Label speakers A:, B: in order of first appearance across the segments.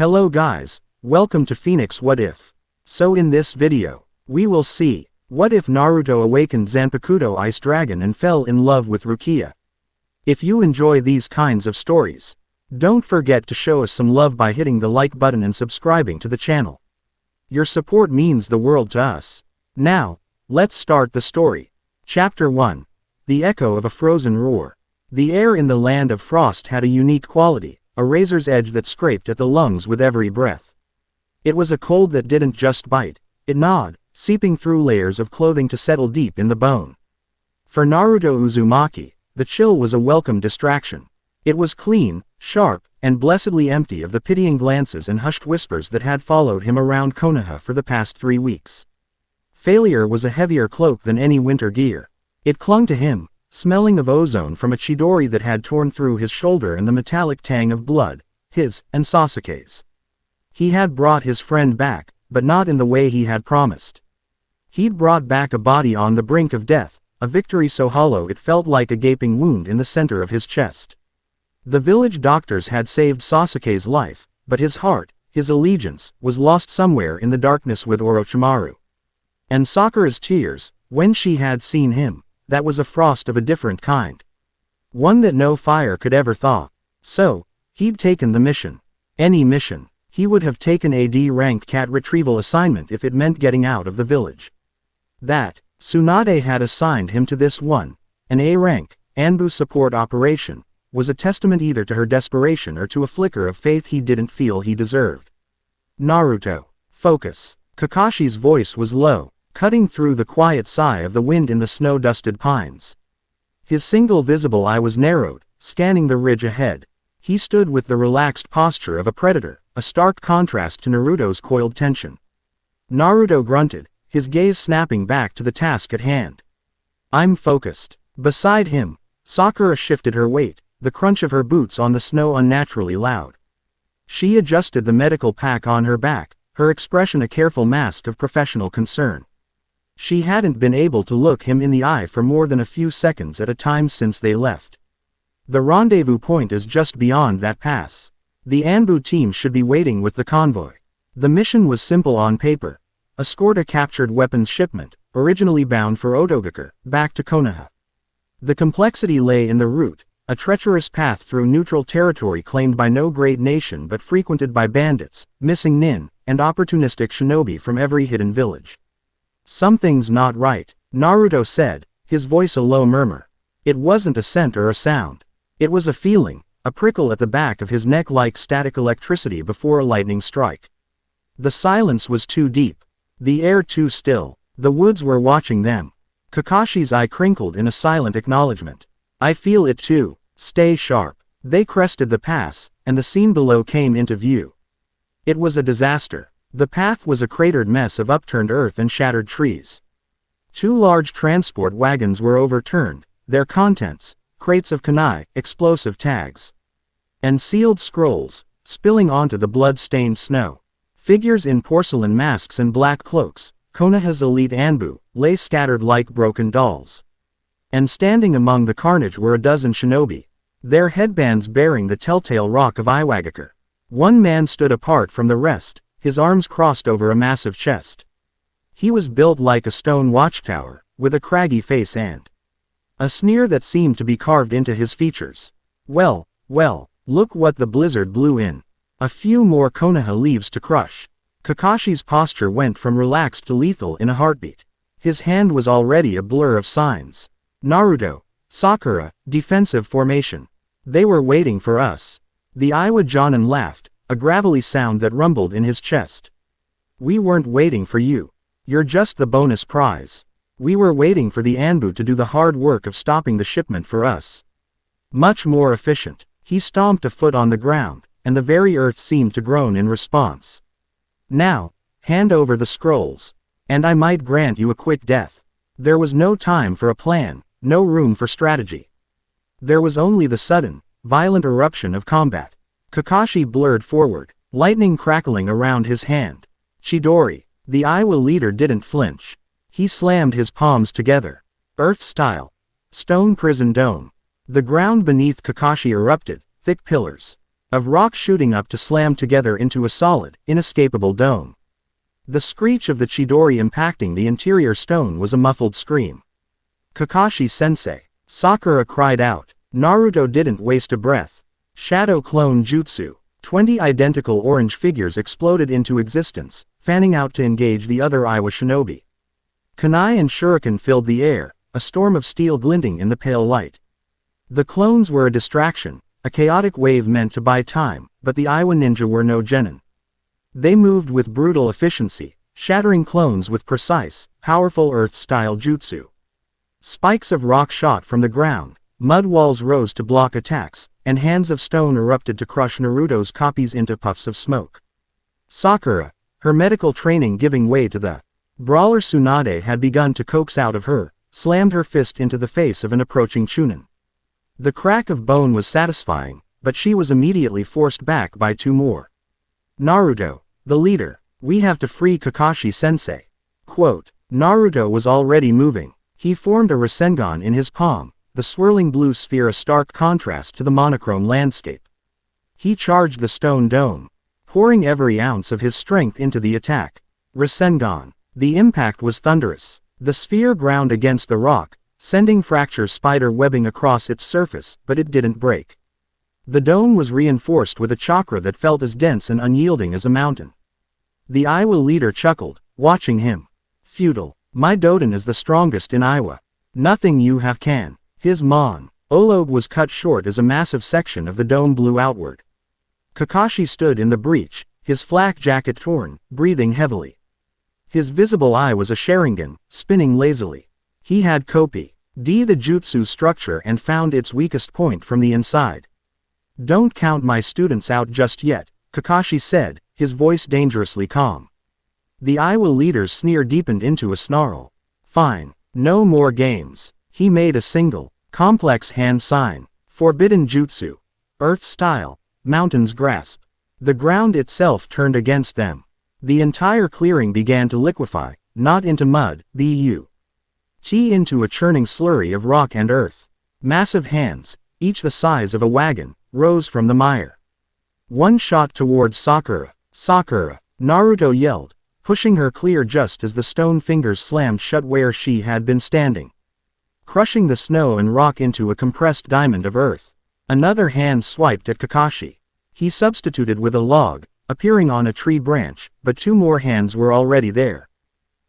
A: Hello guys, welcome to Phoenix What If. So in this video, we will see, what if Naruto awakened Zanpakutō Ice Dragon and fell in love with Rukia? If you enjoy these kinds of stories, don't forget to show us some love by hitting the like button and subscribing to the channel. Your support means the world to us. Now, let's start the story. Chapter 1. The Echo of a Frozen Roar. The air in the land of frost had a unique quality, a razor's edge that scraped at the lungs with every breath. It was a cold that didn't just bite, it gnawed, seeping through layers of clothing to settle deep in the bone. For Naruto Uzumaki, the chill was a welcome distraction. It was clean, sharp, and blessedly empty of the pitying glances and hushed whispers that had followed him around Konoha for the past 3 weeks. Failure was a heavier cloak than any winter gear. It clung to him, smelling of ozone from a Chidori that had torn through his shoulder and the metallic tang of blood, his and Sasuke's. He had brought his friend back, but not in the way he had promised. He'd brought back a body on the brink of death, a victory so hollow it felt like a gaping wound in the center of his chest. The village doctors had saved Sasuke's life, but his heart, his allegiance, was lost somewhere in the darkness with Orochimaru. And Sakura's tears, when she had seen him, that was a frost of a different kind. One that no fire could ever thaw. So, he'd taken the mission. Any mission. He would have taken a D-rank cat retrieval assignment if it meant getting out of the village. That, Tsunade had assigned him to this one, an A-rank, Anbu support operation, was a testament either to her desperation or to a flicker of faith he didn't feel he deserved. Naruto. Focus. Kakashi's voice was low, cutting through the quiet sigh of the wind in the snow-dusted pines. His single visible eye was narrowed, scanning the ridge ahead. He stood with the relaxed posture of a predator, a stark contrast to Naruto's coiled tension. Naruto grunted, his gaze snapping back to the task at hand. I'm focused. Beside him, Sakura shifted her weight, the crunch of her boots on the snow unnaturally loud. She adjusted the medical pack on her back, her expression a careful mask of professional concern. She hadn't been able to look him in the eye for more than a few seconds at a time since they left. The rendezvous point is just beyond that pass. The Anbu team should be waiting with the convoy. The mission was simple on paper. Escort a captured weapons shipment, originally bound for Otogakure, back to Konoha. The complexity lay in the route, a treacherous path through neutral territory claimed by no great nation but frequented by bandits, missing nin, and opportunistic shinobi from every hidden village. Something's not right, Naruto said, his voice a low murmur. It wasn't a scent or a sound. It was a feeling, a prickle at the back of his neck like static electricity before a lightning strike. The silence was too deep. The air too still. The woods were watching them. Kakashi's eye crinkled in a silent acknowledgement. I feel it too. Stay sharp. They crested the pass, and the scene below came into view. It was a disaster. The path was a cratered mess of upturned earth and shattered trees. 2 large transport wagons were overturned, their contents, crates of kunai, explosive tags, and sealed scrolls, spilling onto the blood-stained snow. Figures in porcelain masks and black cloaks, Konoha's elite Anbu, lay scattered like broken dolls. And standing among the carnage were a dozen shinobi, their headbands bearing the telltale rock of Iwagakure. One man stood apart from the rest, his arms crossed over a massive chest. He was built like a stone watchtower, with a craggy face and a sneer that seemed to be carved into his features. Well, look what the blizzard blew in. A few more Konoha leaves to crush. Kakashi's posture went from relaxed to lethal in a heartbeat. His hand was already a blur of signs. Naruto, Sakura, defensive formation. They were waiting for us. The Iwa Jonin laughed, a gravelly sound that rumbled in his chest. We weren't waiting for you. You're just the bonus prize. We were waiting for the Anbu to do the hard work of stopping the shipment for us. Much more efficient. He stomped a foot on the ground, and the very earth seemed to groan in response. Now, hand over the scrolls, and I might grant you a quick death. There was no time for a plan, no room for strategy. There was only the sudden, violent eruption of combat. Kakashi blurred forward, lightning crackling around his hand. Chidori, the Iwa leader didn't flinch. He slammed his palms together. Earth style. Stone prison dome. The ground beneath Kakashi erupted, thick pillars. of rock shooting up to slam together into a solid, inescapable dome. The screech of the Chidori impacting the interior stone was a muffled scream. Kakashi-sensei! Sakura cried out. Naruto didn't waste a breath. Shadow Clone Jutsu. 20 identical orange figures exploded into existence, fanning out to engage the other Iwa shinobi. Kunai and shuriken filled the air, a storm of steel glinting in the pale light. The clones were a distraction, a chaotic wave meant to buy time, but the Iwa ninja were no genin. They moved with brutal efficiency, shattering clones with precise, powerful earth-style jutsu. Spikes of rock shot from the ground, mud walls rose to block attacks, and hands of stone erupted to crush Naruto's copies into puffs of smoke. Sakura, her medical training giving way to the brawler Tsunade had begun to coax out of her, slammed her fist into the face of an approaching Chunin. The crack of bone was satisfying, but she was immediately forced back by 2 more. Naruto, the leader, we have to free Kakashi-sensei. Quote, Naruto was already moving. He formed a Rasengan in his palm, the swirling blue sphere a stark contrast to the monochrome landscape. He charged the stone dome, pouring every ounce of his strength into the attack. Rasengan. The impact was thunderous. The sphere ground against the rock, sending fracture spider webbing across its surface, but it didn't break. The dome was reinforced with a chakra that felt as dense and unyielding as a mountain. The Iwa leader chuckled, watching him. Futile. My Doden is the strongest in Iwa. Nothing you have can. His monologue was cut short as a massive section of the dome blew outward. Kakashi stood in the breach, his flak jacket torn, breathing heavily. His visible eye was a Sharingan, spinning lazily. He had copied the jutsu structure and found its weakest point from the inside. Don't count my students out just yet, Kakashi said, his voice dangerously calm. The Iwa leader's sneer deepened into a snarl. Fine. No more games. He made a single, complex hand sign. Forbidden jutsu. Earth style. Mountains grasp. The ground itself turned against them. The entire clearing began to liquefy, not into mud, but into a churning slurry of rock and earth. Massive hands, each the size of a wagon, rose from the mire. One shot towards Sakura. Sakura! Naruto yelled, pushing her clear just as the stone fingers slammed shut where she had been standing, crushing the snow and rock into a compressed diamond of earth. Another hand swiped at Kakashi. He substituted with a log, appearing on a tree branch, but 2 more hands were already there,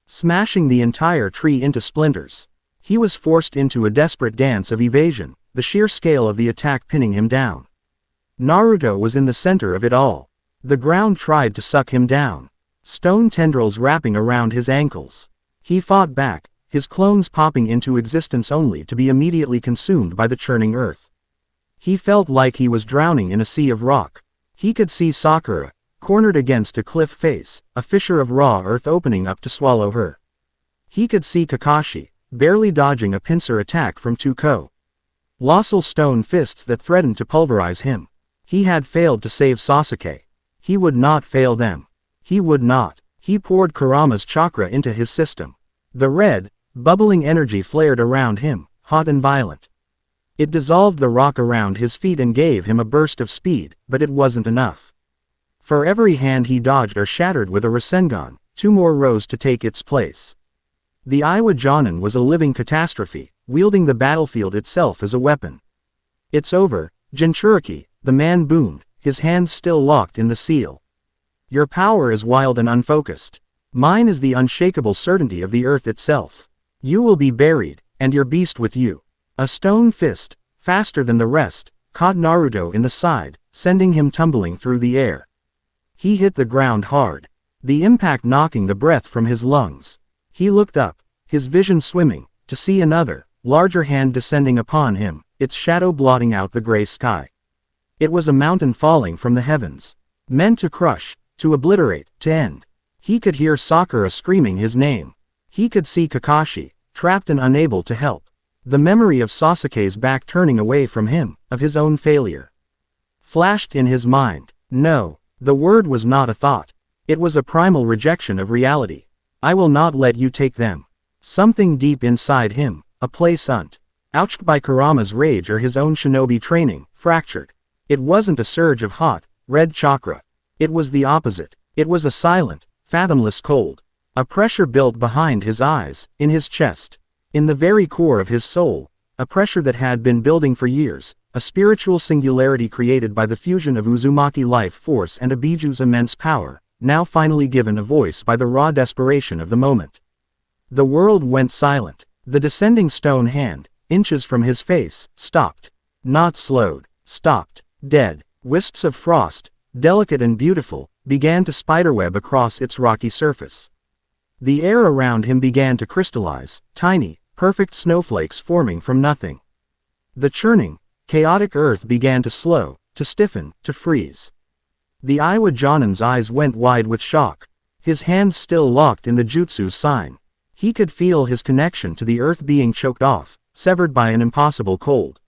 A: smashing the entire tree into splinters. He was forced into a desperate dance of evasion, the sheer scale of the attack pinning him down. Naruto was in the center of it all. The ground tried to suck him down. Stone tendrils wrapping around his ankles. He fought back, his clones popping into existence only to be immediately consumed by the churning earth. He felt like he was drowning in a sea of rock. He could see Sakura, cornered against a cliff face, a fissure of raw earth opening up to swallow her. He could see Kakashi, barely dodging a pincer attack from 2 colossal stone fists that threatened to pulverize him. He had failed to save Sasuke. He would not fail them. He would not. He poured Kurama's chakra into his system. The red, bubbling energy flared around him, hot and violent. It dissolved the rock around his feet and gave him a burst of speed, but it wasn't enough. For every hand he dodged or shattered with a Rasengan, 2 more rose to take its place. The Iwa Jonin was a living catastrophe, wielding the battlefield itself as a weapon. It's over, Jinchuriki, the man boomed, his hands still locked in the seal. Your power is wild and unfocused. Mine is the unshakable certainty of the earth itself. You will be buried, and your beast with you. A stone fist, faster than the rest, caught Naruto in the side, sending him tumbling through the air. He hit the ground hard, the impact knocking the breath from his lungs. He looked up, his vision swimming, to see another, larger hand descending upon him, its shadow blotting out the gray sky. It was a mountain falling from the heavens, meant to crush, to obliterate, to end. He could hear Sakura screaming his name. He could see Kakashi, trapped and unable to help. The memory of Sasuke's back turning away from him, of his own failure, flashed in his mind. No, the word was not a thought. It was a primal rejection of reality. I will not let you take them. Something deep inside him, a place ouched by Kurama's rage or his own shinobi training, fractured. It wasn't a surge of hot, red chakra. It was the opposite. It was a silent, fathomless cold. A pressure built behind his eyes, in his chest. In the very core of his soul. A pressure that had been building for years. A spiritual singularity created by the fusion of Uzumaki life force and Abiju's immense power, now finally given a voice by the raw desperation of the moment. The world went silent. The descending stone hand, inches from his face, stopped. Not slowed, stopped. Dead. Wisps of frost, delicate and beautiful, began to spiderweb across its rocky surface. The air around him began to crystallize, tiny, perfect snowflakes forming from nothing. The churning, chaotic earth began to slow, to stiffen, to freeze. The Iwa Jonin's eyes went wide with shock. His hands still locked in the jutsu sign. He could feel his connection to the earth being choked off, severed by an impossible cold.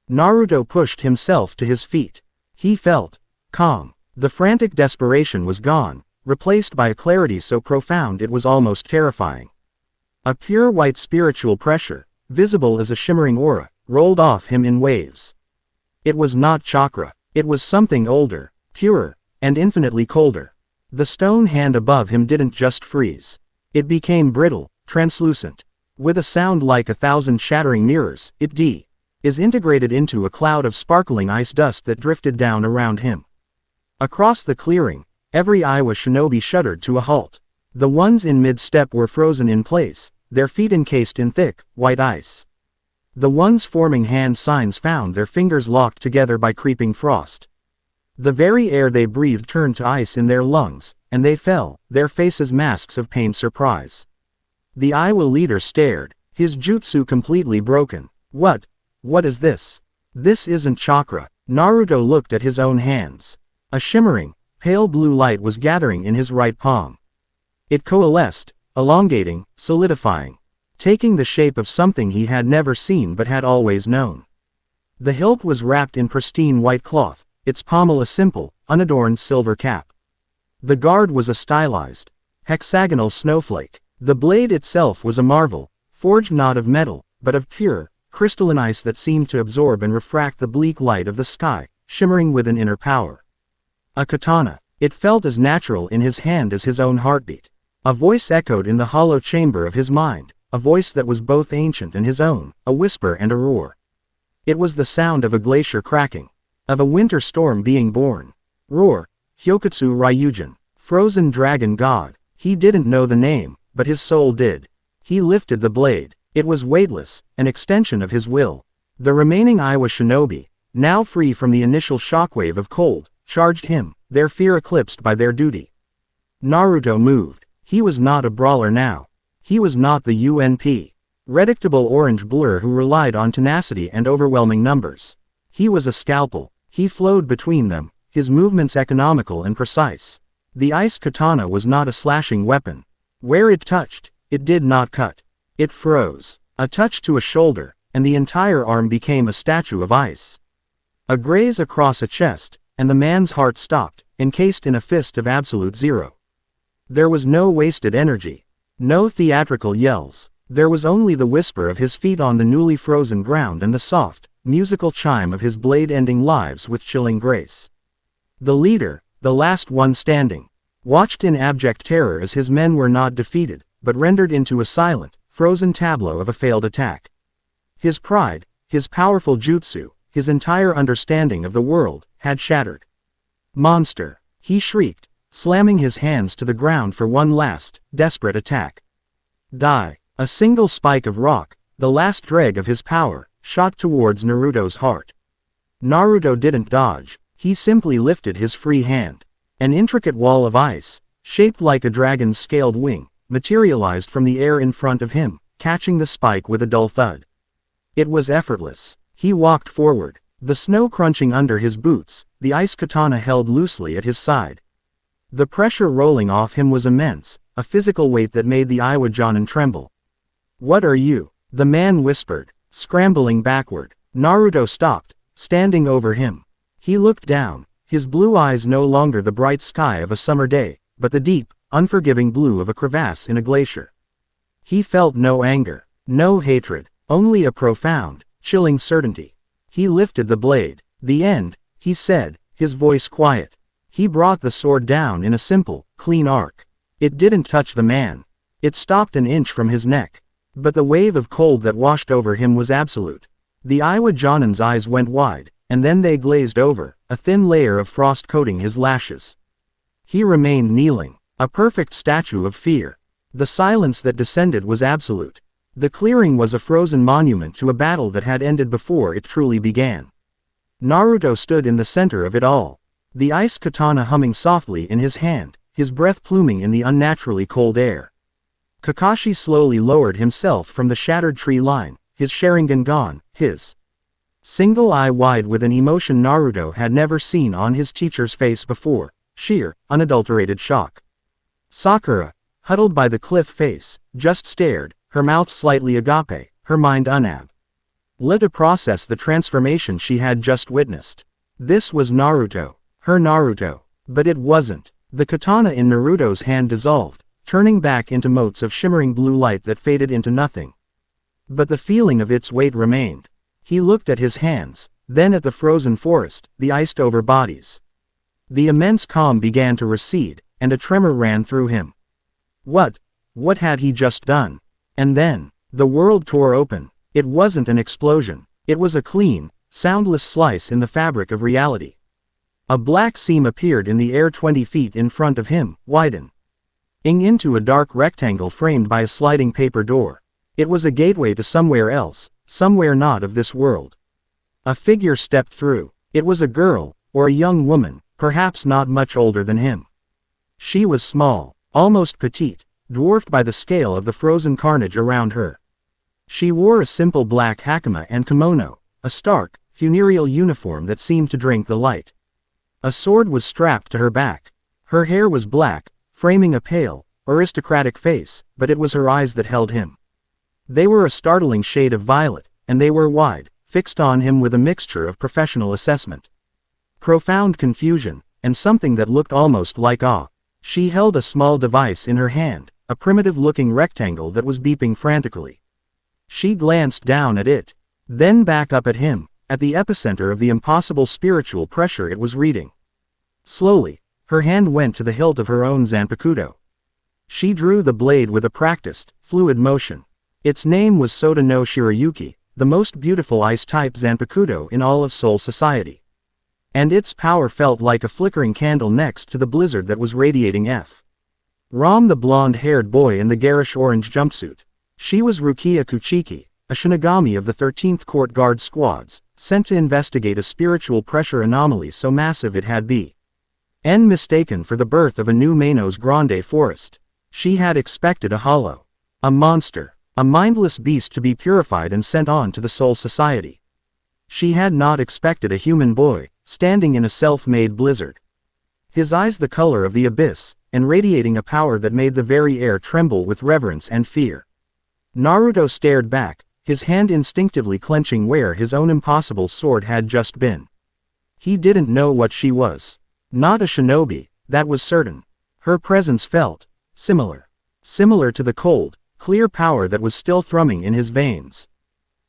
A: Naruto pushed himself to his feet. He felt calm. The frantic desperation was gone, replaced by a clarity so profound it was almost terrifying. A pure white spiritual pressure, visible as a shimmering aura, rolled off him in waves. It was not chakra. It was something older, purer, and infinitely colder. The stone hand above him didn't just freeze. It became brittle, translucent. With a sound like 1,000 shattering mirrors, it is integrated into a cloud of sparkling ice dust that drifted down around him. Across the clearing, every Iwa shinobi shuddered to a halt. The ones in mid-step were frozen in place, their feet encased in thick, white ice. The ones forming hand signs found their fingers locked together by creeping frost. The very air they breathed turned to ice in their lungs, and they fell, their faces masks of pained surprise. The Iwa leader stared, his jutsu completely broken. What is this? This isn't chakra. Naruto looked at his own hands. A shimmering, pale blue light was gathering in his right palm. It coalesced, elongating, solidifying, taking the shape of something he had never seen but had always known. The hilt was wrapped in pristine white cloth, its pommel a simple, unadorned silver cap. The guard was a stylized, hexagonal snowflake. The blade itself was a marvel, forged not of metal, but of pure, crystalline ice that seemed to absorb and refract the bleak light of the sky, shimmering with an inner power. A katana. It felt as natural in his hand as his own heartbeat. A voice echoed in the hollow chamber of his mind, a voice that was both ancient and his own, a whisper and a roar. It was the sound of a glacier cracking, of a winter storm being born. Roar. Hyokutsu Ryujin. Frozen dragon god. He didn't know the name, but his soul did. He lifted the blade. It was weightless, an extension of his will. The remaining Iwa shinobi, now free from the initial shockwave of cold, charged him, their fear eclipsed by their duty. Naruto moved. He was not a brawler now. He was not the predictable orange blur who relied on tenacity and overwhelming numbers. He was a scalpel. He flowed between them, his movements economical and precise. The ice katana was not a slashing weapon. Where it touched, it did not cut. It froze. A touch to a shoulder, and the entire arm became a statue of ice. A graze across a chest, and the man's heart stopped, encased in a fist of absolute zero. There was no wasted energy. No theatrical yells. There was only the whisper of his feet on the newly frozen ground and the soft, musical chime of his blade ending lives with chilling grace. The leader, the last one standing, watched in abject terror as his men were not defeated, but rendered into a silent, frozen tableau of a failed attack. His pride, his powerful jutsu, his entire understanding of the world, had shattered. Monster! He shrieked, slamming his hands to the ground for one last, desperate attack. Die! A single spike of rock, the last dreg of his power, shot towards Naruto's heart. Naruto didn't dodge, he simply lifted his free hand. An intricate wall of ice, shaped like a dragon's scaled wing, materialized from the air in front of him, catching the spike with a dull thud. It was effortless. He walked forward, the snow crunching under his boots, the ice katana held loosely at his side. The pressure rolling off him was immense, a physical weight that made the Iwa Jonin tremble. "What are you?" the man whispered, scrambling backward. Naruto stopped, standing over him. He looked down, his blue eyes no longer the bright sky of a summer day, but the deep, unforgiving blue of a crevasse in a glacier. He felt no anger, no hatred, only a profound, chilling certainty. He lifted the blade. The end, he said, his voice quiet. He brought the sword down in a simple, clean arc. It didn't touch the man. It stopped an inch from his neck. But the wave of cold that washed over him was absolute. The Iwa Jonin's eyes went wide, and then they glazed over, a thin layer of frost coating his lashes. He remained kneeling, a perfect statue of fear. The silence that descended was absolute. The clearing was a frozen monument to a battle that had ended before it truly began. Naruto stood in the center of it all. The ice katana humming softly in his hand, his breath pluming in the unnaturally cold air. Kakashi slowly lowered himself from the shattered tree line, his Sharingan gone, his single eye wide with an emotion Naruto had never seen on his teacher's face before, sheer, unadulterated shock. Sakura, huddled by the cliff face, just stared, her mouth slightly agape, her mind unable to process the transformation she had just witnessed. This was Naruto, her Naruto, but it wasn't. The katana in Naruto's hand dissolved, turning back into motes of shimmering blue light that faded into nothing. But the feeling of its weight remained. He looked at his hands, then at the frozen forest, the iced-over bodies. The immense calm began to recede, and a tremor ran through him. What had he just done? And then, the world tore open. It wasn't an explosion. It was a clean, soundless slice in the fabric of reality. A black seam appeared in the air 20 feet in front of him, widening into a dark rectangle framed by a sliding paper door. It was a gateway to somewhere else, somewhere not of this world. A figure stepped through. It was a girl, or a young woman, perhaps not much older than him. She was small, almost petite, dwarfed by the scale of the frozen carnage around her. She wore a simple black hakama and kimono, a stark, funereal uniform that seemed to drink the light. A sword was strapped to her back. Her hair was black, framing a pale, aristocratic face, but it was her eyes that held him. They were a startling shade of violet, and they were wide, fixed on him with a mixture of professional assessment, profound confusion, and something that looked almost like awe. She held a small device in her hand, a primitive-looking rectangle that was beeping frantically. She glanced down at it, then back up at him, at the epicenter of the impossible spiritual pressure it was reading. Slowly, her hand went to the hilt of her own Zanpakutō. She drew the blade with a practiced, fluid motion. Its name was Sota no Shirayuki, the most beautiful ice-type Zanpakutō in all of Soul Society. And its power felt like a flickering candle next to the blizzard that was radiating from the blonde-haired boy in the garish orange jumpsuit. She was Rukia Kuchiki, a Shinigami of the 13th Court Guard Squads, sent to investigate a spiritual pressure anomaly so massive it had been mistaken for the birth of a new Manos Grande forest. She had expected a monster, a mindless beast to be purified and sent on to the Soul Society. She had not expected a human boy, standing in a self-made blizzard. His eyes the color of the abyss, and radiating a power that made the very air tremble with reverence and fear. Naruto stared back, his hand instinctively clenching where his own impossible sword had just been. He didn't know what she was. Not a shinobi, that was certain. Her presence felt similar to the cold, clear power that was still thrumming in his veins.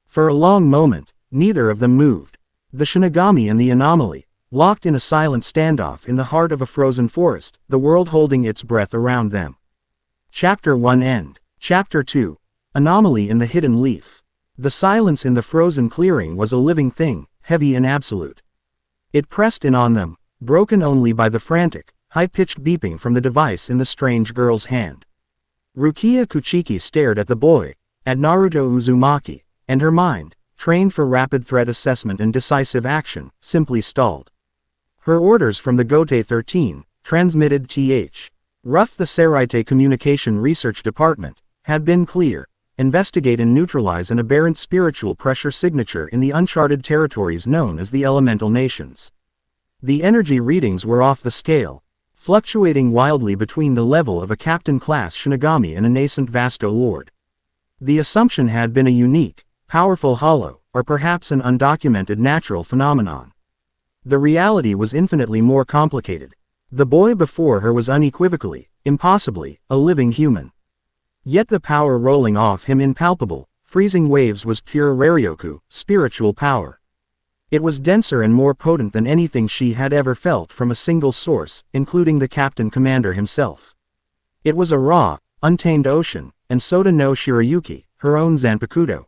A: For a long moment, neither of them moved. The Shinigami and the anomaly, locked in a silent standoff in the heart of a frozen forest, the world holding its breath around them. Chapter 1 End. Chapter 2. Anomaly in the Hidden Leaf. The silence in the frozen clearing was a living thing, heavy and absolute. It pressed in on them, broken only by the frantic, high-pitched beeping from the device in the strange girl's hand. Rukia Kuchiki stared at the boy, at Naruto Uzumaki, and her mind, trained for rapid threat assessment and decisive action, simply stalled. Her orders from the Gote 13, transmitted Th. Rough the Seraite Communication Research Department, had been clear: investigate and neutralize an aberrant spiritual pressure signature in the uncharted territories known as the Elemental Nations. The energy readings were off the scale, fluctuating wildly between the level of a captain-class Shinigami and a nascent Vasto Lord. The assumption had been a unique, powerful hollow, or perhaps an undocumented natural phenomenon. The reality was infinitely more complicated. The boy before her was unequivocally, impossibly, a living human. Yet the power rolling off him in palpable, freezing waves was pure Raryoku, spiritual power. It was denser and more potent than anything she had ever felt from a single source, including the Captain Commander himself. It was a raw, untamed ocean, and Soda no Shirayuki, her own Zanpakutō,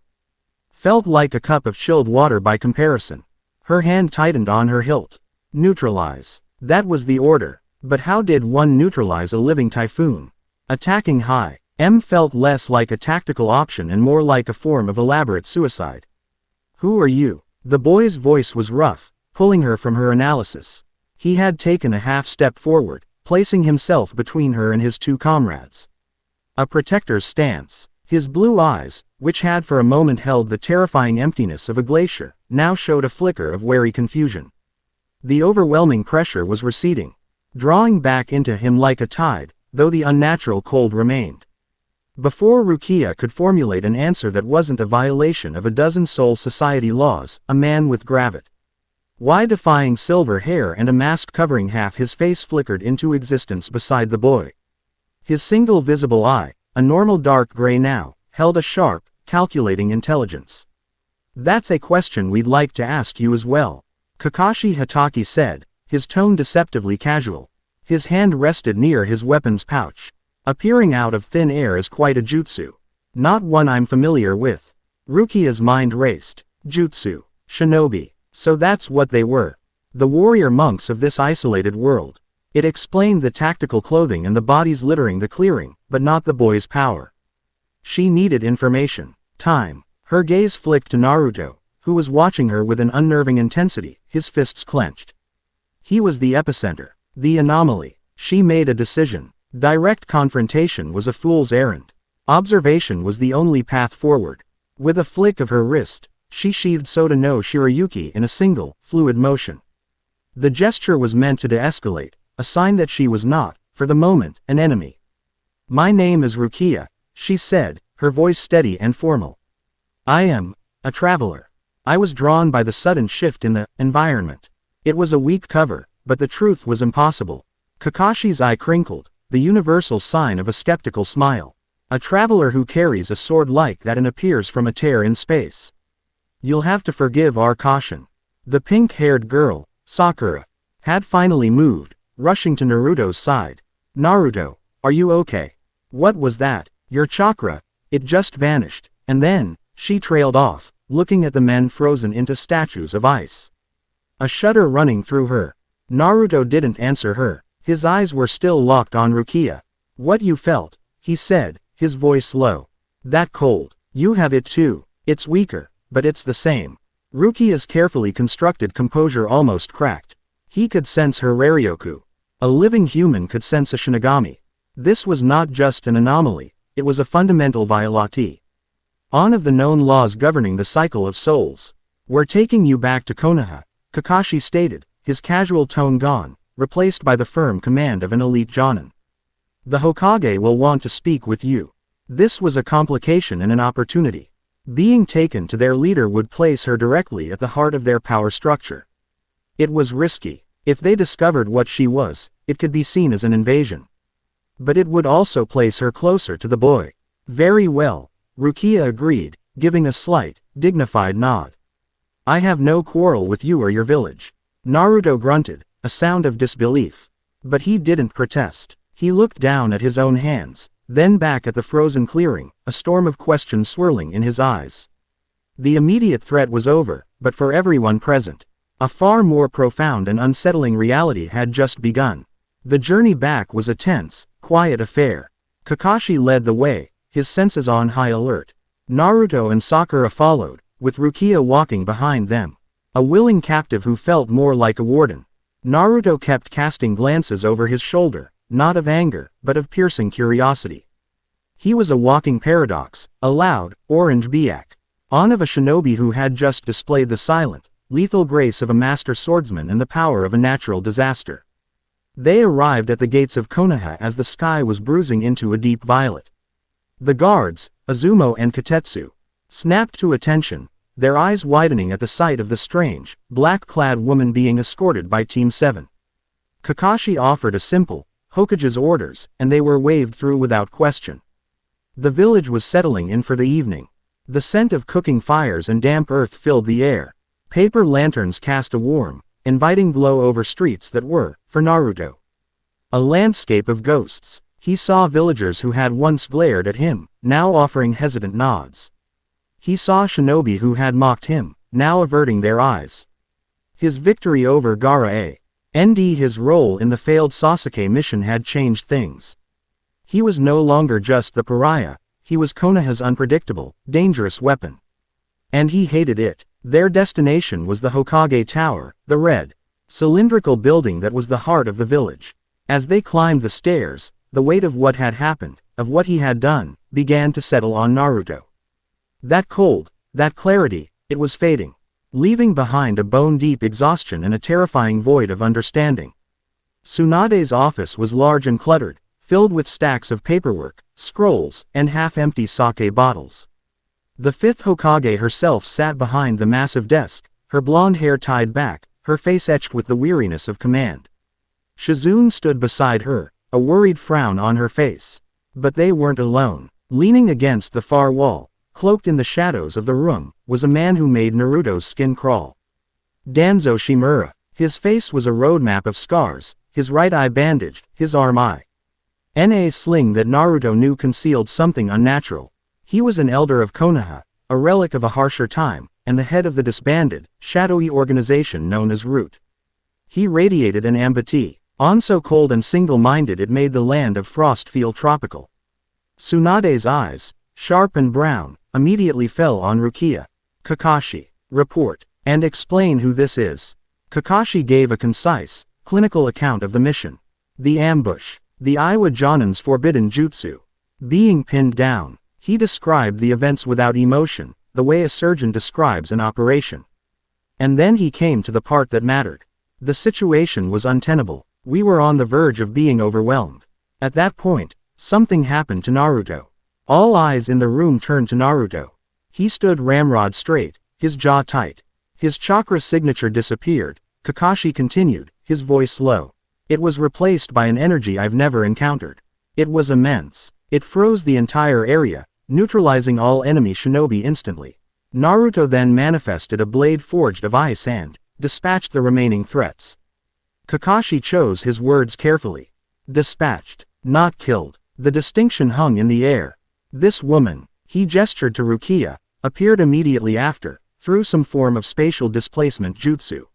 A: felt like a cup of chilled water by comparison. Her hand tightened on her hilt. Neutralize. That was the order. But how did one neutralize a living typhoon? Attacking high. M felt less like a tactical option and more like a form of elaborate suicide. Who are you? The boy's voice was rough, pulling her from her analysis. He had taken a half step forward, placing himself between her and his two comrades. A protector's stance. His blue eyes, which had for a moment held the terrifying emptiness of a glacier, now showed a flicker of wary confusion. The overwhelming pressure was receding, drawing back into him like a tide, though the unnatural cold remained. Before Rukia could formulate an answer that wasn't a violation of a dozen soul society laws, a man with gravitas, why defying silver hair and a mask covering half his face flickered into existence beside the boy. His single visible eye, a normal dark gray now, held a sharp, calculating intelligence. That's a question we'd like to ask you as well, Kakashi Hatake said, his tone deceptively casual. His hand rested near his weapon's pouch, appearing out of thin air as quite a jutsu. Not one I'm familiar with. Rukia's mind raced. Jutsu. Shinobi. So that's what they were. The warrior monks of this isolated world. It explained the tactical clothing and the bodies littering the clearing, but not the boy's power. She needed information. Time. Her gaze flicked to Naruto, who was watching her with an unnerving intensity, his fists clenched. He was the epicenter. The anomaly. She made a decision. Direct confrontation was a fool's errand. Observation was the only path forward. With a flick of her wrist, she sheathed Soda no Shirayuki in a single, fluid motion. The gesture was meant to de-escalate, a sign that she was not, for the moment, an enemy. My name is Rukia, she said, her voice steady and formal. I am a traveler. I was drawn by the sudden shift in the environment. It was a weak cover, but the truth was impossible. Kakashi's eye crinkled, the universal sign of a skeptical smile. A traveler who carries a sword like that and appears from a tear in space. You'll have to forgive our caution. The pink-haired girl, Sakura, had finally moved, rushing to Naruto's side. Naruto, are you okay? What was that? Your chakra, it just vanished, and then, she trailed off, looking at the men frozen into statues of ice. A shudder running through her. Naruto didn't answer her. His eyes were still locked on Rukia. What you felt, he said, his voice low. That cold. You have it too. It's weaker, but it's the same. Rukia's carefully constructed composure almost cracked. He could sense her Raryoku. A living human could sense a Shinigami. This was not just an anomaly, it was a fundamental violation of the known laws governing the cycle of souls. We're taking you back to Konoha, Kakashi stated, his casual tone gone, replaced by the firm command of an elite Jonin. The Hokage will want to speak with you. This was a complication and an opportunity. Being taken to their leader would place her directly at the heart of their power structure. It was risky. If they discovered what she was, it could be seen as an invasion. But it would also place her closer to the boy. Very well, Rukia agreed, giving a slight, dignified nod. I have no quarrel with you or your village. Naruto grunted, a sound of disbelief. But he didn't protest. He looked down at his own hands, then back at the frozen clearing, a storm of questions swirling in his eyes. The immediate threat was over, but for everyone present, a far more profound and unsettling reality had just begun. The journey back was a tense, quiet affair. Kakashi led the way, his senses on high alert. Naruto and Sakura followed, with Rukia walking behind them. A willing captive who felt more like a warden. Naruto kept casting glances over his shoulder, not of anger, but of piercing curiosity. He was a walking paradox, a loud, orange biak. On of a shinobi who had just displayed the silent, lethal grace of a master swordsman and the power of a natural disaster. They arrived at the gates of Konoha as the sky was bruising into a deep violet. The guards, Azumo and Katetsu, snapped to attention, their eyes widening at the sight of the strange, black-clad woman being escorted by Team 7. Kakashi offered a simple, Hokage's orders, and they were waved through without question. The village was settling in for the evening. The scent of cooking fires and damp earth filled the air. Paper lanterns cast a warm, inviting glow over streets that were, for Naruto, a landscape of ghosts. He saw villagers who had once glared at him, now offering hesitant nods. He saw shinobi who had mocked him, now averting their eyes. His victory over Gaara and his role in the failed Sasuke mission had changed things. He was no longer just the pariah, he was Konoha's unpredictable, dangerous weapon. And he hated it. Their destination was the Hokage Tower, the red, cylindrical building that was the heart of the village. As they climbed the stairs, the weight of what had happened, of what he had done, began to settle on Naruto. That cold, that clarity, it was fading, leaving behind a bone-deep exhaustion and a terrifying void of understanding. Tsunade's office was large and cluttered, filled with stacks of paperwork, scrolls, and half-empty sake bottles. The fifth Hokage herself sat behind the massive desk, her blonde hair tied back, her face etched with the weariness of command. Shizune stood beside her, a worried frown on her face. But they weren't alone. Leaning against the far wall, cloaked in the shadows of the room, was a man who made Naruto's skin crawl. Danzo Shimura. His face was a roadmap of scars, his right eye bandaged, his arm in a sling that Naruto knew concealed something unnatural. He was an elder of Konoha, a relic of a harsher time, and the head of the disbanded, shadowy organization known as Root. He radiated an ambity, on so cold and single-minded it made the land of frost feel tropical. Tsunade's eyes, sharp and brown, immediately fell on Rukia. Kakashi, report, and explain who this is. Kakashi gave a concise, clinical account of the mission. The ambush, the Iwa Jonin's forbidden jutsu. Being pinned down. He described the events without emotion, the way a surgeon describes an operation. And then he came to the part that mattered. The situation was untenable. We were on the verge of being overwhelmed. At that point, something happened to Naruto. All eyes in the room turned to Naruto. He stood ramrod straight, his jaw tight. His chakra signature disappeared. Kakashi continued, his voice low. It was replaced by an energy I've never encountered. It was immense. It froze the entire area, neutralizing all enemy shinobi instantly. Naruto then manifested a blade forged of ice and dispatched the remaining threats. Kakashi chose his words carefully. Dispatched, not killed. The distinction hung in the air. This woman, he gestured to Rukia, appeared immediately after, through some form of spatial displacement jutsu.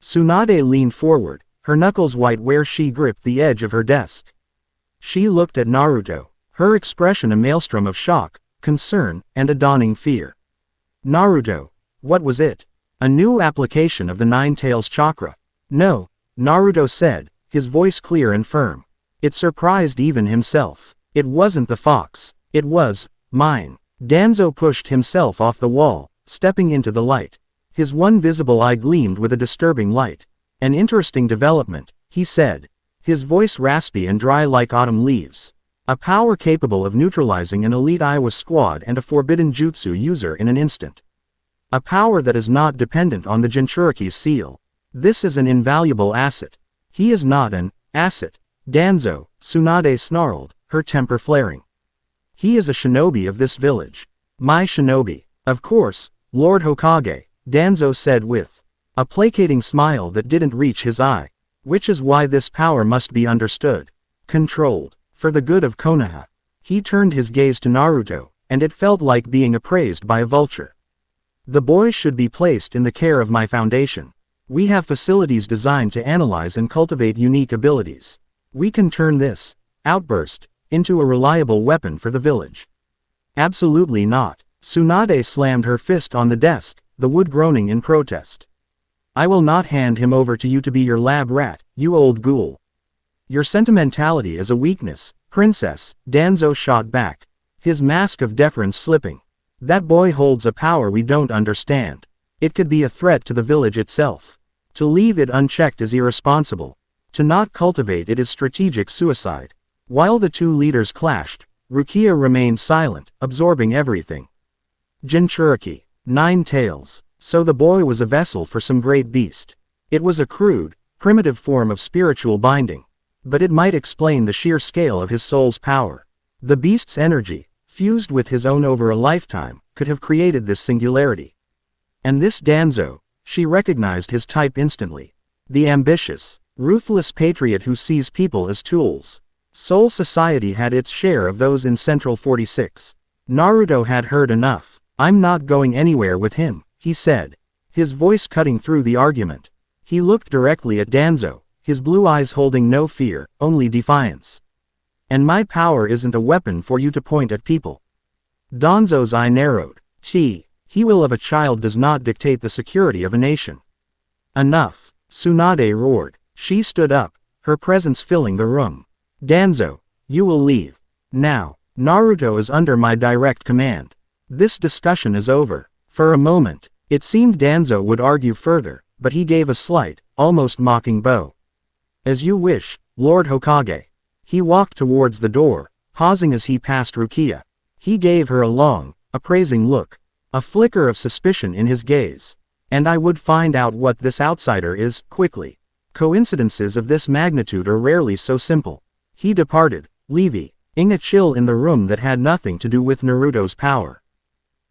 A: Tsunade leaned forward, her knuckles white where she gripped the edge of her desk. She looked at Naruto, her expression a maelstrom of shock, concern, and a dawning fear. Naruto, what was it? A new application of the Nine Tails chakra. No, Naruto said, his voice clear and firm. It surprised even himself. It wasn't the fox. It was mine. Danzo pushed himself off the wall, stepping into the light. His one visible eye gleamed with a disturbing light. An interesting development, he said. His voice raspy and dry like autumn leaves. A power capable of neutralizing an elite Iowa squad and a forbidden jutsu user in an instant. A power that is not dependent on the Jinchuriki's seal. This is an invaluable asset. He is not an asset. Danzo, Tsunade snarled, her temper flaring. He is a shinobi of this village. My shinobi. Of course, Lord Hokage, Danzo said with a placating smile that didn't reach his eye. Which is why this power must be understood. Controlled. For the good of Konoha. He turned his gaze to Naruto, and it felt like being appraised by a vulture. The boy should be placed in the care of my foundation. We have facilities designed to analyze and cultivate unique abilities. We can turn this outburst into a reliable weapon for the village. Absolutely not. Tsunade slammed her fist on the desk, the wood groaning in protest. I will not hand him over to you to be your lab rat, you old ghoul. Your sentimentality is a weakness, princess, Danzo shot back, his mask of deference slipping. That boy holds a power we don't understand. It could be a threat to the village itself. To leave it unchecked is irresponsible. To not cultivate it is strategic suicide. While the two leaders clashed, Rukia remained silent, absorbing everything. Jinchuriki, Nine Tails. So the boy was a vessel for some great beast. It was a crude, primitive form of spiritual binding. But it might explain the sheer scale of his soul's power. The beast's energy, fused with his own over a lifetime, could have created this singularity. And this Danzo, She recognized his type instantly. The ambitious, ruthless patriot who sees people as tools. Soul Society had its share of those in Central 46. Naruto had heard enough. "I'm not going anywhere with him," he said, his voice cutting through the argument. He looked directly at Danzo, his blue eyes holding no fear, only defiance. "And my power isn't a weapon for you to point at people." Danzo's eye narrowed. He will of a child does not dictate the security of a nation. "Enough," Tsunade roared. She stood up, her presence filling the room. "Danzo, you will leave. Now, Naruto is under my direct command. This discussion is over." For a moment, it seemed Danzo would argue further, but he gave a slight, almost mocking bow. "As you wish, Lord Hokage." He walked towards the door, pausing as he passed Rukia. He gave her a long, appraising look, a flicker of suspicion in his gaze. "And I would find out what this outsider is, quickly. Coincidences of this magnitude are rarely so simple." He departed, leaving a chill in the room that had nothing to do with Naruto's power.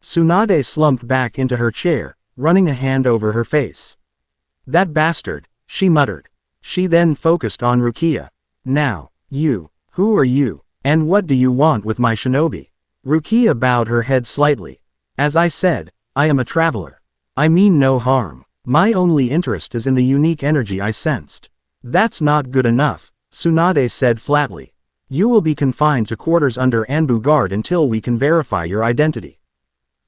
A: Tsunade slumped back into her chair, running a hand over her face. "That bastard," she muttered. She then focused on Rukia. "Now, who are you, and what do you want with my shinobi?" Rukia bowed her head slightly. "As I said, I am a traveler. I mean no harm. My only interest is in the unique energy I sensed." "That's not good enough," Tsunade said flatly. "You will be confined to quarters under Anbu guard until we can verify your identity.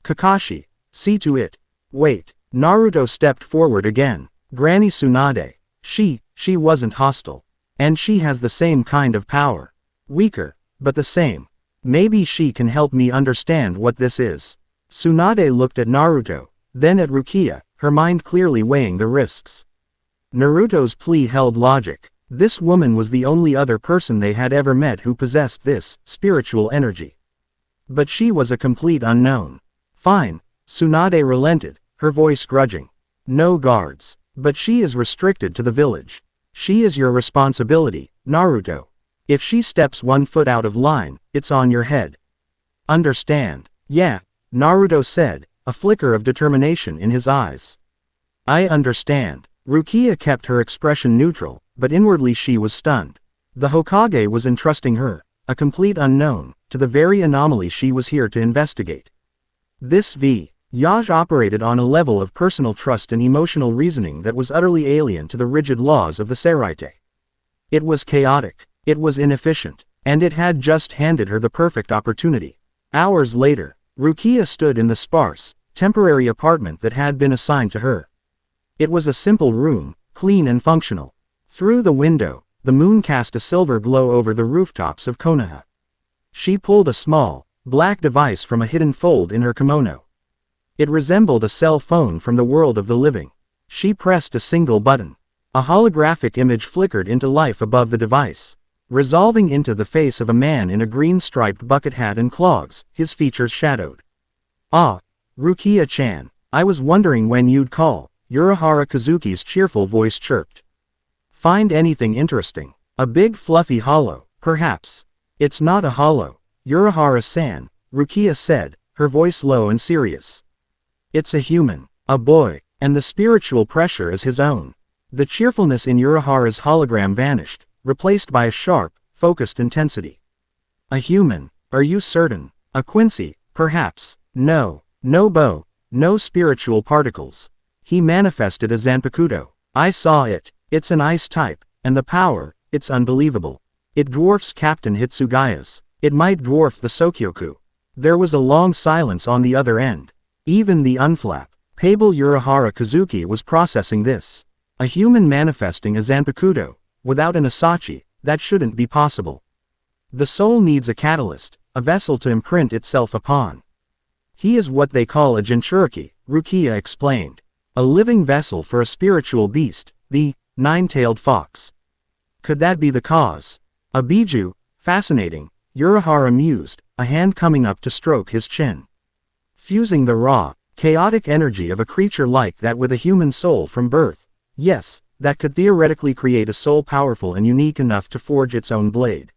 A: Kakashi, see to it." "Wait." Naruto stepped forward again. "Granny Tsunade. She wasn't hostile. And she has the same kind of power. Weaker, but the same. Maybe she can help me understand what this is." Tsunade looked at Naruto, then at Rukia, her mind clearly weighing the risks. Naruto's plea held logic. This woman was the only other person they had ever met who possessed this spiritual energy. But she was a complete unknown. "Fine," Tsunade relented, her voice grudging. "No guards. But she is restricted to the village. She is your responsibility, Naruto. If she steps 1 foot out of line, it's on your head. Understand?" "Yeah," Naruto said, a flicker of determination in his eyes. "I understand." Rukia kept her expression neutral, but inwardly she was stunned. The Hokage was entrusting her, a complete unknown, to the very anomaly she was here to investigate. This Yaj operated on a level of personal trust and emotional reasoning that was utterly alien to the rigid laws of the Seraite. It was chaotic, it was inefficient, and it had just handed her the perfect opportunity. Hours later, Rukia stood in the sparse, temporary apartment that had been assigned to her. It was a simple room, clean and functional. Through the window, the moon cast a silver glow over the rooftops of Konoha. She pulled a small, black device from a hidden fold in her kimono. It resembled a cell phone from the world of the living. She pressed a single button. A holographic image flickered into life above the device, resolving into the face of a man in a green-striped bucket hat and clogs, his features shadowed. "Ah, Rukia-chan, I was wondering when you'd call," Urahara Kazuki's cheerful voice chirped. "Find anything interesting? A big fluffy hollow, perhaps?" "It's not a hollow, Urahara-san," Rukia said, her voice low and serious. "It's a human, a boy, and the spiritual pressure is his own." The cheerfulness in Urahara's hologram vanished, replaced by a sharp, focused intensity. "A human, are you certain? A Quincy, perhaps?" "No, no bow, no spiritual particles." He manifested a Zanpakutō. "I saw it. It's an ice type, and the power, it's unbelievable. It dwarfs Captain Hitsugaya's. It might dwarf the Sokyoku." There was a long silence on the other end. Even the unflap, pale Urahara Kazuki was processing this. A human manifesting a Zanpakutō, without an Asachi, that shouldn't be possible. The soul needs a catalyst, a vessel to imprint itself upon. He is what they call a Jinchuriki, Rukia explained. A living vessel for a spiritual beast, the nine-tailed fox. Could that be the cause? A Biju, fascinating, Urahara mused, a hand coming up to stroke his chin. Fusing the raw, chaotic energy of a creature like that with a human soul from birth. Yes, that could theoretically create a soul powerful and unique enough to forge its own blade.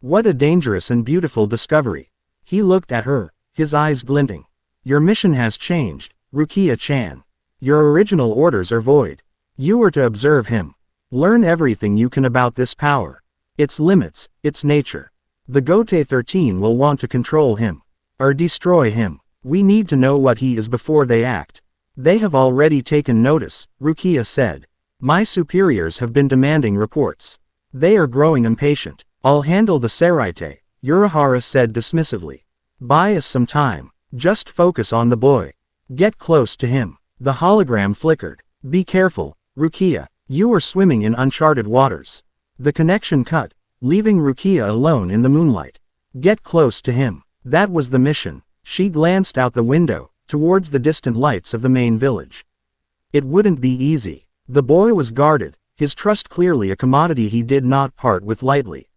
A: What a dangerous and beautiful discovery. He looked at her, his eyes glinting. Your mission has changed, Rukia-chan. Your original orders are void. You were to observe him. Learn everything you can about this power. Its limits, its nature. The Gote 13 will want to control him. Or destroy him. We need to know what he is before they act. They have already taken notice, Rukia said. My superiors have been demanding reports. They are growing impatient. I'll handle the Seraite, Urahara said dismissively. Buy us some time. Just focus on the boy. Get close to him. The hologram flickered. Be careful, Rukia. You are swimming in uncharted waters. The connection cut, leaving Rukia alone in the moonlight. Get close to him. That was the mission. She glanced out the window, towards the distant lights of the main village. It wouldn't be easy. The boy was guarded, his trust clearly a commodity he did not part with lightly.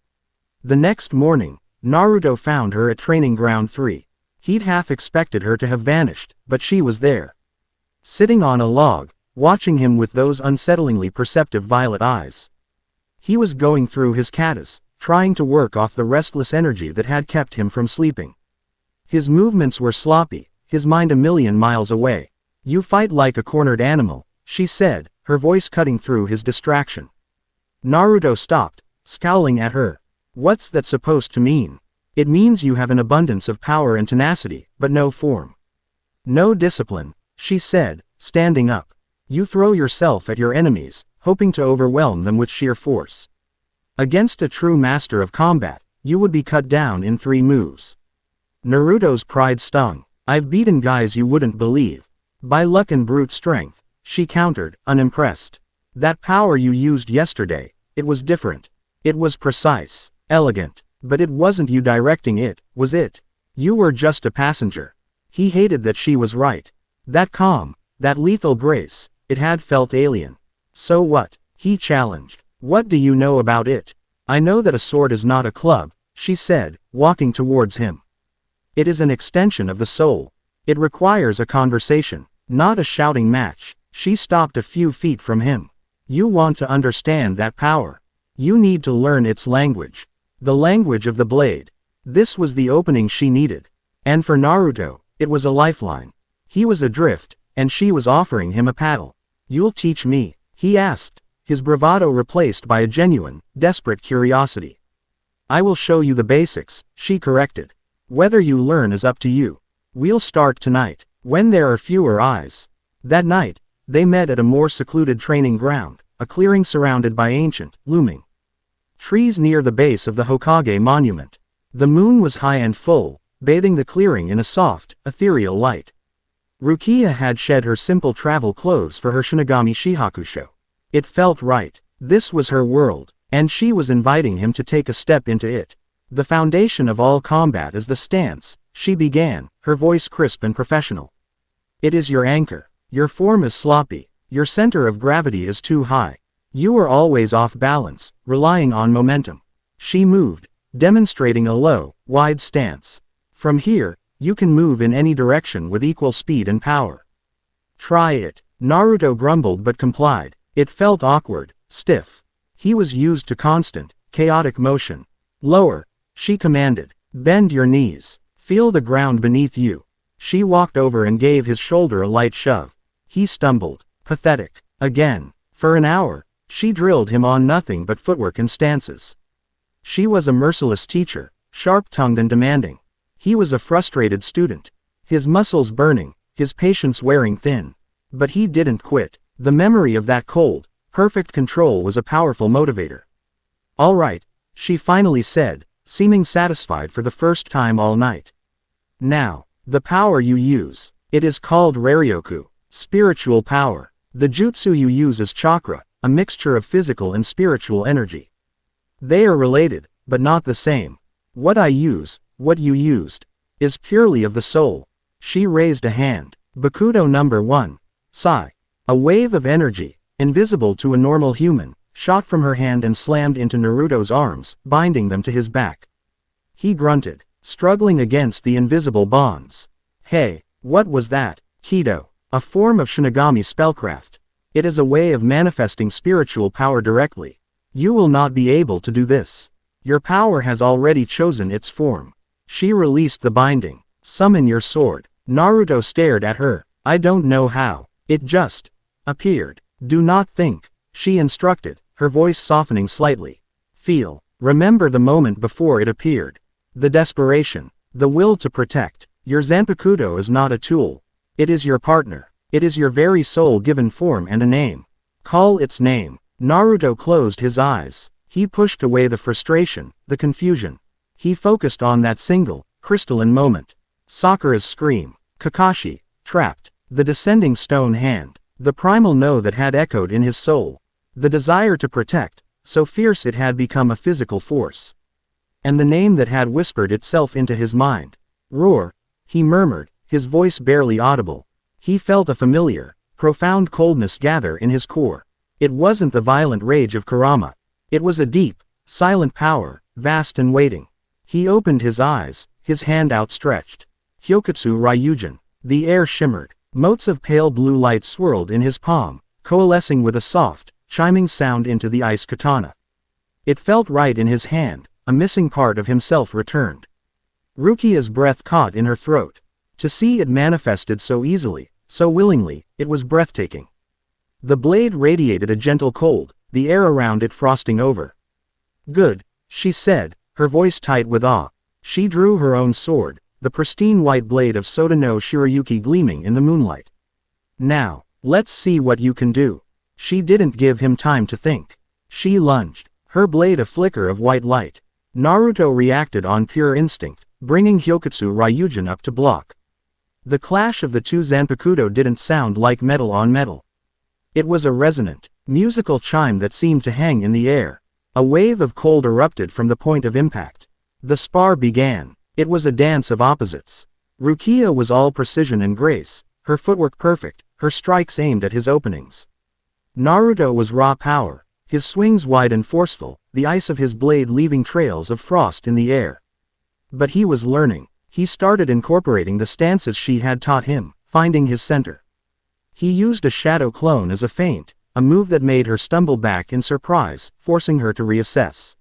A: The next morning, Naruto found her at Training Ground 3. He'd half expected her to have vanished, but she was there. Sitting on a log, watching him with those unsettlingly perceptive violet eyes. He was going through his katas, trying to work off the restless energy that had kept him from sleeping. His movements were sloppy, his mind a million miles away. You fight like a cornered animal, she said, her voice cutting through his distraction. Naruto stopped, scowling at her. What's that supposed to mean? It means you have an abundance of power and tenacity, but no form. No discipline, she said, standing up. You throw yourself at your enemies, hoping to overwhelm them with sheer force. Against a true master of combat, you would be cut down in 3 moves. Naruto's pride stung. I've beaten guys you wouldn't believe. By luck and brute strength, she countered, unimpressed. That power you used yesterday, it was different. It was precise, elegant, but it wasn't you directing it, was it? You were just a passenger. He hated that she was right. That calm, that lethal grace, it had felt alien. So what? He challenged. What do you know about it? I know that a sword is not a club, she said, walking towards him. It is an extension of the soul. It requires a conversation, not a shouting match. She stopped a few feet from him. You want to understand that power. You need to learn its language. The language of the blade. This was the opening she needed. And for Naruto, it was a lifeline. He was adrift, and she was offering him a paddle. You'll teach me, he asked, his bravado replaced by a genuine, desperate curiosity. I will show you the basics, she corrected. Whether you learn is up to you. We'll start tonight, when there are fewer eyes. That night, they met at a more secluded training ground, a clearing surrounded by ancient, looming trees near the base of the Hokage monument. The moon was high and full, bathing the clearing in a soft, ethereal light. Rukia had shed her simple travel clothes for her Shinigami Shihakusho. It felt right. This was her world, and she was inviting him to take a step into it. The foundation of all combat is the stance, she began, her voice crisp and professional. It is your anchor. Your form is sloppy. Your center of gravity is too high. You are always off balance, relying on momentum. She moved, demonstrating a low, wide stance. From here, you can move in any direction with equal speed and power. Try it. Naruto grumbled but complied. It felt awkward, stiff. He was used to constant, chaotic motion. Lower, she commanded. Bend your knees. Feel the ground beneath you. She walked over and gave his shoulder a light shove. He stumbled. Pathetic. Again. For an hour, she drilled him on nothing but footwork and stances. She was a merciless teacher, sharp-tongued and demanding. He was a frustrated student. His muscles burning, his patience wearing thin. But he didn't quit. The memory of that cold, perfect control was a powerful motivator. All right, she finally said, seeming satisfied for the first time all night. Now, the power you use. It is called Raryoku, spiritual power. The jutsu you use is chakra, a mixture of physical and spiritual energy. They are related, but not the same. What I use, what you used, is purely of the soul. She raised a hand. Bakudo number 1. Sigh. A wave of energy, invisible to a normal human, shot from her hand and slammed into Naruto's arms, binding them to his back. He grunted, struggling against the invisible bonds. Hey, what was that? Kido. A form of Shinigami spellcraft. It is a way of manifesting spiritual power directly. You will not be able to do this. Your power has already chosen its form. She released the binding. Summon your sword. Naruto stared at her. I don't know how, It just appeared. Do not think, she instructed, her voice softening slightly. Feel. Remember the moment before it appeared. The desperation. The will to protect. Your Zanpakutō is not a tool. It is your partner. It is your very soul given form and a name. Call its name. Naruto closed his eyes. He pushed away the frustration, the confusion. He focused on that single, crystalline moment. Sakura's scream. Kakashi, trapped. The descending stone hand. The primal no that had echoed in his soul. The desire to protect, so fierce it had become a physical force. And the name that had whispered itself into his mind. Roar, he murmured, his voice barely audible. He felt a familiar, profound coldness gather in his core. It wasn't the violent rage of Kurama. It was a deep, silent power, vast and waiting. He opened his eyes, his hand outstretched. Hyokutsu Ryujin. The air shimmered. Motes of pale blue light swirled in his palm, coalescing with a soft, chiming sound into the ice katana. It felt right in his hand, a missing part of himself returned. Rukia's breath caught in her throat. To see it manifested so easily, so willingly, it was breathtaking. The blade radiated a gentle cold, the air around it frosting over. Good, she said, her voice tight with awe. She drew her own sword, the pristine white blade of Soda no Shirayuki gleaming in the moonlight. Now, let's see what you can do. She didn't give him time to think. She lunged, her blade a flicker of white light. Naruto reacted on pure instinct, bringing Hyokutsu Ryujin up to block. The clash of the two Zanpakutō didn't sound like metal on metal. It was a resonant, musical chime that seemed to hang in the air. A wave of cold erupted from the point of impact. The spar began. It was a dance of opposites. Rukia was all precision and grace, her footwork perfect, her strikes aimed at his openings. Naruto was raw power, his swings wide and forceful, the ice of his blade leaving trails of frost in the air. But he was learning. He started incorporating the stances she had taught him, finding his center. He used a shadow clone as a feint, a move that made her stumble back in surprise, forcing her to reassess.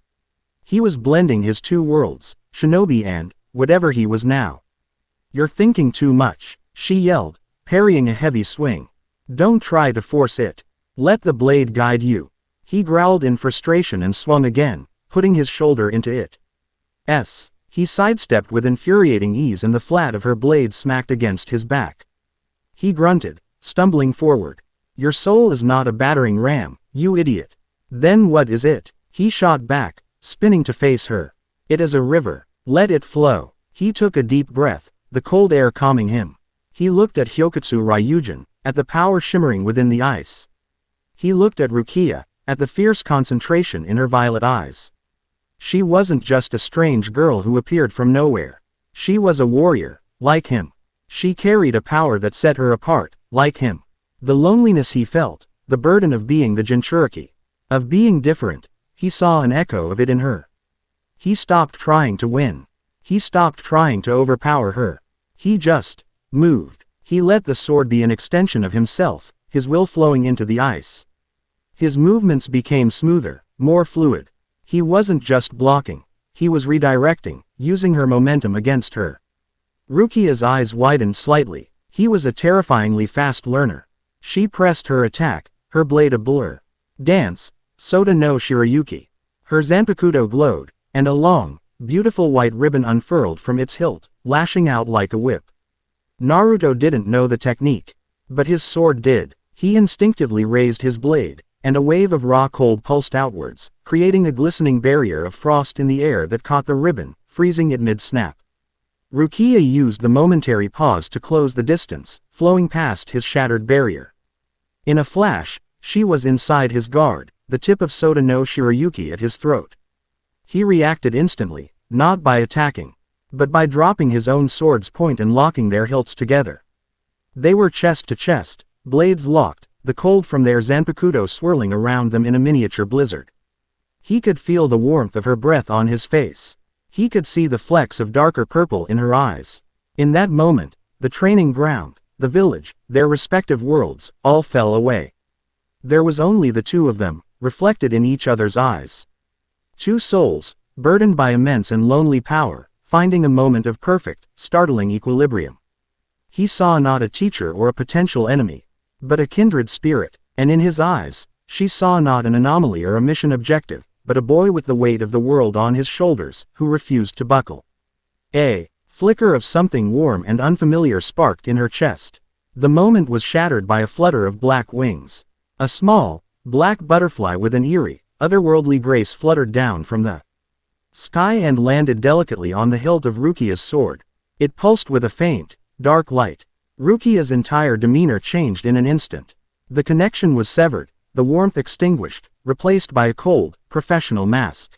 A: He was blending his two worlds, shinobi and, whatever he was now. You're thinking too much, she yelled, parrying a heavy swing. Don't try to force it. Let the blade guide you. He growled in frustration and swung again, putting his shoulder into it. He sidestepped with infuriating ease and the flat of her blade smacked against his back. He grunted, stumbling forward. Your soul is not a battering ram, you idiot. Then what is it? He shot back, spinning to face her. It is a river. Let it flow. He took a deep breath, the cold air calming him. He looked at Hyokutsu Ryujin, at the power shimmering within the ice. He looked at Rukia, at the fierce concentration in her violet eyes. She wasn't just a strange girl who appeared from nowhere. She was a warrior, like him. She carried a power that set her apart, like him. The loneliness he felt, the burden of being the Jinchuriki, of being different, he saw an echo of it in her. He stopped trying to win. He stopped trying to overpower her. He just moved. He let the sword be an extension of himself, his will flowing into the ice. His movements became smoother, more fluid. He wasn't just blocking. He was redirecting, using her momentum against her. Rukia's eyes widened slightly. He was a terrifyingly fast learner. She pressed her attack, her blade a blur. Dance, Soda no Shirayuki. Her Zanpakutō glowed, and a long, beautiful white ribbon unfurled from its hilt, lashing out like a whip. Naruto didn't know the technique. But his sword did. He instinctively raised his blade, and a wave of raw cold pulsed outwards, creating a glistening barrier of frost in the air that caught the ribbon, freezing it mid-snap. Rukia used the momentary pause to close the distance, flowing past his shattered barrier. In a flash, she was inside his guard, the tip of Soda no Shirayuki at his throat. He reacted instantly, not by attacking, but by dropping his own sword's point and locking their hilts together. They were chest to chest, blades locked, the cold from their Zanpakutō swirling around them in a miniature blizzard. He could feel the warmth of her breath on his face. He could see the flecks of darker purple in her eyes. In that moment, the training ground, the village, their respective worlds, all fell away. There was only the two of them, reflected in each other's eyes. Two souls, burdened by immense and lonely power, finding a moment of perfect, startling equilibrium. He saw not a teacher or a potential enemy. but a kindred spirit, and in his eyes, she saw not an anomaly or a mission objective, but a boy with the weight of the world on his shoulders, who refused to buckle. A flicker of something warm and unfamiliar sparked in her chest. The moment was shattered by a flutter of black wings. A small, black butterfly with an eerie, otherworldly grace fluttered down from the sky and landed delicately on the hilt of Rukia's sword. It pulsed with a faint, dark light. Rukia's entire demeanor changed in an instant. The connection was severed, the warmth extinguished, replaced by a cold, professional mask.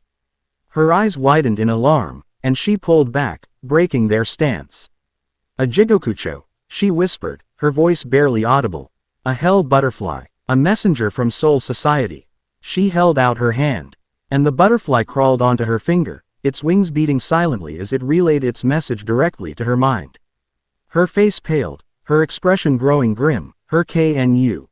A: Her eyes widened in alarm, and she pulled back, breaking their stance. "A Jigokucho," she whispered, her voice barely audible. "A hell butterfly, a messenger from Soul Society." She held out her hand, and the butterfly crawled onto her finger, its wings beating silently as it relayed its message directly to her mind. Her face paled, her expression growing grim, her KNU.CK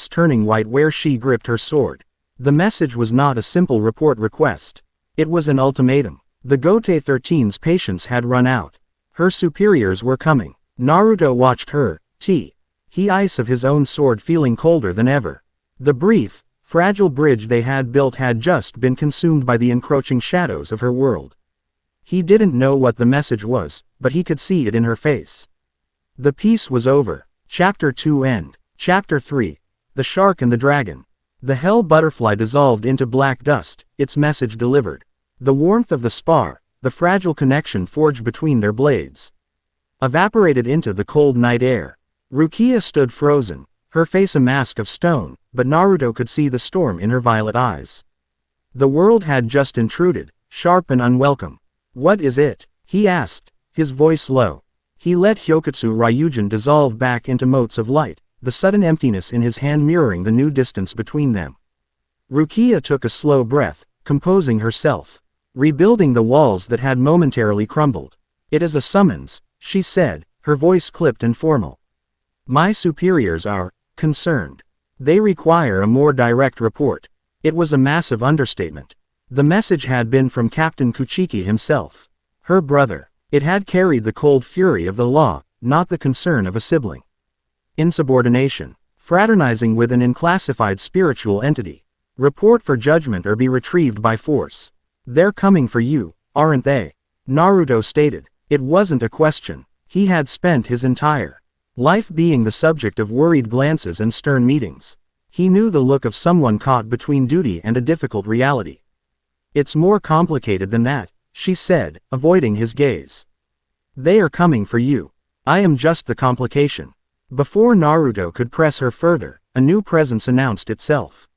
A: turning white where she gripped her sword. The message was not a simple report request. It was an ultimatum. The Gote 13's patience had run out. Her superiors were coming. Naruto watched he ice of his own sword feeling colder than ever. The brief, fragile bridge they had built had just been consumed by the encroaching shadows of her world. He didn't know what the message was, but he could see it in her face. The piece was over. Chapter 2 End. Chapter 3. The Shark and the Dragon. The hell butterfly dissolved into black dust, its message delivered. The warmth of the spar, the fragile connection forged between their blades, evaporated into the cold night air. Rukia stood frozen, her face a mask of stone, but Naruto could see the storm in her violet eyes. The world had just intruded, sharp and unwelcome. "What is it?" he asked, his voice low. He let Hyokutsu Ryujin dissolve back into motes of light, the sudden emptiness in his hand mirroring the new distance between them. Rukia took a slow breath, composing herself, rebuilding the walls that had momentarily crumbled. "It is a summons," she said, her voice clipped and formal. "My superiors are concerned. They require a more direct report." It was a massive understatement. The message had been from Captain Kuchiki himself. Her brother. It had carried the cold fury of the law, not the concern of a sibling. Insubordination. Fraternizing with an unclassified spiritual entity. Report for judgment or be retrieved by force. "They're coming for you, aren't they?" Naruto stated. It wasn't a question. He had spent his entire life being the subject of worried glances and stern meetings. He knew the look of someone caught between duty and a difficult reality. "It's more complicated than that," she said, avoiding his gaze. "They are coming for you. I am just the complication." Before Naruto could press her further, a new presence announced itself.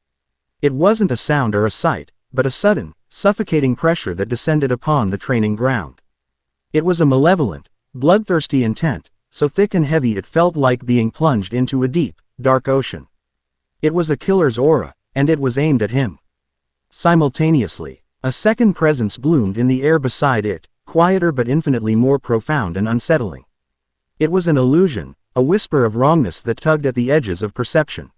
A: It wasn't a sound or a sight, but a sudden, suffocating pressure that descended upon the training ground. It was a malevolent, bloodthirsty intent, so thick and heavy it felt like being plunged into a deep, dark ocean. It was a killer's aura, and it was aimed at him. Simultaneously, a second presence bloomed in the air beside it, quieter but infinitely more profound and unsettling. It was an illusion, a whisper of wrongness that tugged at the edges of perception.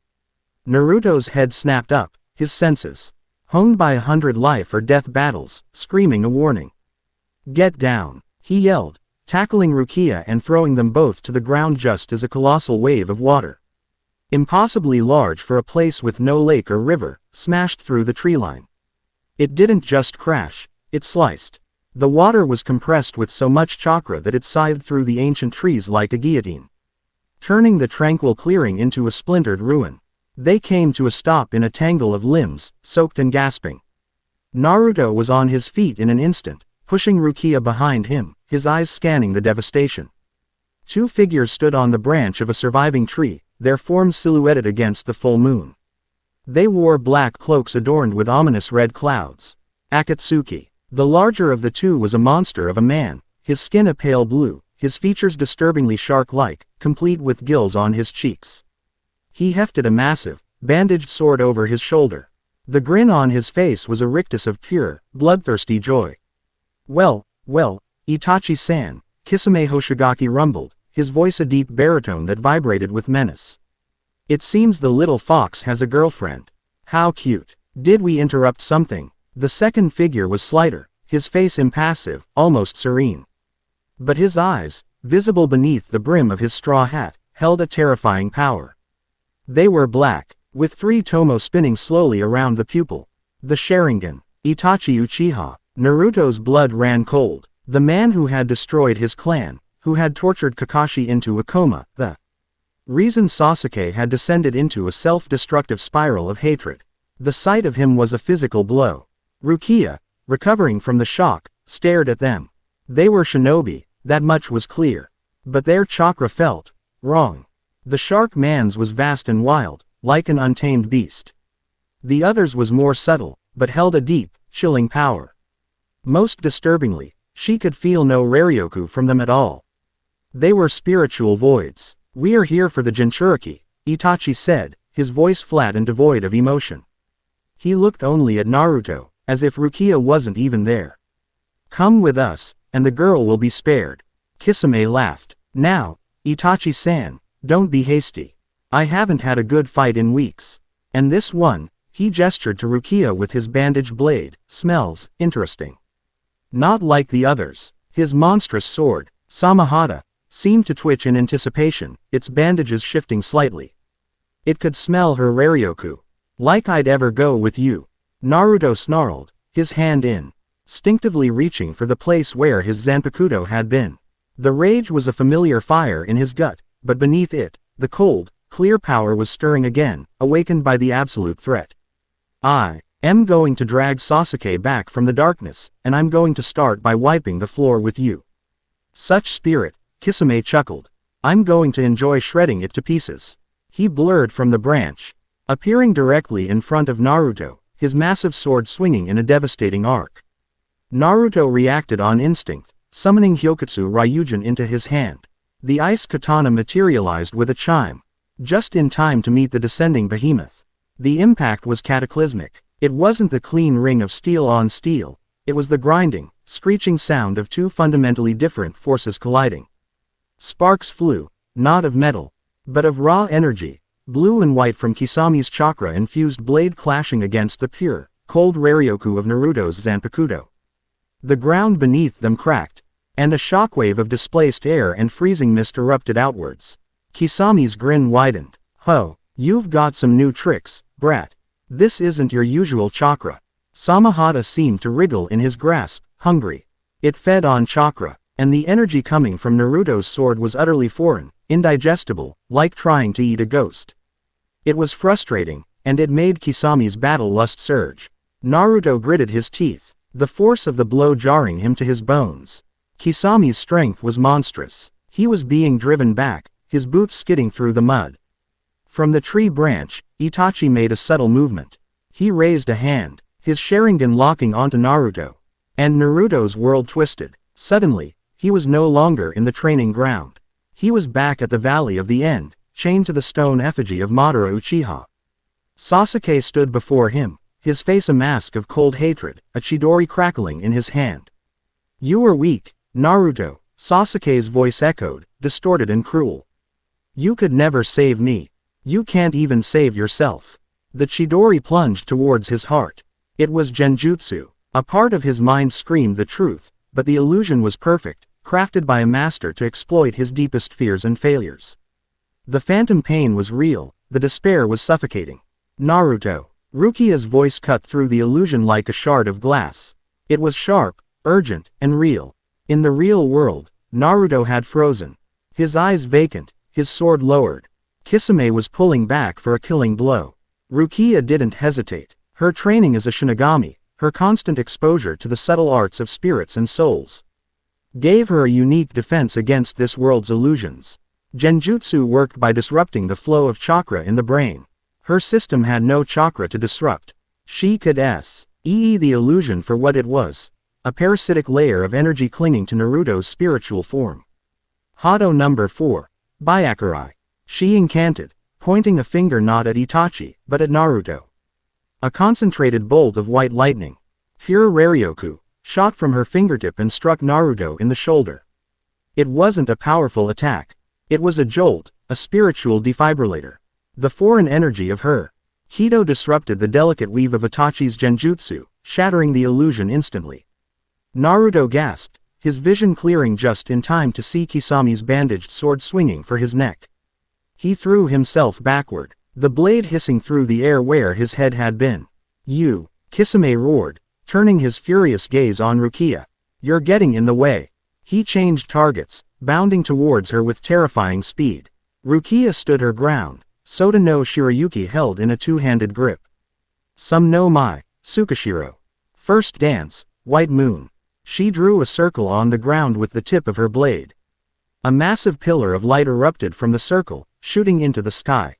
A: Naruto's head snapped up, his senses, honed by 100 life or death battles, screaming a warning. "Get down," he yelled, tackling Rukia and throwing them both to the ground just as a colossal wave of water, impossibly large for a place with no lake or river, smashed through the treeline. It didn't just crash, it sliced. The water was compressed with so much chakra that it scythed through the ancient trees like a guillotine, turning the tranquil clearing into a splintered ruin. They came to a stop in a tangle of limbs, soaked and gasping. Naruto was on his feet in an instant, pushing Rukia behind him, his eyes scanning the devastation. Two figures stood on the branch of a surviving tree, their forms silhouetted against the full moon. They wore black cloaks adorned with ominous red clouds. Akatsuki. The larger of the two was a monster of a man, his skin a pale blue, his features disturbingly shark-like, complete with gills on his cheeks. He hefted a massive, bandaged sword over his shoulder. The grin on his face was a rictus of pure, bloodthirsty joy. Well, Itachi-san," Kisame Hoshigaki rumbled, his voice a deep baritone that vibrated with menace. "It seems the little fox has a girlfriend. How cute. Did we interrupt something?" The second figure was slighter, his face impassive, almost serene. But his eyes, visible beneath the brim of his straw hat, held a terrifying power. They were black, with 3 tomo spinning slowly around the pupil. The Sharingan, Itachi Uchiha. Naruto's blood ran cold. The man who had destroyed his clan, who had tortured Kakashi into a coma, the reason Sasuke had descended into a self-destructive spiral of hatred. The sight of him was a physical blow. Rukia, recovering from the shock, stared at them. They were shinobi, that much was clear. But their chakra felt wrong. The shark man's was vast and wild, like an untamed beast. The other's was more subtle, but held a deep, chilling power. Most disturbingly, she could feel no Raryoku from them at all. They were spiritual voids. "We are here for the Jinchuriki," Itachi said, his voice flat and devoid of emotion. He looked only at Naruto, as if Rukia wasn't even there. "Come with us, and the girl will be spared." Kisame laughed. "Now, Itachi-san, don't be hasty. I haven't had a good fight in weeks. And this one," he gestured to Rukia with his bandage blade, "smells interesting. Not like the others." His monstrous sword, Samahata, seemed to twitch in anticipation, its bandages shifting slightly. "It could smell her Raryoku. Like I'd ever go with you." Naruto snarled, his hand instinctively reaching for the place where his Zanpakutō had been. The rage was a familiar fire in his gut, but beneath it, the cold, clear power was stirring again, awakened by the absolute threat. "I am going to drag Sasuke back from the darkness, and I'm going to start by wiping the floor with you." "Such spirit," Kisame chuckled. "I'm going to enjoy shredding it to pieces." He blurred from the branch, appearing directly in front of Naruto, his massive sword swinging in a devastating arc. Naruto reacted on instinct, summoning Hyokutsu Ryujin into his hand. The ice katana materialized with a chime, just in time to meet the descending behemoth. The impact was cataclysmic. It wasn't the clean ring of steel on steel, it was the grinding, screeching sound of 2 fundamentally different forces colliding. Sparks flew, not of metal, but of raw energy, blue and white from Kisame's chakra-infused blade clashing against the pure, cold Raryoku of Naruto's Zanpakutō. The ground beneath them cracked, and a shockwave of displaced air and freezing mist erupted outwards. Kisame's grin widened. "Ho, you've got some new tricks, brat. This isn't your usual chakra." Samahata seemed to wriggle in his grasp, hungry. It fed on chakra, and the energy coming from Naruto's sword was utterly foreign, indigestible, like trying to eat a ghost. It was frustrating, and it made Kisame's battle lust surge. Naruto gritted his teeth, the force of the blow jarring him to his bones. Kisame's strength was monstrous. He was being driven back, his boots skidding through the mud. From the tree branch, Itachi made a subtle movement. He raised a hand, his Sharingan locking onto Naruto. And Naruto's world twisted. Suddenly, he was no longer in the training ground. He was back at the Valley of the End, chained to the stone effigy of Madara Uchiha. Sasuke stood before him, his face a mask of cold hatred, a Chidori crackling in his hand. "You are weak, Naruto," Sasuke's voice echoed, distorted and cruel. "You could never save me. You can't even save yourself." The Chidori plunged towards his heart. It was Genjutsu. A part of his mind screamed the truth, but the illusion was perfect, crafted by a master to exploit his deepest fears and failures. The phantom pain was real, the despair was suffocating. "Naruto." Rukia's voice cut through the illusion like a shard of glass. It was sharp, urgent, and real. In the real world, Naruto had frozen. His eyes vacant, his sword lowered. Kisame was pulling back for a killing blow. Rukia didn't hesitate. Her training as a Shinigami, her constant exposure to the subtle arts of spirits and souls, gave her a unique defense against this world's illusions. Genjutsu worked by disrupting the flow of chakra in the brain. Her system had no chakra to disrupt. She could see the illusion for what it was, a parasitic layer of energy clinging to Naruto's spiritual form. Hado number 4. Byakurai. She incanted, pointing a finger not at Itachi, but at Naruto. A concentrated bolt of white lightning, pure Raryoku, shot from her fingertip and struck Naruto in the shoulder. It wasn't a powerful attack. It was a jolt, a spiritual defibrillator. The foreign energy of her Hito disrupted the delicate weave of Itachi's Genjutsu, shattering the illusion instantly. Naruto gasped, his vision clearing just in time to see Kisame's bandaged sword swinging for his neck. He threw himself backward, the blade hissing through the air where his head had been. You, Kisame roared, turning his furious gaze on Rukia. You're getting in the way. He changed targets, bounding towards her with terrifying speed. Rukia stood her ground, Sota no Shirayuki held in a two-handed grip. Some no mai, Tsukashiro. First dance, white moon. She drew a circle on the ground with the tip of her blade. A massive pillar of light erupted from the circle, shooting into the sky.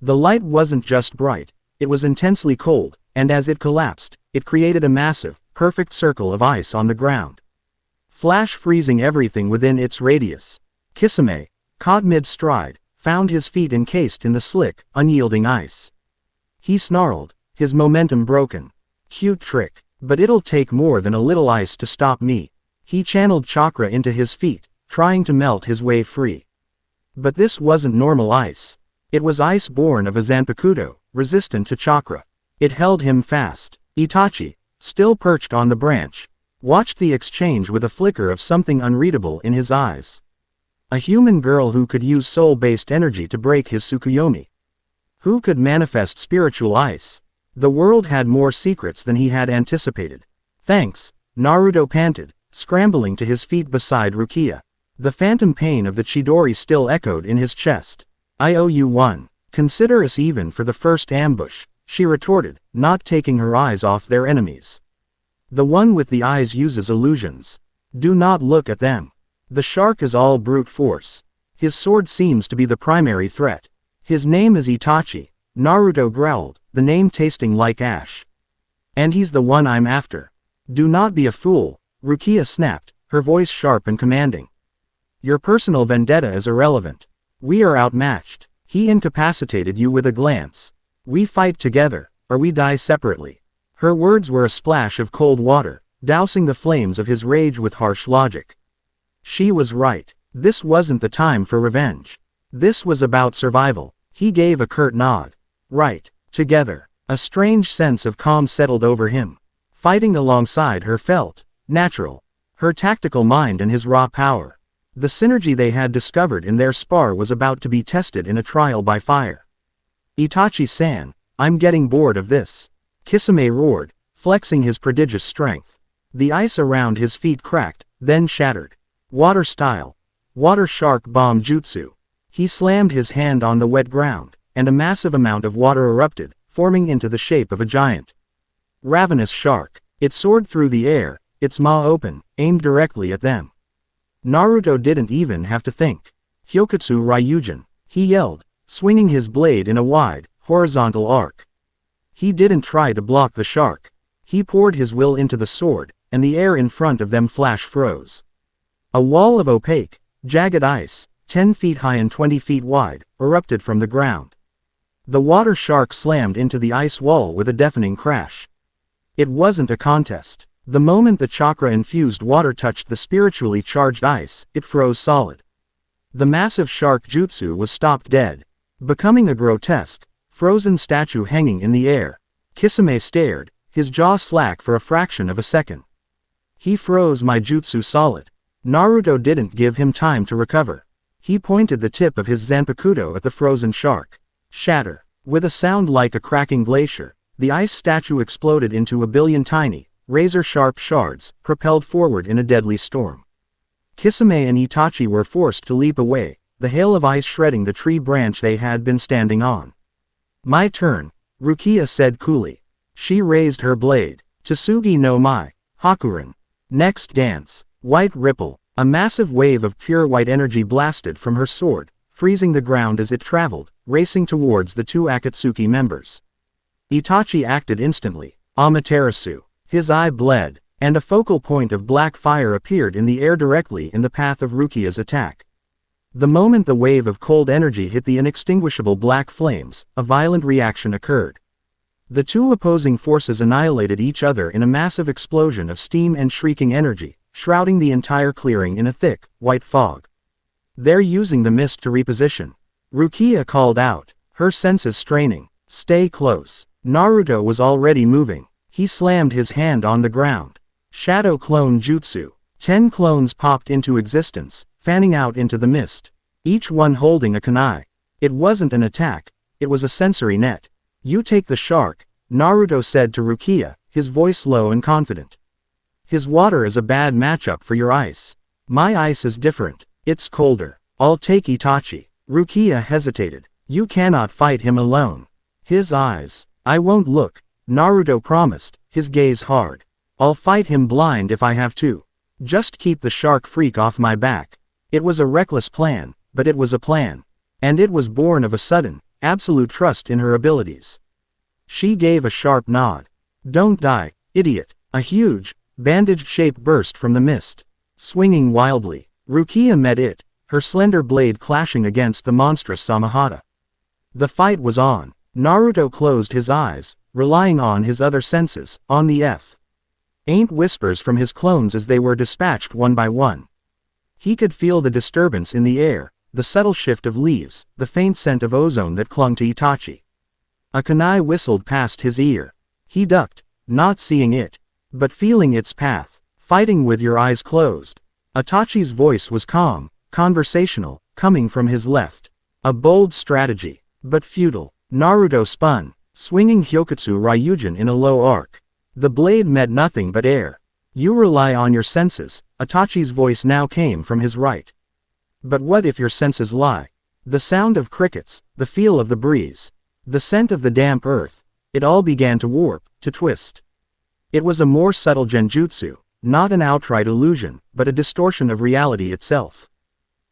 A: The light wasn't just bright, it was intensely cold, and as it collapsed, it created a massive, perfect circle of ice on the ground. Flash freezing everything within its radius. Kisame, caught mid-stride, found his feet encased in the slick, unyielding ice. He snarled, his momentum broken. Cute trick, but it'll take more than a little ice to stop me. He channeled chakra into his feet, trying to melt his way free. But this wasn't normal ice. It was ice born of a Zanpakutō, resistant to chakra. It held him fast. Itachi, still perched on the branch, watched the exchange with a flicker of something unreadable in his eyes. A human girl who could use soul-based energy to break his Tsukuyomi. Who could manifest spiritual ice? The world had more secrets than he had anticipated. Thanks, Naruto panted, scrambling to his feet beside Rukia. The phantom pain of the Chidori still echoed in his chest. I owe you one. Consider us even for the first ambush, she retorted, not taking her eyes off their enemies. The one with the eyes uses illusions. Do not look at them. The shark is all brute force. His sword seems to be the primary threat. His name is Itachi, Naruto growled, the name tasting like ash. And he's the one I'm after. Do not be a fool, Rukia snapped, her voice sharp and commanding. Your personal vendetta is irrelevant. We are outmatched. He incapacitated you with a glance. We fight together, or we die separately. Her words were a splash of cold water, dousing the flames of his rage with harsh logic. She was right. This wasn't the time for revenge. This was about survival. He gave a curt nod. Right. Together. A strange sense of calm settled over him. Fighting alongside her felt natural. Her tactical mind and his raw power. The synergy they had discovered in their spar was about to be tested in a trial by fire. Itachi-san, I'm getting bored of this. Kisame roared, flexing his prodigious strength. The ice around his feet cracked, then shattered. Water style. Water shark bomb jutsu. He slammed his hand on the wet ground, and a massive amount of water erupted, forming into the shape of a giant. Ravenous shark. It soared through the air, its maw open, aimed directly at them. Naruto didn't even have to think. Hyokutsu Ryujin, he yelled, swinging his blade in a wide, horizontal arc. He didn't try to block the shark. He poured his will into the sword, and the air in front of them flash froze. A wall of opaque, jagged ice, 10 feet high and 20 feet wide, erupted from the ground. The water shark slammed into the ice wall with a deafening crash. It wasn't a contest. The moment the chakra-infused water touched the spiritually charged ice, it froze solid. The massive shark jutsu was stopped dead, becoming a grotesque, frozen statue hanging in the air. Kisame stared, his jaw slack for a fraction of a second. He froze my jutsu solid. Naruto didn't give him time to recover. He pointed the tip of his Zanpakutō at the frozen shark. Shatter. With a sound like a cracking glacier, the ice statue exploded into a billion tiny, razor-sharp shards, propelled forward in a deadly storm. Kisame and Itachi were forced to leap away, the hail of ice shredding the tree branch they had been standing on. My turn, Rukia said coolly. She raised her blade. Tsugi no mai, Hakuren. Next dance. White ripple. A massive wave of pure white energy blasted from her sword, freezing the ground as it traveled, racing towards the two Akatsuki members. Itachi acted instantly. Amaterasu. His eye bled, and a focal point of black fire appeared in the air directly in the path of Rukia's attack. The moment the wave of cold energy hit the inextinguishable black flames, a violent reaction occurred. The two opposing forces annihilated each other in a massive explosion of steam and shrieking energy, shrouding the entire clearing in a thick, white fog. They're using the mist to reposition. Rukia called out, her senses straining. Stay close. Naruto was already moving. He slammed his hand on the ground. Shadow Clone Jutsu. 10 clones popped into existence, fanning out into the mist. Each one holding a kunai. It wasn't an attack, it was a sensory net. You take the shark, Naruto said to Rukia, his voice low and confident. His water is a bad matchup for your ice. My ice is different, it's colder. I'll take Itachi. Rukia hesitated. You cannot fight him alone. His eyes. I won't look, Naruto promised, his gaze hard. I'll fight him blind if I have to. Just keep the shark freak off my back. It was a reckless plan, but it was a plan. And it was born of a sudden, absolute trust in her abilities. She gave a sharp nod. Don't die, idiot. A huge, bandaged shape burst from the mist. Swinging wildly, Rukia met it, her slender blade clashing against the monstrous Samahata. The fight was on. Naruto closed his eyes, relying on his other senses, on the faint whispers from his clones as they were dispatched one by one. He could feel the disturbance in the air, the subtle shift of leaves, the faint scent of ozone that clung to Itachi. A kunai whistled past his ear. He ducked, not seeing it, but feeling its path. Fighting with your eyes closed. Itachi's voice was calm, conversational, coming from his left. A bold strategy, but futile. Naruto spun, swinging Hyokutsu Ryujin in a low arc. The blade met nothing but air. You rely on your senses, Itachi's voice now came from his right. But what if your senses lie? The sound of crickets, the feel of the breeze, the scent of the damp earth, it all began to warp, to twist. It was a more subtle genjutsu, not an outright illusion, but a distortion of reality itself.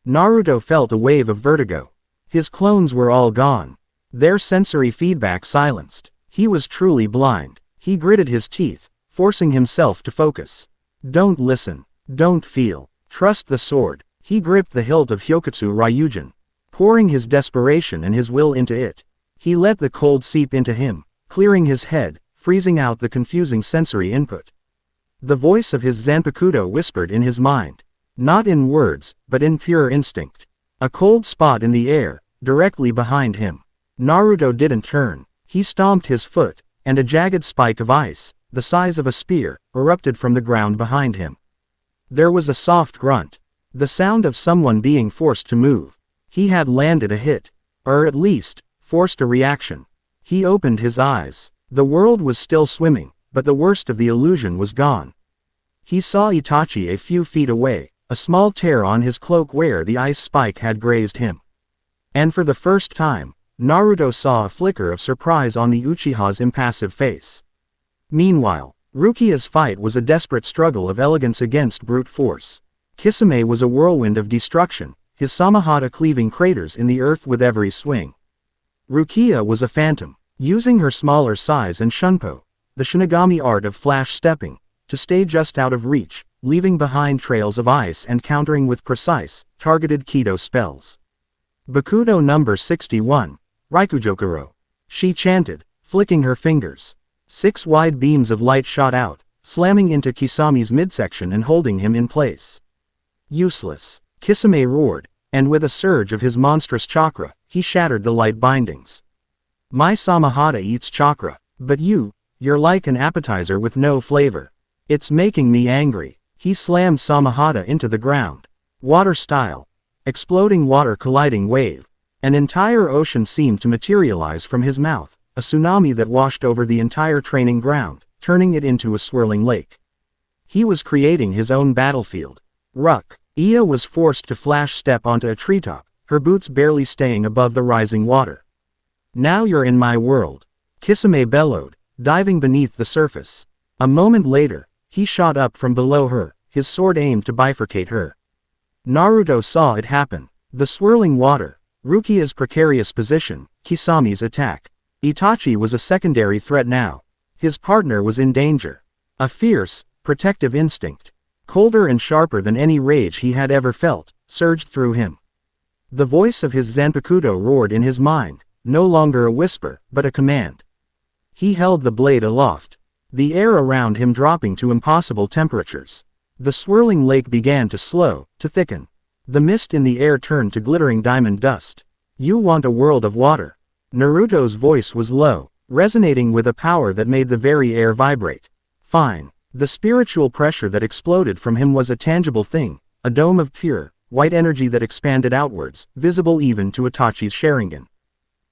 A: Naruto felt a wave of vertigo. His clones were all gone. Their sensory feedback silenced. He was truly blind. He gritted his teeth, forcing himself to focus. Don't listen. Don't feel. Trust the sword. He gripped the hilt of Hyokutsu Ryujin, pouring his desperation and his will into it. He let the cold seep into him, clearing his head, freezing out the confusing sensory input. The voice of his Zanpakutō whispered in his mind. Not in words, but in pure instinct. A cold spot in the air, directly behind him. Naruto didn't turn. He stomped his foot, and a jagged spike of ice, the size of a spear, erupted from the ground behind him. There was a soft grunt. The sound of someone being forced to move. He had landed a hit. Or at least, forced a reaction. He opened his eyes. The world was still swimming, but the worst of the illusion was gone. He saw Itachi a few feet away, a small tear on his cloak where the ice spike had grazed him. And for the first time, Naruto saw a flicker of surprise on the Uchiha's impassive face. Meanwhile, Rukia's fight was a desperate struggle of elegance against brute force. Kisame was a whirlwind of destruction, his Samahata cleaving craters in the earth with every swing. Rukia was a phantom, using her smaller size and shunpo, the Shinigami art of flash stepping, to stay just out of reach, leaving behind trails of ice and countering with precise, targeted Kido spells. Bakudo number 61. Raikujokuro. She chanted, flicking her fingers. 6 wide beams of light shot out, slamming into Kisami's midsection and holding him in place. Useless. Kisame roared, and with a surge of his monstrous chakra, he shattered the light bindings. My Samahata eats chakra, but you're like an appetizer with no flavor. It's making me angry. He slammed Samahata into the ground. Water style. Exploding water colliding wave. An entire ocean seemed to materialize from his mouth, a tsunami that washed over the entire training ground, turning it into a swirling lake. He was creating his own battlefield. Iya was forced to flash step onto a treetop, her boots barely staying above the rising water. Now you're in my world. Kisame bellowed, diving beneath the surface. A moment later, he shot up from below her, his sword aimed to bifurcate her. Naruto saw it happen. The swirling water, Rukia's precarious position, Kisami's attack. Itachi was a secondary threat now. His partner was in danger. A fierce, protective instinct, colder and sharper than any rage he had ever felt, surged through him. The voice of his Zanpakutō roared in his mind, no longer a whisper, but a command. He held the blade aloft, the air around him dropping to impossible temperatures. The swirling lake began to thicken. The mist in the air turned to glittering diamond dust. You want a world of water. Naruto's voice was low, resonating with a power that made the very air vibrate. Fine. The spiritual pressure that exploded from him was a tangible thing, a dome of pure, white energy that expanded outwards, visible even to Itachi's Sharingan.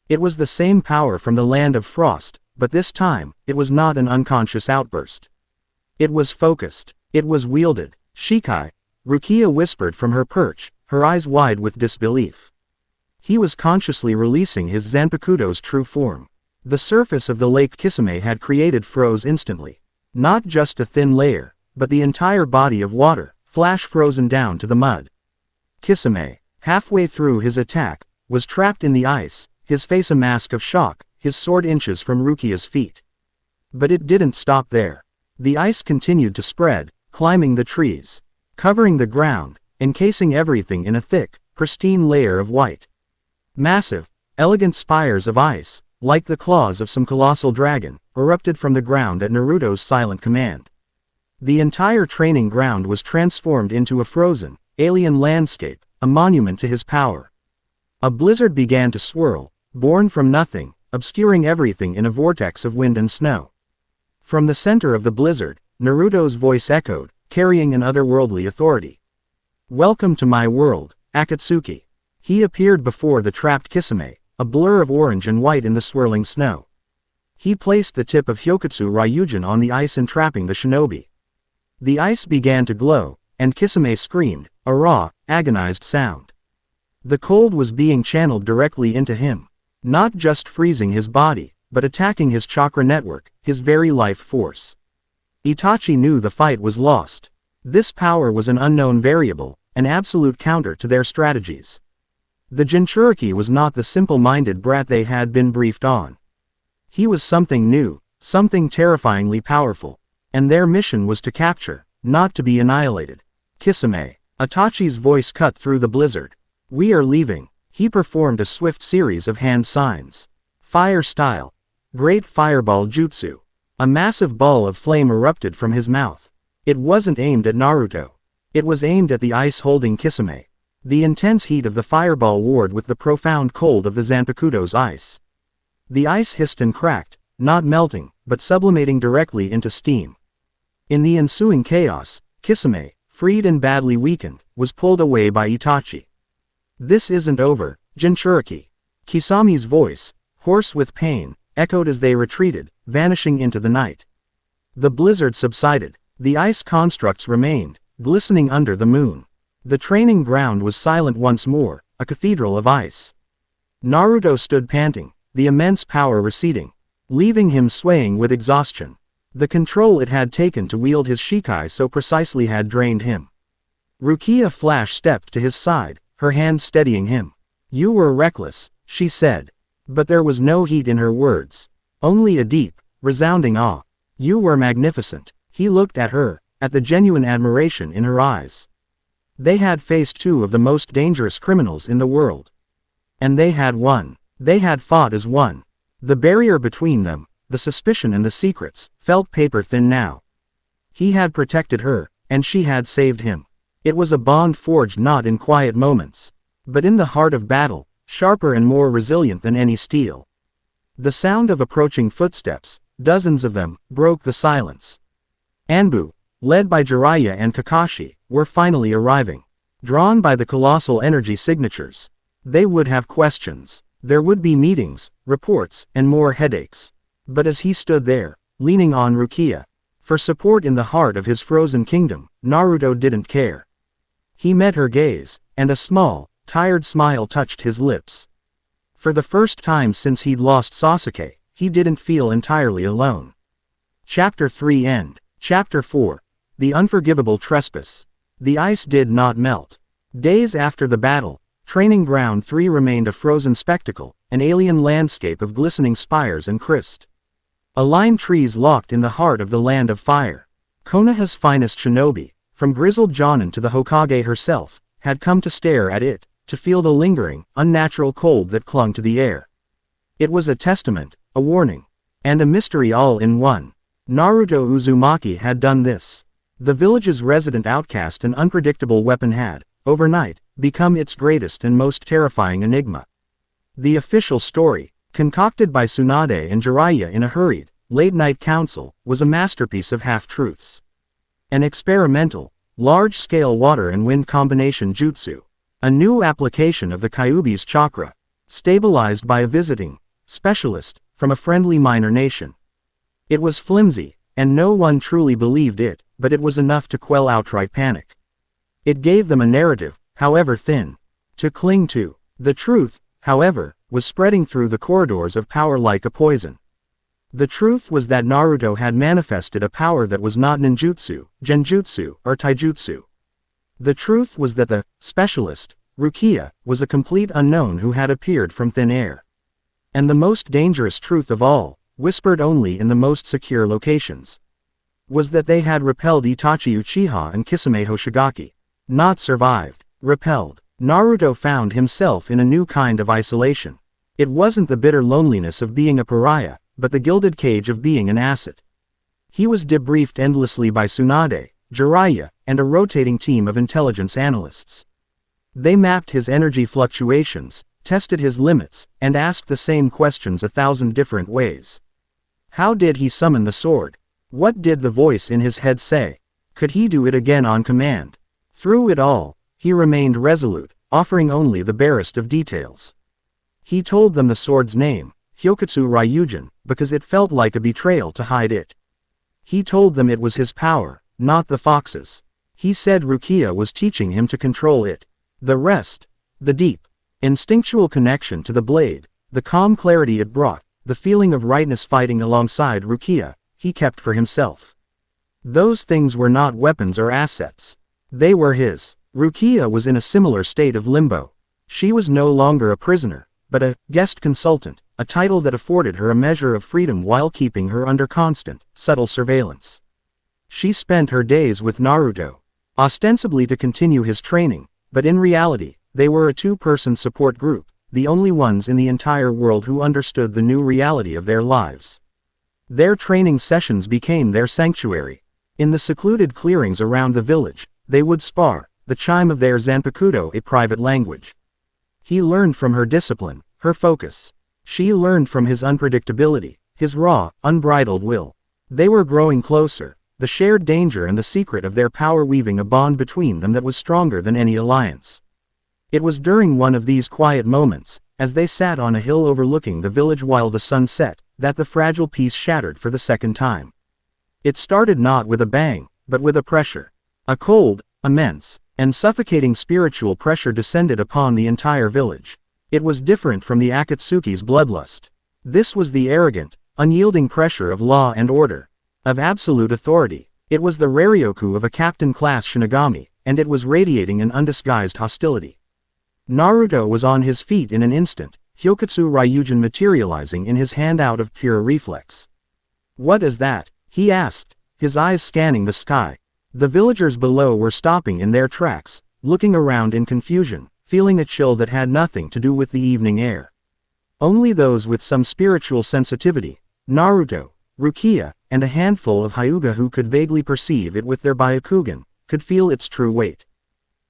A: It was the same power from the land of frost, but this time, it was not an unconscious outburst. It was focused. It was wielded. Shikai, Rukia whispered from her perch, her eyes wide with disbelief. He was consciously releasing his Zanpakutō's true form. The surface of the lake Kisame had created froze instantly. Not just a thin layer, but the entire body of water, flash frozen down to the mud. Kisame, halfway through his attack, was trapped in the ice, his face a mask of shock, his sword inches from Rukia's feet. But it didn't stop there. The ice continued to spread, climbing the trees, covering the ground, encasing everything in a thick, pristine layer of white. Massive, elegant spires of ice, like the claws of some colossal dragon, erupted from the ground at Naruto's silent command. The entire training ground was transformed into a frozen, alien landscape, a monument to his power. A blizzard began to swirl, born from nothing, obscuring everything in a vortex of wind and snow. From the center of the blizzard, Naruto's voice echoed, carrying an otherworldly authority. "Welcome to my world, Akatsuki." He appeared before the trapped Kisame, a blur of orange and white in the swirling snow. He placed the tip of Hyokutsu Ryujin on the ice entrapping the shinobi. The ice began to glow, and Kisame screamed, a raw, agonized sound. The cold was being channeled directly into him, not just freezing his body, but attacking his chakra network, his very life force. Itachi knew the fight was lost. This power was an unknown variable, an absolute counter to their strategies. The Jinchuriki was not the simple-minded brat they had been briefed on. He was something new, something terrifyingly powerful, and their mission was to capture, not to be annihilated. "Kisame." Itachi's voice cut through the blizzard. "We are leaving." He performed a swift series of hand signs. Fire style. Great fireball jutsu. A massive ball of flame erupted from his mouth. It wasn't aimed at Naruto. It was aimed at the ice holding Kisame. The intense heat of the fireball warred with the profound cold of the Zanpakutō's ice. The ice hissed and cracked, not melting, but sublimating directly into steam. In the ensuing chaos, Kisame, freed and badly weakened, was pulled away by Itachi. "This isn't over, Jinchuriki." Kisami's voice, hoarse with pain, echoed as they retreated, vanishing into the night. The blizzard subsided. The ice constructs remained, glistening under the moon. The training ground was silent once more, a cathedral of ice. Naruto stood panting, the immense power receding, leaving him swaying with exhaustion. The control it had taken to wield his Shikai so precisely had drained him. Rukia flash-stepped to his side, her hand steadying him. "You were reckless," she said. But there was no heat in her words. Only a deep, resounding awe. "You were magnificent." He looked at her, at the genuine admiration in her eyes. They had faced two of the most dangerous criminals in the world. And they had won. They had fought as one. The barrier between them, the suspicion and the secrets, felt paper-thin now. He had protected her, and she had saved him. It was a bond forged not in quiet moments, but in the heart of battle, sharper and more resilient than any steel. The sound of approaching footsteps, dozens of them, broke the silence. Anbu, led by Jiraiya and Kakashi, were finally arriving. Drawn by the colossal energy signatures. They would have questions. There would be meetings, reports, and more headaches. But as he stood there, leaning on Rukia, for support in the heart of his frozen kingdom, Naruto didn't care. He met her gaze, and a small, tired smile touched his lips. For the first time since he'd lost Sasuke, he didn't feel entirely alone. Chapter 3 End. Chapter 4. The Unforgivable Trespass. The ice did not melt. Days after the battle, Training Ground 3 remained a frozen spectacle, an alien landscape of glistening spires and crest. Aligned trees locked in the heart of the land of fire. Konoha's finest shinobi, from grizzled Jonin to the Hokage herself, had come to stare at it, to feel the lingering, unnatural cold that clung to the air. It was a testament, a warning, and a mystery all in one. Naruto Uzumaki had done this. The village's resident outcast and unpredictable weapon had, overnight, become its greatest and most terrifying enigma. The official story, concocted by Tsunade and Jiraiya in a hurried, late-night council, was a masterpiece of half-truths. An experimental, large-scale water and wind combination jutsu. A new application of the Kyuubi's chakra, stabilized by a visiting specialist from a friendly minor nation. It was flimsy, and no one truly believed it, but it was enough to quell outright panic. It gave them a narrative, however thin, to cling to. The truth, however, was spreading through the corridors of power like a poison. The truth was that Naruto had manifested a power that was not ninjutsu, genjutsu, or taijutsu. The truth was that the specialist, Rukia, was a complete unknown who had appeared from thin air. And the most dangerous truth of all, whispered only in the most secure locations, was that they had repelled Itachi Uchiha and Kisame Hoshigaki. Not survived. Repelled. Naruto found himself in a new kind of isolation. It wasn't the bitter loneliness of being a pariah, but the gilded cage of being an asset. He was debriefed endlessly by Tsunade, Jiraiya, and a rotating team of intelligence analysts. They mapped his energy fluctuations, tested his limits, and asked the same questions 1,000 different ways. How did he summon the sword? What did the voice in his head say? Could he do it again on command? Through it all, he remained resolute, offering only the barest of details. He told them the sword's name, Hyokutsu Ryujin, because it felt like a betrayal to hide it. He told them it was his power, not the fox's. He said Rukia was teaching him to control it. The rest, the deep, instinctual connection to the blade, the calm clarity it brought, the feeling of rightness fighting alongside Rukia, he kept for himself. Those things were not weapons or assets. They were his. Rukia was in a similar state of limbo. She was no longer a prisoner, but a guest consultant, a title that afforded her a measure of freedom while keeping her under constant, subtle surveillance. She spent her days with Naruto, ostensibly to continue his training, but in reality, they were a two-person support group, the only ones in the entire world who understood the new reality of their lives. Their training sessions became their sanctuary. In the secluded clearings around the village, they would spar, the chime of their Zanpakutō a private language. He learned from her discipline, her focus. She learned from his unpredictability, his raw, unbridled will. They were growing closer, the shared danger and the secret of their power weaving a bond between them that was stronger than any alliance. It was during one of these quiet moments, as they sat on a hill overlooking the village while the sun set, that the fragile peace shattered for the second time. It started not with a bang, but with a pressure. A cold, immense, and suffocating spiritual pressure descended upon the entire village. It was different from the Akatsuki's bloodlust. This was the arrogant, unyielding pressure of law and order, of absolute authority. It was the Raryoku of a captain-class Shinigami, and it was radiating an undisguised hostility. Naruto was on his feet in an instant, Hyokutsu Ryujin materializing in his hand out of pure reflex. "What is that?" he asked, his eyes scanning the sky. The villagers below were stopping in their tracks, looking around in confusion, feeling a chill that had nothing to do with the evening air. Only those with some spiritual sensitivity, Naruto, Rukia, and a handful of Hyuga who could vaguely perceive it with their Byakugan, could feel its true weight.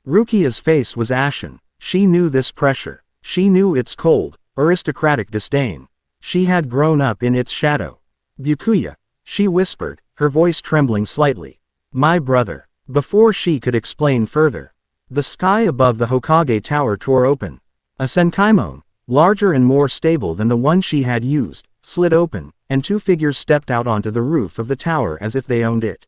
A: Rukia's face was ashen. She knew this pressure. She knew its cold, aristocratic disdain. She had grown up in its shadow. "Byakuya," she whispered, her voice trembling slightly. "My brother." Before she could explain further, the sky above the Hokage tower tore open. A Senkaimon, larger and more stable than the one she had used, slid open, and two figures stepped out onto the roof of the tower as if they owned it.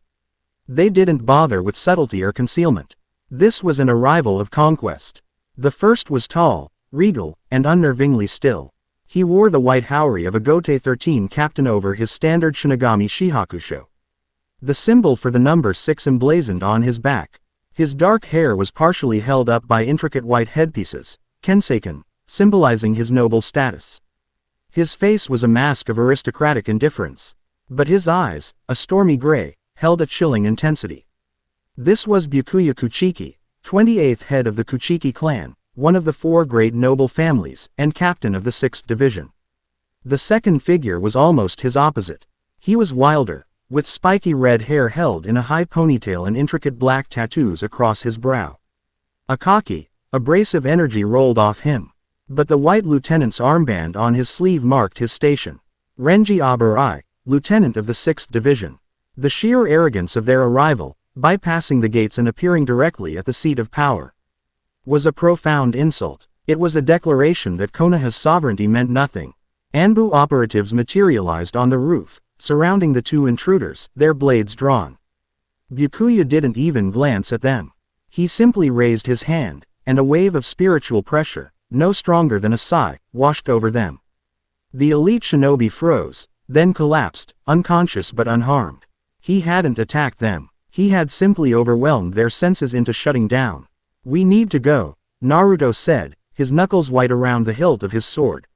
A: They didn't bother with subtlety or concealment. This was an arrival of conquest. The first was tall, regal, and unnervingly still. He wore the white haori of a Gote 13 captain over his standard Shinigami Shihakusho. The symbol for the number 6 emblazoned on his back. His dark hair was partially held up by intricate white headpieces, kenseiken, symbolizing his noble status. His face was a mask of aristocratic indifference. But his eyes, a stormy gray, held a chilling intensity. This was Byakuya Kuchiki, 28th head of the Kuchiki clan, one of the 4 great noble families, and captain of the 6th division. The second figure was almost his opposite. He was wilder, with spiky red hair held in a high ponytail and intricate black tattoos across his brow. A cocky, abrasive energy rolled off him. But the white lieutenant's armband on his sleeve marked his station. Renji Aburai, lieutenant of the 6th division. The sheer arrogance of their arrival, bypassing the gates and appearing directly at the seat of power. Was a profound insult. It was a declaration that Konoha's sovereignty meant nothing. Anbu operatives materialized on the roof, surrounding the two intruders, their blades drawn. Byakuya didn't even glance at them. He simply raised his hand, and a wave of spiritual pressure, no stronger than a sigh, washed over them. The elite shinobi froze, then collapsed, unconscious but unharmed. He hadn't attacked them. He had simply overwhelmed their senses into shutting down. "We need to go," Naruto said, his knuckles white around the hilt of his sword.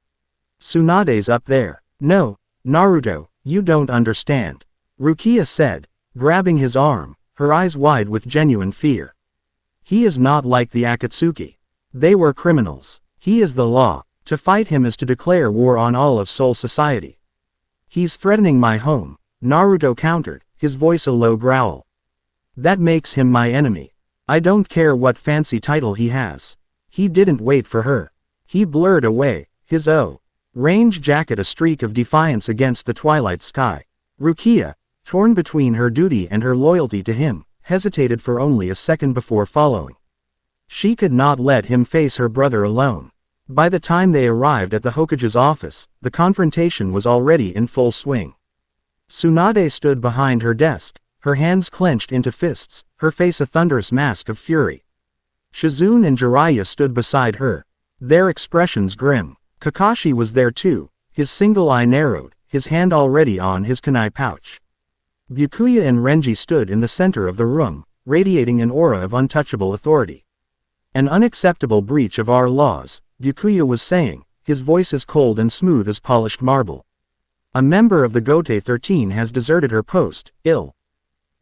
A: "Tsunade's up there." "No, Naruto, you don't understand," Rukia said, grabbing his arm, her eyes wide with genuine fear. "He is not like the Akatsuki. They were criminals. He is the law. To fight him is to declare war on all of Soul Society." "He's threatening my home," Naruto countered, his voice a low growl. "That makes him my enemy. I don't care what fancy title he has." He didn't wait for her. He blurred away, his range jacket a streak of defiance against the twilight sky. Rukia, torn between her duty and her loyalty to him, hesitated for only a second before following. She could not let him face her brother alone. By the time they arrived at the Hokage's office, the confrontation was already in full swing. Tsunade stood behind her desk, her hands clenched into fists, her face a thunderous mask of fury. Shizune and Jiraiya stood beside her, their expressions grim. Kakashi was there too, his single eye narrowed, his hand already on his kunai pouch. Byakuya and Renji stood in the center of the room, radiating an aura of untouchable authority. "An unacceptable breach of our laws," Byakuya was saying, his voice as cold and smooth as polished marble. "A member of the Gote 13 has deserted her post,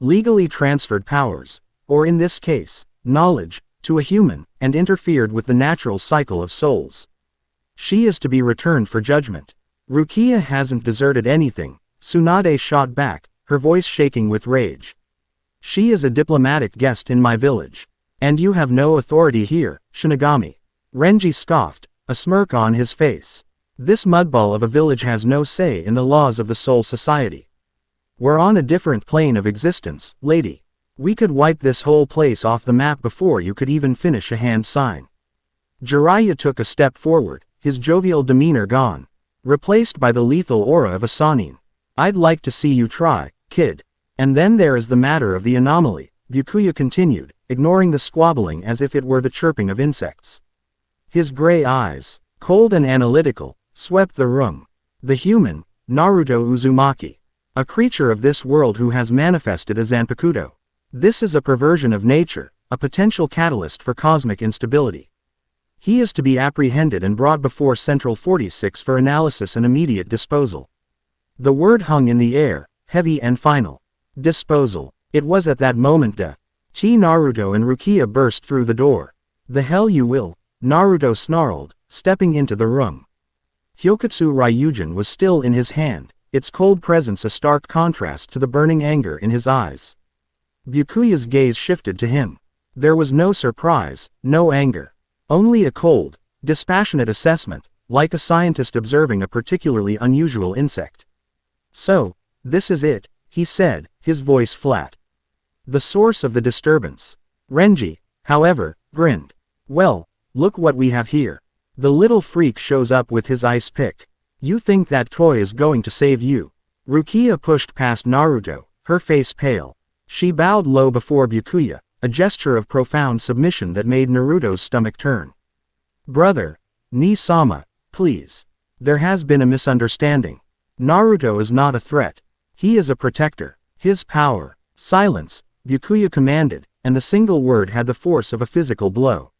A: legally transferred powers, or in this case, knowledge, to a human, and interfered with the natural cycle of souls. She is to be returned for judgment." "Rukia hasn't deserted anything," Tsunade shot back, her voice shaking with rage. "She is a diplomatic guest in my village. And you have no authority here, Shinigami." Renji scoffed, a smirk on his face. "This mudball of a village has no say in the laws of the Soul Society. We're on a different plane of existence, lady. We could wipe this whole place off the map before you could even finish a hand sign." Jiraiya took a step forward, his jovial demeanor gone, replaced by the lethal aura of a Sannin. "I'd like to see you try, kid. And then there is the matter of the anomaly," Byakuya continued, ignoring the squabbling as if it were the chirping of insects. His gray eyes, cold and analytical, swept the room. "The human, Naruto Uzumaki. A creature of this world who has manifested as Zanpakutō. This is a perversion of nature, a potential catalyst for cosmic instability. He is to be apprehended and brought before Central 46 for analysis and immediate disposal." The word hung in the air, heavy and final. Disposal. It was at that moment Naruto and Rukia burst through the door. "The hell you will," Naruto snarled, stepping into the room. Hyokutsu Ryujin was still in his hand, its cold presence a stark contrast to the burning anger in his eyes. Byakuya's gaze shifted to him. There was no surprise, no anger. Only a cold, dispassionate assessment, like a scientist observing a particularly unusual insect. "So, this is it," he said, his voice flat. "The source of the disturbance." Renji, however, grinned. "Well, look what we have here. The little freak shows up with his ice pick. You think that toy is going to save you?" Rukia pushed past Naruto, her face pale. She bowed low before Byakuya, a gesture of profound submission that made Naruto's stomach turn. "Brother, Ni-sama, please. There has been a misunderstanding. Naruto is not a threat. He is a protector. His power." "Silence," Byakuya commanded, and the single word had the force of a physical blow.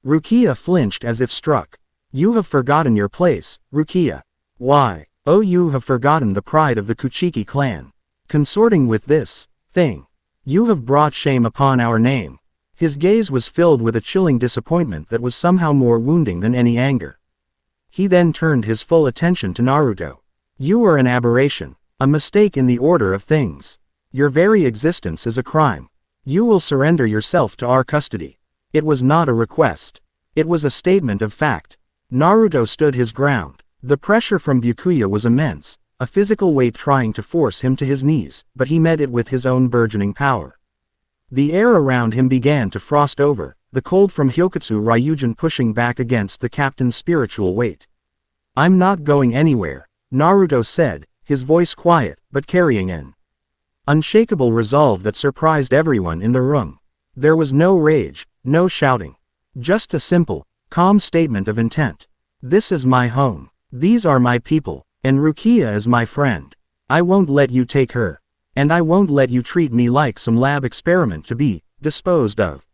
A: Rukia flinched as if struck. "You have forgotten your place, Rukia." "Why?" "Oh, you have forgotten the pride of the Kuchiki clan. Consorting with this thing. You have brought shame upon our name." His gaze was filled with a chilling disappointment that was somehow more wounding than any anger. He then turned his full attention to Naruto. "You are an aberration, a mistake in the order of things. Your very existence is a crime. You will surrender yourself to our custody." It was not a request. It was a statement of fact. Naruto stood his ground. The pressure from Byakuya was immense, a physical weight trying to force him to his knees, but he met it with his own burgeoning power. The air around him began to frost over, the cold from Hyokutsu Ryujin pushing back against the captain's spiritual weight. I'm not going anywhere, Naruto said, his voice quiet, but carrying an unshakable resolve that surprised everyone in the room. There was no rage, no shouting. Just a simple, calm statement of intent. This is my home. These are my people, and Rukia is my friend. I won't let you take her. And I won't let you treat me like some lab experiment to be disposed of.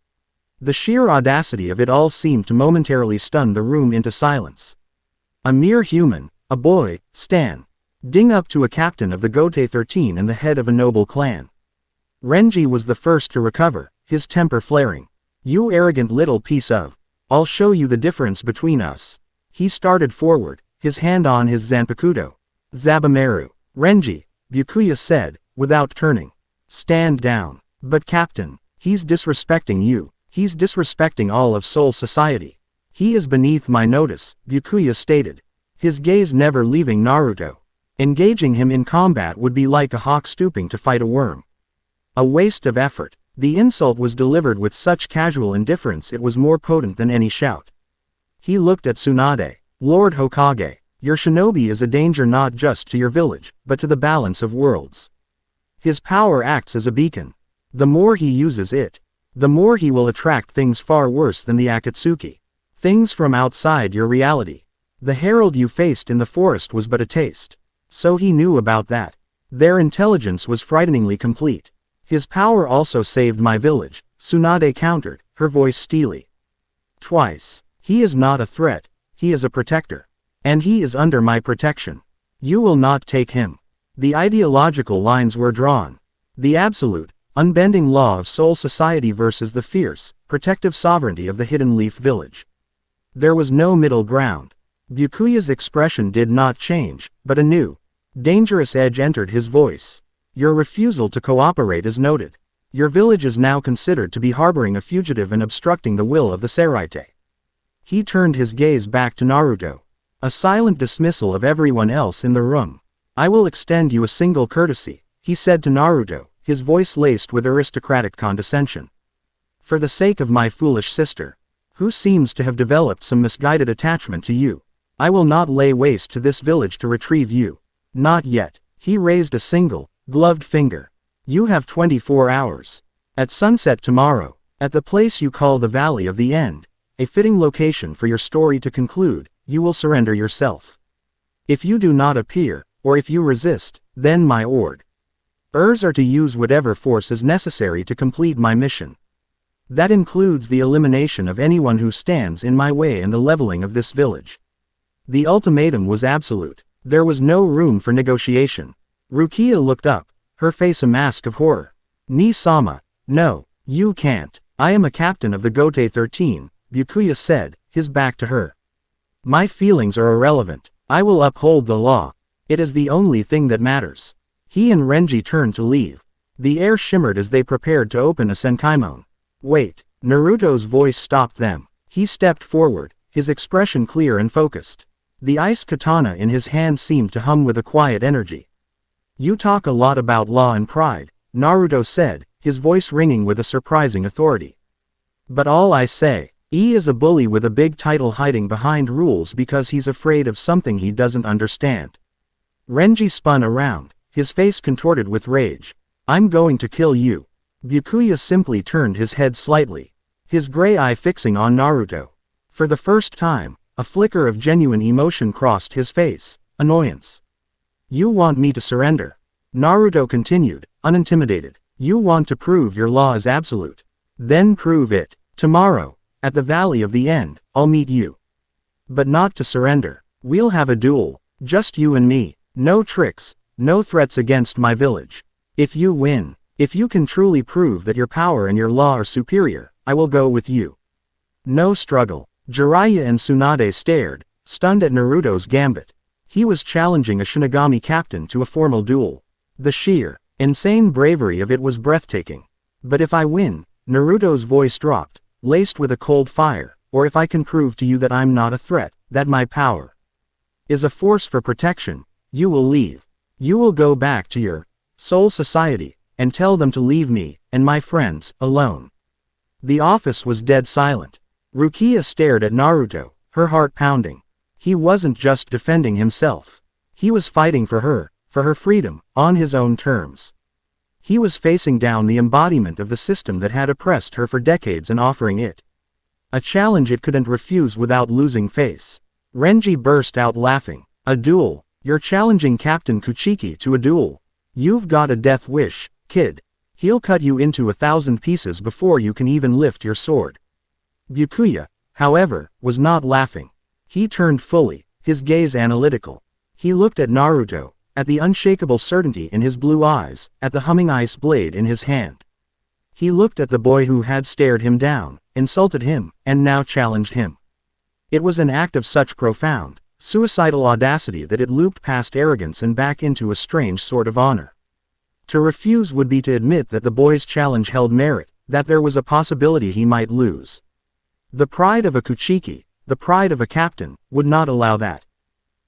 A: The sheer audacity of it all seemed to momentarily stun the room into silence. A mere human, a boy, standing up to a captain of the Gote 13 and the head of a noble clan. Renji was the first to recover, his temper flaring. You arrogant little piece of. I'll show you the difference between us. He started forward, his hand on his Zanpakutō. Zabumaru. Renji, Byakuya said, without turning. Stand down. But captain, he's disrespecting you. He's disrespecting all of Soul Society. He is beneath my notice, Byakuya stated, his gaze never leaving Naruto. Engaging him in combat would be like a hawk stooping to fight a worm. A waste of effort. The insult was delivered with such casual indifference it was more potent than any shout. He looked at Tsunade. Lord Hokage, your shinobi is a danger not just to your village, but to the balance of worlds. His power acts as a beacon. The more he uses it, the more he will attract things far worse than the Akatsuki. Things from outside your reality. The herald you faced in the forest was but a taste. So he knew about that. Their intelligence was frighteningly complete. His power also saved my village, Tsunade countered, her voice steely. Twice. He is not a threat, he is a protector. And he is under my protection. You will not take him. The ideological lines were drawn. The absolute, unbending law of Soul Society versus the fierce, protective sovereignty of the Hidden Leaf Village. There was no middle ground. Byakuya's expression did not change, but a new, dangerous edge entered his voice. Your refusal to cooperate is noted. Your village is now considered to be harboring a fugitive and obstructing the will of the Seraite. He turned his gaze back to Naruto. A silent dismissal of everyone else in the room. I will extend you a single courtesy, he said to Naruto, his voice laced with aristocratic condescension. For the sake of my foolish sister, who seems to have developed some misguided attachment to you, I will not lay waste to this village to retrieve you. Not yet. He raised a single, gloved finger. You have 24 hours. At sunset tomorrow, at the place you call the Valley of the End, a fitting location for your story to conclude, you will surrender yourself. If you do not appear, or if you resist, then my orders are to use whatever force is necessary to complete my mission. That includes the elimination of anyone who stands in my way and the leveling of this village. The ultimatum was absolute. There was no room for negotiation. Rukia looked up, her face a mask of horror. Ni-sama, no, you can't. I am a captain of the Gote 13, Byakuya said, his back to her. My feelings are irrelevant. I will uphold the law. It is the only thing that matters. He and Renji turned to leave. The air shimmered as they prepared to open a senkaimon. Wait, Naruto's voice stopped them. He stepped forward, his expression clear and focused. The ice katana in his hand seemed to hum with a quiet energy. You talk a lot about law and pride, Naruto said, his voice ringing with a surprising authority. But all I say, he is a bully with a big title hiding behind rules because he's afraid of something he doesn't understand. Renji spun around, his face contorted with rage. I'm going to kill you. Byakuya simply turned his head slightly, his gray eye fixing on Naruto. For the first time, a flicker of genuine emotion crossed his face, annoyance. You want me to surrender? Naruto continued, unintimidated. You want to prove your law is absolute? Then prove it. Tomorrow, at the Valley of the End, I'll meet you. But not to surrender. We'll have a duel, just you and me. No tricks, no threats against my village. If you win, if you can truly prove that your power and your law are superior, I will go with you. No struggle. Jiraiya and Tsunade stared, stunned at Naruto's gambit. He was challenging a Shinigami captain to a formal duel. The sheer, insane bravery of it was breathtaking. But if I win, Naruto's voice dropped, laced with a cold fire, or if I can prove to you that I'm not a threat, that my power is a force for protection, you will leave. You will go back to your Soul Society, and tell them to leave me, and my friends, alone." The office was dead silent. Rukia stared at Naruto, her heart pounding. He wasn't just defending himself. He was fighting for her freedom, on his own terms. He was facing down the embodiment of the system that had oppressed her for decades and offering it a challenge it couldn't refuse without losing face. Renji burst out laughing. "A duel? You're challenging Captain Kuchiki to a duel? You've got a death wish, kid. He'll cut you into 1,000 pieces before you can even lift your sword." Byakuya, however, was not laughing. He turned fully, his gaze analytical. He looked at Naruto, at the unshakable certainty in his blue eyes, at the humming ice blade in his hand. He looked at the boy who had stared him down, insulted him, and now challenged him. It was an act of such profound, suicidal audacity that it looped past arrogance and back into a strange sort of honor. To refuse would be to admit that the boy's challenge held merit, that there was a possibility he might lose. The pride of a Kuchiki, the pride of a captain, would not allow that.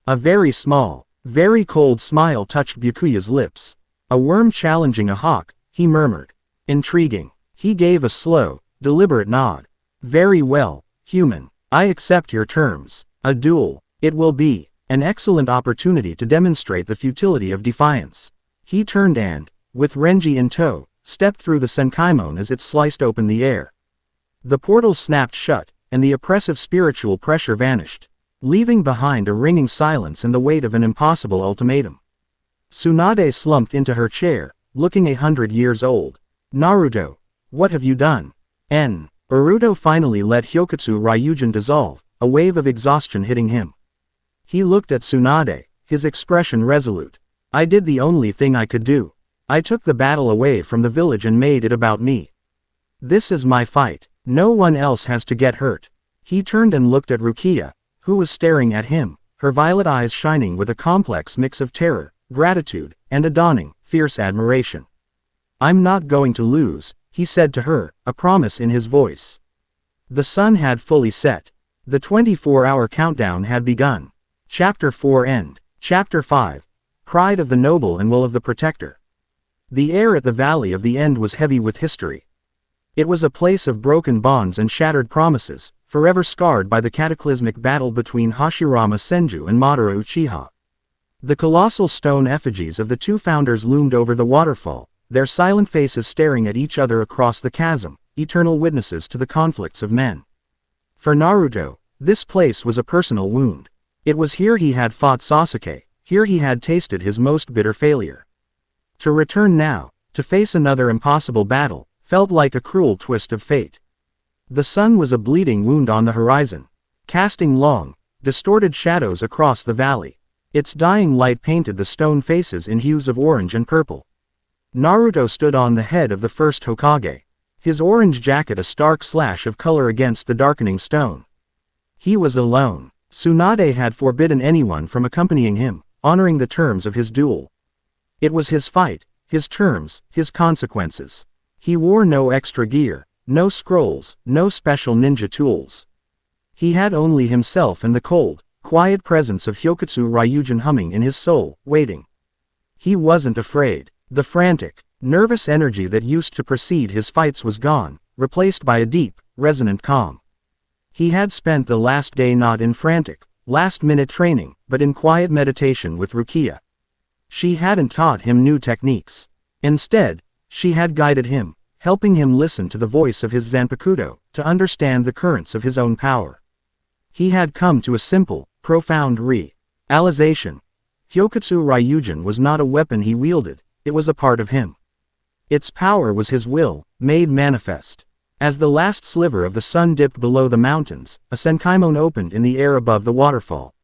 A: A very small, very cold smile touched Byakuya's lips. "A worm challenging a hawk," he murmured. "Intriguing." He gave a slow, deliberate nod. "Very well, human. I accept your terms. A duel. It will be an excellent opportunity to demonstrate the futility of defiance." He turned and, with Renji in tow, stepped through the Senkaimon as it sliced open the air. The portal snapped shut, and the oppressive spiritual pressure vanished, leaving behind a ringing silence and the weight of an impossible ultimatum. Tsunade slumped into her chair, looking 100 years old. "Naruto, what have you done?" Naruto finally let Hyokutsu Ryujin dissolve, a wave of exhaustion hitting him. He looked at Tsunade, his expression resolute. "I did the only thing I could do. I took the battle away from the village and made it about me. This is my fight. No one else has to get hurt." He turned and looked at Rukia, who was staring at him, her violet eyes shining with a complex mix of terror, gratitude, and a dawning, fierce admiration. "I'm not going to lose," he said to her, a promise in his voice. The sun had fully set. The 24-hour countdown had begun. Chapter 4 End. Chapter 5. Pride of the Noble and Will of the Protector. The air at the Valley of the End was heavy with history. It was a place of broken bonds and shattered promises, forever scarred by the cataclysmic battle between Hashirama Senju and Madara Uchiha. The colossal stone effigies of the two founders loomed over the waterfall, their silent faces staring at each other across the chasm, eternal witnesses to the conflicts of men. For Naruto, this place was a personal wound. It was here he had fought Sasuke, here he had tasted his most bitter failure. To return now, to face another impossible battle, felt like a cruel twist of fate. The sun was a bleeding wound on the horizon, casting long, distorted shadows across the valley. Its dying light painted the stone faces in hues of orange and purple. Naruto stood on the head of the first Hokage, his orange jacket a stark slash of color against the darkening stone. He was alone. Tsunade had forbidden anyone from accompanying him, honoring the terms of his duel. It was his fight, his terms, his consequences. He wore no extra gear, no scrolls, no special ninja tools. He had only himself and the cold, quiet presence of Hyokutsu Ryujin humming in his soul, waiting. He wasn't afraid. The frantic, nervous energy that used to precede his fights was gone, replaced by a deep, resonant calm. He had spent the last day not in frantic, last-minute training, but in quiet meditation with Rukia. She hadn't taught him new techniques. Instead, she had guided him, helping him listen to the voice of his Zanpakutō, to understand the currents of his own power. He had come to a simple, profound realization. Hyokutsu Ryujin was not a weapon he wielded, it was a part of him. Its power was his will, made manifest. As the last sliver of the sun dipped below the mountains, a Senkaimon opened in the air above the waterfall.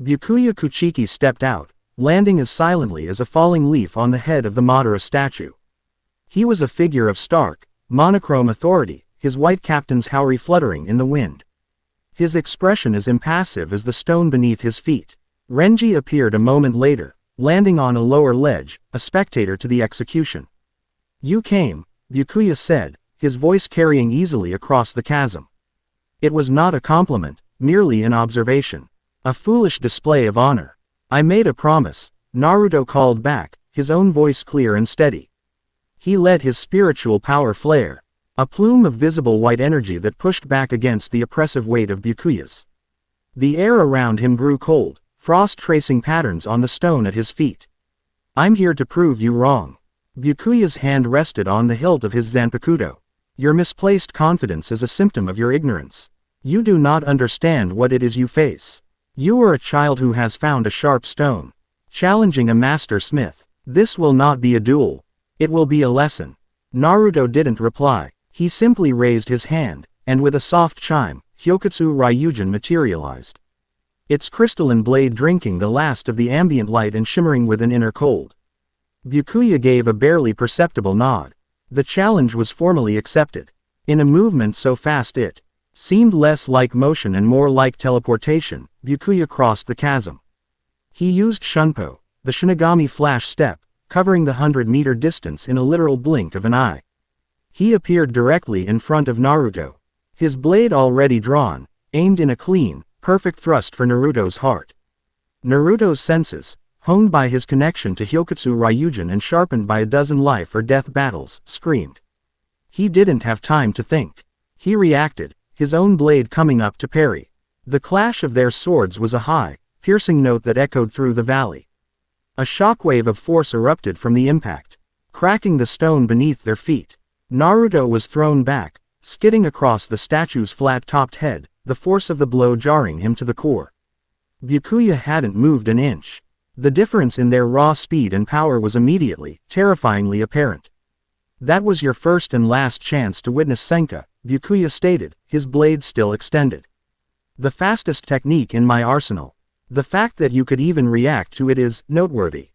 A: Byakuya Kuchiki stepped out, landing as silently as a falling leaf on the head of the Madara statue. He was a figure of stark, monochrome authority, his white captain's howry fluttering in the wind. His expression as impassive as the stone beneath his feet. Renji appeared a moment later, landing on a lower ledge, a spectator to the execution. "You came," Byakuya said, his voice carrying easily across the chasm. It was not a compliment, merely an observation. A foolish display of honor. "I made a promise," Naruto called back, his own voice clear and steady. He let his spiritual power flare. A plume of visible white energy that pushed back against the oppressive weight of Byakuya's. The air around him grew cold, frost tracing patterns on the stone at his feet. I'm here to prove you wrong. Byakuya's hand rested on the hilt of his Zanpakutō. Your misplaced confidence is a symptom of your ignorance. You do not understand what it is you face. You are a child who has found a sharp stone, challenging a master smith. This will not be a duel. It will be a lesson. Naruto didn't reply. He simply raised his hand, and with a soft chime, Hyokutsu Ryujin materialized. Its crystalline blade drinking the last of the ambient light and shimmering with an inner cold. Byakuya gave a barely perceptible nod. The challenge was formally accepted. In a movement so fast it seemed less like motion and more like teleportation, Byakuya crossed the chasm. He used Shunpo, the Shinigami flash step, covering the 100-meter distance in a literal blink of an eye. He appeared directly in front of Naruto. His blade already drawn, aimed in a clean, perfect thrust for Naruto's heart. Naruto's senses, honed by his connection to Hyokutsu Ryujin and sharpened by a dozen life or death battles, screamed. He didn't have time to think. He reacted, his own blade coming up to parry. The clash of their swords was a high, piercing note that echoed through the valley. A shockwave of force erupted from the impact, cracking the stone beneath their feet. Naruto was thrown back, skidding across the statue's flat-topped head, the force of the blow jarring him to the core. Byakuya hadn't moved an inch. The difference in their raw speed and power was immediately, terrifyingly apparent. That was your first and last chance to witness Senka, Byakuya stated, his blade still extended. The fastest technique in my arsenal. The fact that you could even react to it is noteworthy.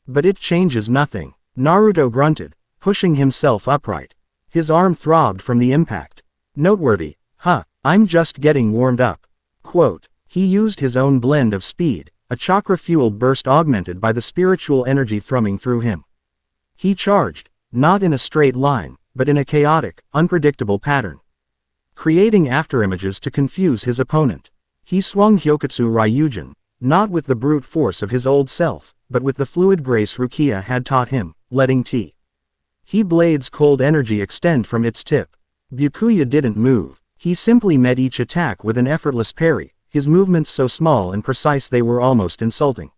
A: But it changes nothing. Naruto grunted, pushing himself upright. His arm throbbed from the impact. Noteworthy, huh, I'm just getting warmed up. Quote, he used his own blend of speed, a chakra-fueled burst augmented by the spiritual energy thrumming through him. He charged, not in a straight line, but in a chaotic, unpredictable pattern, creating afterimages to confuse his opponent. He swung Hyokutsu Ryujin, not with the brute force of his old self, but with the fluid grace Rukia had taught him, letting He blade's cold energy extend from its tip. Byakuya didn't move. He simply met each attack with an effortless parry, his movements so small and precise they were almost insulting.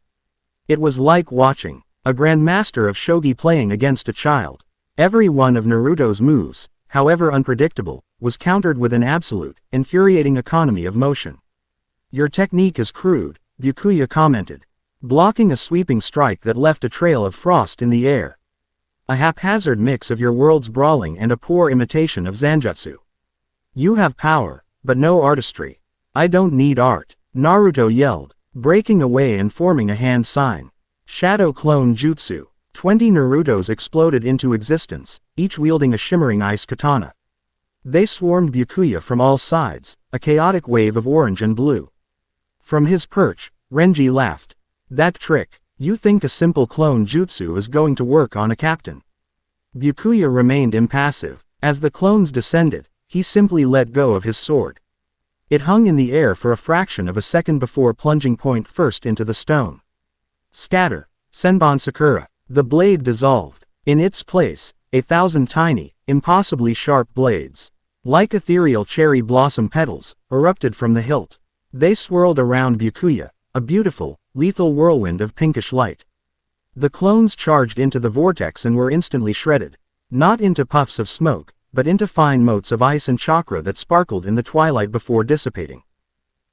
A: It was like watching a grandmaster of shogi playing against a child. Every one of Naruto's moves, however unpredictable, was countered with an absolute, infuriating economy of motion. Your technique is crude, Byakuya commented, blocking a sweeping strike that left a trail of frost in the air. A haphazard mix of your world's brawling and a poor imitation of Zanjutsu. You have power, but no artistry. I don't need art, Naruto yelled, breaking away and forming a hand sign. Shadow Clone Jutsu. 20 Narutos exploded into existence, each wielding a shimmering ice katana. They swarmed Byakuya from all sides, a chaotic wave of orange and blue. From his perch, Renji laughed. That trick, you think a simple clone jutsu is going to work on a captain? Byakuya remained impassive. As the clones descended, he simply let go of his sword. It hung in the air for a fraction of a second before plunging point first into the stone. Scatter, Senbon Sakura. The blade dissolved. In its place, 1,000 tiny, impossibly sharp blades, like ethereal cherry blossom petals, erupted from the hilt. They swirled around Byakuya, a beautiful, lethal whirlwind of pinkish light. The clones charged into the vortex and were instantly shredded, not into puffs of smoke, but into fine motes of ice and chakra that sparkled in the twilight before dissipating.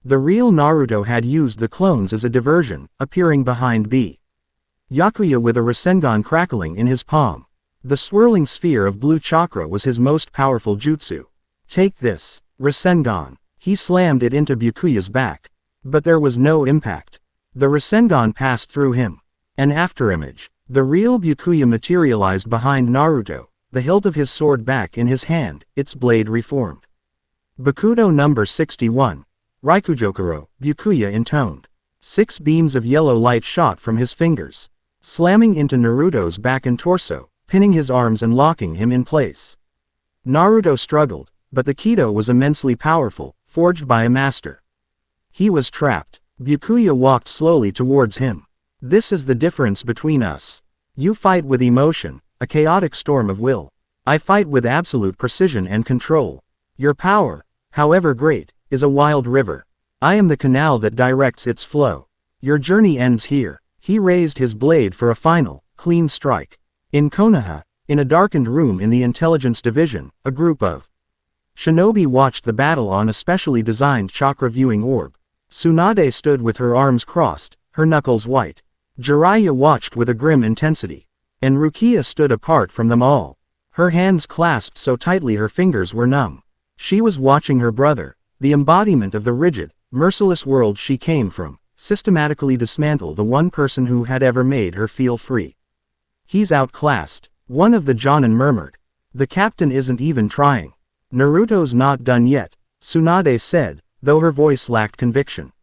A: The real Naruto had used the clones as a diversion, appearing behind Byakuya with a Rasengan crackling in his palm. The swirling sphere of blue chakra was his most powerful jutsu. Take this, Rasengan. He slammed it into Byakuya's back. But there was no impact. The Rasengan passed through him. An afterimage. The real Byakuya materialized behind Naruto, the hilt of his sword back in his hand, its blade reformed. Bakudo number 61. Raikujokuro, Byakuya intoned. 6 beams of yellow light shot from his fingers, slamming into Naruto's back and torso, pinning his arms and locking him in place. Naruto struggled, but the Kido was immensely powerful, forged by a master. He was trapped. Byakuya walked slowly towards him. This is the difference between us. You fight with emotion, a chaotic storm of will. I fight with absolute precision and control. Your power, however great, is a wild river. I am the canal that directs its flow. Your journey ends here. He raised his blade for a final, clean strike. In Konoha, in a darkened room in the intelligence division, a group of shinobi watched the battle on a specially designed chakra viewing orb. Tsunade stood with her arms crossed, her knuckles white. Jiraiya watched with a grim intensity. And Rukia stood apart from them all. Her hands clasped so tightly her fingers were numb. She was watching her brother, the embodiment of the rigid, merciless world she came from, systematically dismantle the one person who had ever made her feel free. He's outclassed, one of the Jonin murmured. The captain isn't even trying. Naruto's not done yet, Tsunade said, though her voice lacked conviction.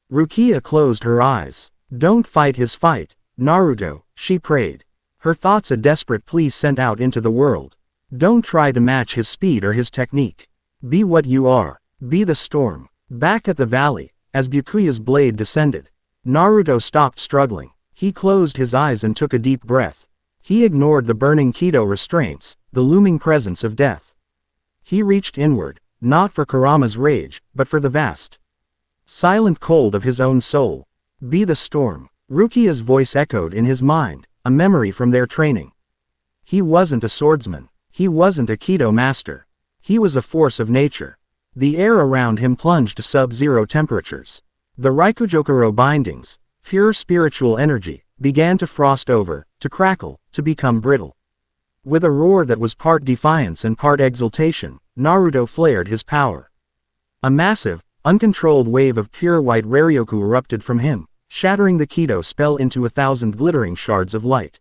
A: Rukia closed her eyes. Don't fight his fight, Naruto, she prayed. Her thoughts a desperate plea sent out into the world. Don't try to match his speed or his technique. Be what you are. Be the storm. Back at the valley, as Byakuya's blade descended, Naruto stopped struggling. He closed his eyes and took a deep breath. He ignored the burning Kido restraints, the looming presence of death. He reached inward, not for Kurama's rage, but for the vast, silent cold of his own soul. Be the storm. Rukia's voice echoed in his mind, a memory from their training. He wasn't a swordsman. He wasn't a Kido master. He was a force of nature. The air around him plunged to sub-zero temperatures. The Raikujokuro bindings, pure spiritual energy, began to frost over, to crackle, to become brittle. With a roar that was part defiance and part exultation, Naruto flared his power. A massive, uncontrolled wave of pure white Raryoku erupted from him, shattering the Kido spell into 1,000 glittering shards of light.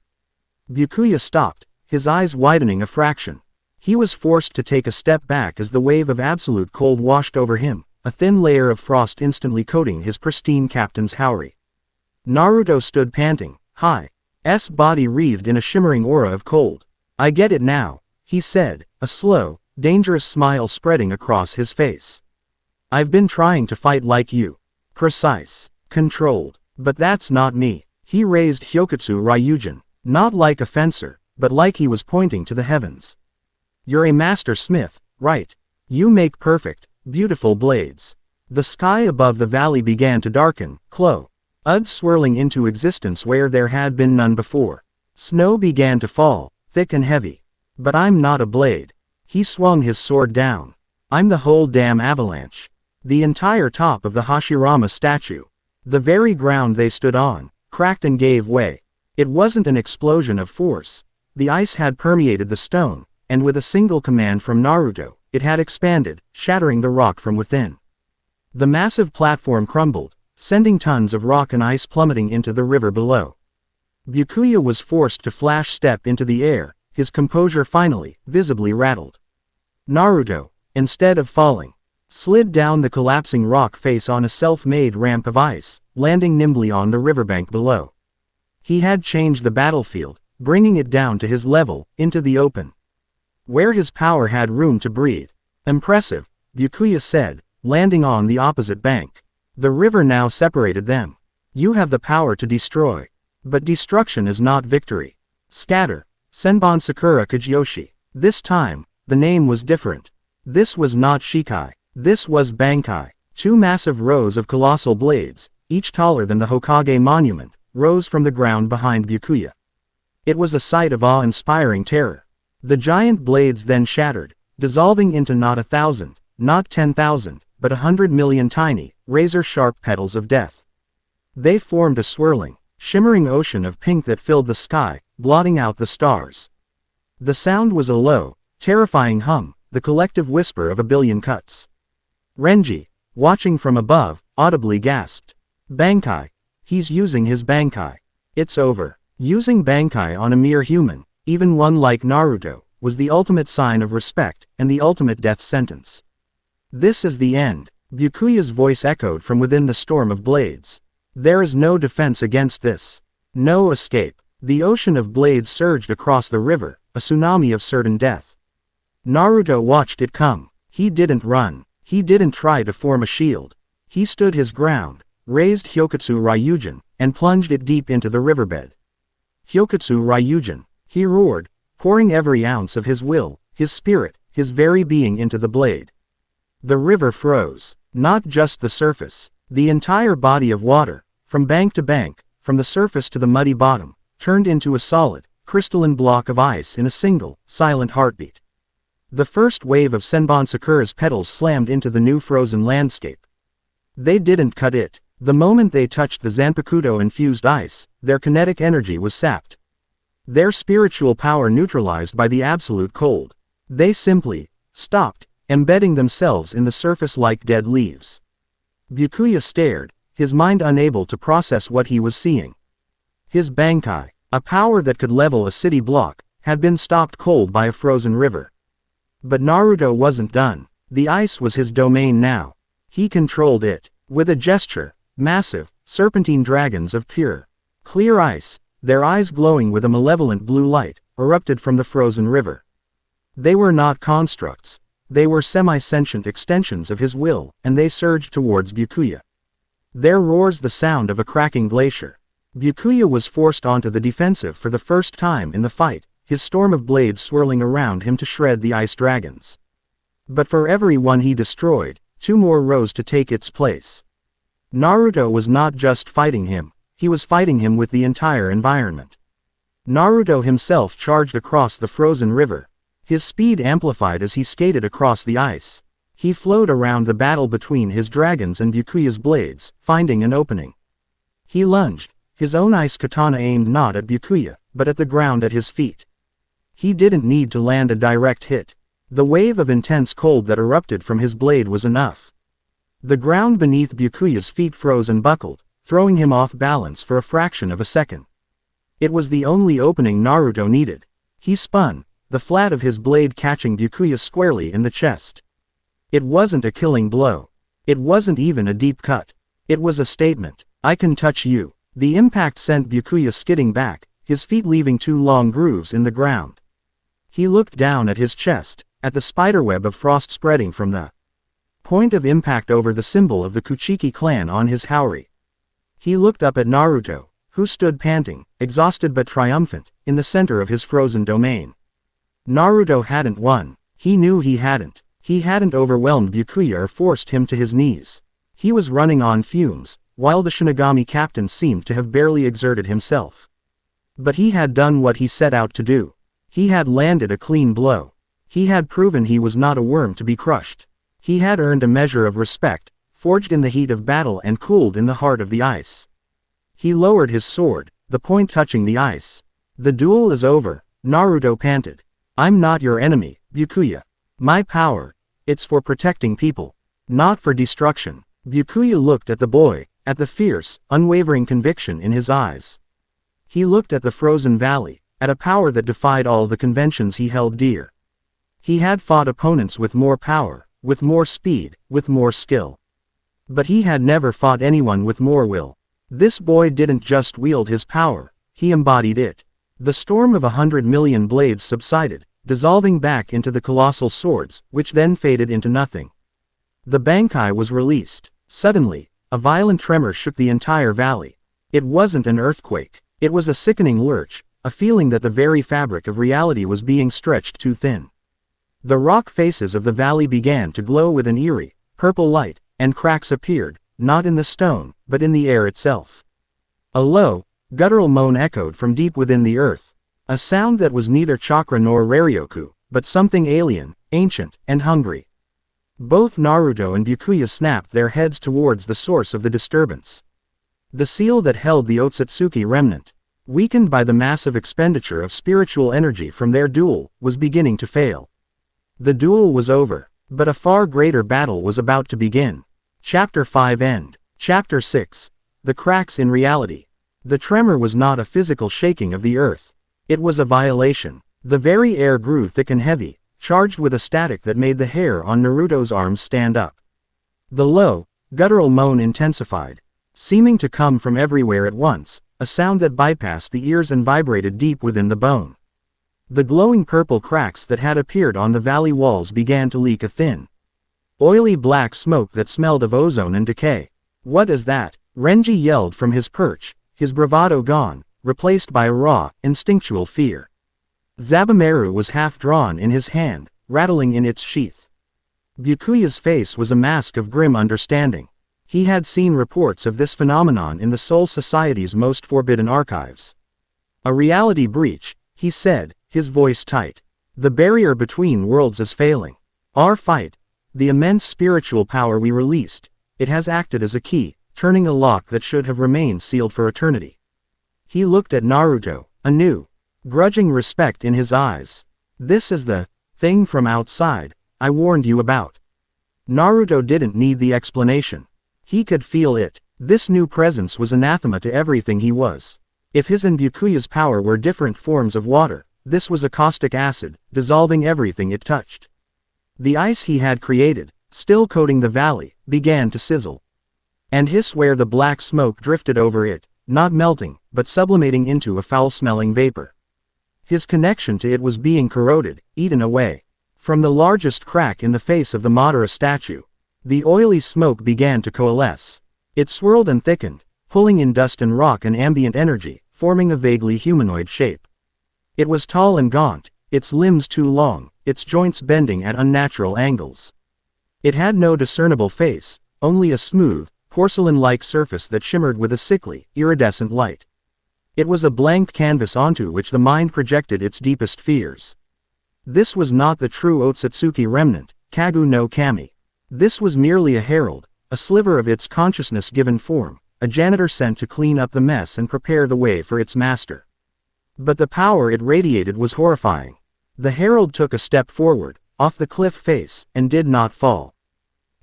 A: Byakuya stopped, his eyes widening a fraction. He was forced to take a step back as the wave of absolute cold washed over him, a thin layer of frost instantly coating his pristine captain's howry. Naruto stood panting, his body wreathed in a shimmering aura of cold. I get it now, he said, a slow, dangerous smile spreading across his face. I've been trying to fight like you. Precise, controlled, but that's not me. He raised Hyokutsu Ryujin, not like a fencer, but like he was pointing to the heavens. You're a master smith, right? You make perfect, beautiful blades. The sky above the valley began to darken, clouds swirling into existence where there had been none before. Snow began to fall, thick and heavy. But I'm not a blade. He swung his sword down. I'm the whole damn avalanche. The entire top of the Hashirama statue. The very ground they stood on, cracked and gave way. It wasn't an explosion of force. The ice had permeated the stone, and with a single command from Naruto, it had expanded, shattering the rock from within. The massive platform crumbled, sending tons of rock and ice plummeting into the river below. Byakuya was forced to flash step into the air, his composure finally, visibly rattled. Naruto, instead of falling, slid down the collapsing rock face on a self-made ramp of ice, landing nimbly on the riverbank below. He had changed the battlefield, bringing it down to his level, into the open, where his power had room to breathe. Impressive, Byakuya said, landing on the opposite bank. The river now separated them. You have the power to destroy. But destruction is not victory. Scatter. Senbon Sakura Kajiyoshi. This time, the name was different. This was not Shikai. This was Bankai. Two massive rows of colossal blades, each taller than the Hokage monument, rose from the ground behind Byakuya. It was a sight of awe-inspiring terror. The giant blades then shattered, dissolving into not 1,000, not 10,000, but 100 million tiny, razor-sharp petals of death. They formed a swirling, shimmering ocean of pink that filled the sky, blotting out the stars. The sound was a low, terrifying hum, the collective whisper of a billion cuts. Renji, watching from above, audibly gasped. Bankai. He's using his Bankai. It's over. Using Bankai on a mere human, even one like Naruto, was the ultimate sign of respect, and the ultimate death sentence. This is the end. Byakuya's voice echoed from within the storm of blades. There is no defense against this. No escape. The ocean of blades surged across the river, a tsunami of certain death. Naruto watched it come. He didn't run. He didn't try to form a shield. He stood his ground, raised Hyokutsu Ryujin, and plunged it deep into the riverbed. Hyokutsu Ryujin, he roared, pouring every ounce of his will, his spirit, his very being into the blade. The river froze. Not just the surface. The entire body of water, from bank to bank, from the surface to the muddy bottom, turned into a solid, crystalline block of ice in a single, silent heartbeat. The first wave of Senbon Sakura's petals slammed into the new frozen landscape. They didn't cut it. The moment they touched the Zanpakutō-infused ice, their kinetic energy was sapped. Their spiritual power neutralized by the absolute cold. They simply stopped, embedding themselves in the surface like dead leaves. Byakuya stared, his mind unable to process what he was seeing. His Bankai, a power that could level a city block, had been stopped cold by a frozen river. But Naruto wasn't done. The ice was his domain now. He controlled it. With a gesture, massive, serpentine dragons of pure, clear ice, their eyes glowing with a malevolent blue light, erupted from the frozen river. They were not constructs. They were semi-sentient extensions of his will, and they surged towards Byakuya. Their roars the sound of a cracking glacier. Byakuya was forced onto the defensive for the first time in the fight, his storm of blades swirling around him to shred the ice dragons. But for every one he destroyed, 2 more rose to take its place. Naruto was not just fighting him, he was fighting him with the entire environment. Naruto himself charged across the frozen river. His speed amplified as he skated across the ice. He flowed around the battle between his dragons and Byakuya's blades, finding an opening. He lunged, his own ice katana aimed not at Byakuya, but at the ground at his feet. He didn't need to land a direct hit. The wave of intense cold that erupted from his blade was enough. The ground beneath Byakuya's feet froze and buckled, throwing him off balance for a fraction of a second. It was the only opening Naruto needed. He spun, the flat of his blade catching Byakuya squarely in the chest. It wasn't a killing blow. It wasn't even a deep cut. It was a statement. I can touch you. The impact sent Byakuya skidding back, his feet leaving 2 long grooves in the ground. He looked down at his chest, at the spiderweb of frost spreading from the point of impact over the symbol of the Kuchiki clan on his haori. He looked up at Naruto, who stood panting, exhausted but triumphant, in the center of his frozen domain. Naruto hadn't won. He knew he hadn't. He hadn't overwhelmed Byakuya or forced him to his knees. He was running on fumes, while the Shinigami captain seemed to have barely exerted himself. But he had done what he set out to do. He had landed a clean blow. He had proven he was not a worm to be crushed. He had earned a measure of respect, forged in the heat of battle and cooled in the heart of the ice. He lowered his sword, the point touching the ice. The duel is over, Naruto panted. I'm not your enemy, Byakuya. My power, it's for protecting people, not for destruction. Byakuya looked at the boy, at the fierce, unwavering conviction in his eyes. He looked at the frozen valley, at a power that defied all the conventions he held dear. He had fought opponents with more power, with more speed, with more skill. But he had never fought anyone with more will. This boy didn't just wield his power, he embodied it. The storm of 100 million blades subsided, dissolving back into the colossal swords, which then faded into nothing. The Bankai was released. Suddenly, a violent tremor shook the entire valley. It wasn't an earthquake. It was a sickening lurch, a feeling that the very fabric of reality was being stretched too thin. The rock faces of the valley began to glow with an eerie, purple light, and cracks appeared, not in the stone, but in the air itself. A low, guttural moan echoed from deep within the earth, a sound that was neither chakra nor Raryoku, but something alien, ancient, and hungry. Both Naruto and Byakuya snapped their heads towards the source of the disturbance. The seal that held the Otsutsuki remnant, weakened by the massive expenditure of spiritual energy from their duel, was beginning to fail. The duel was over, but a far greater battle was about to begin. Chapter 5 End. Chapter 6. The cracks in reality. The tremor was not a physical shaking of the earth. It was a violation. The very air grew thick and heavy, charged with a static that made the hair on Naruto's arms stand up. The low, guttural moan intensified, seeming to come from everywhere at once, a sound that bypassed the ears and vibrated deep within the bone. The glowing purple cracks that had appeared on the valley walls began to leak a thin, oily black smoke that smelled of ozone and decay. What is that? Renji yelled from his perch, his bravado gone, replaced by a raw, instinctual fear. Zabumeru was half drawn in his hand, rattling in its sheath. Byakuya's face was a mask of grim understanding. He had seen reports of this phenomenon in the Soul Society's most forbidden archives. A reality breach, he said, his voice tight. The barrier between worlds is failing. Our fight, the immense spiritual power we released, it has acted as a key, turning a lock that should have remained sealed for eternity. He looked at Naruto, a new, grudging respect in his eyes. This is the thing from outside I warned you about. Naruto didn't need the explanation. He could feel it. This new presence was anathema to everything he was. If his and Byakuya's power were different forms of water, this was a caustic acid, dissolving everything it touched. The ice he had created, still coating the valley, began to sizzle and hiss where the black smoke drifted over it, not melting, but sublimating into a foul-smelling vapor. His connection to it was being corroded, eaten away. From the largest crack in the face of the Madara statue, the oily smoke began to coalesce. It swirled and thickened, pulling in dust and rock and ambient energy, forming a vaguely humanoid shape. It was tall and gaunt, its limbs too long, its joints bending at unnatural angles. It had no discernible face, only a smooth, porcelain-like surface that shimmered with a sickly, iridescent light. It was a blank canvas onto which the mind projected its deepest fears. This was not the true Otsutsuki remnant, Kagu no Kami. This was merely a herald, a sliver of its consciousness given form, a janitor sent to clean up the mess and prepare the way for its master. But the power it radiated was horrifying. The herald took a step forward, off the cliff face, and did not fall.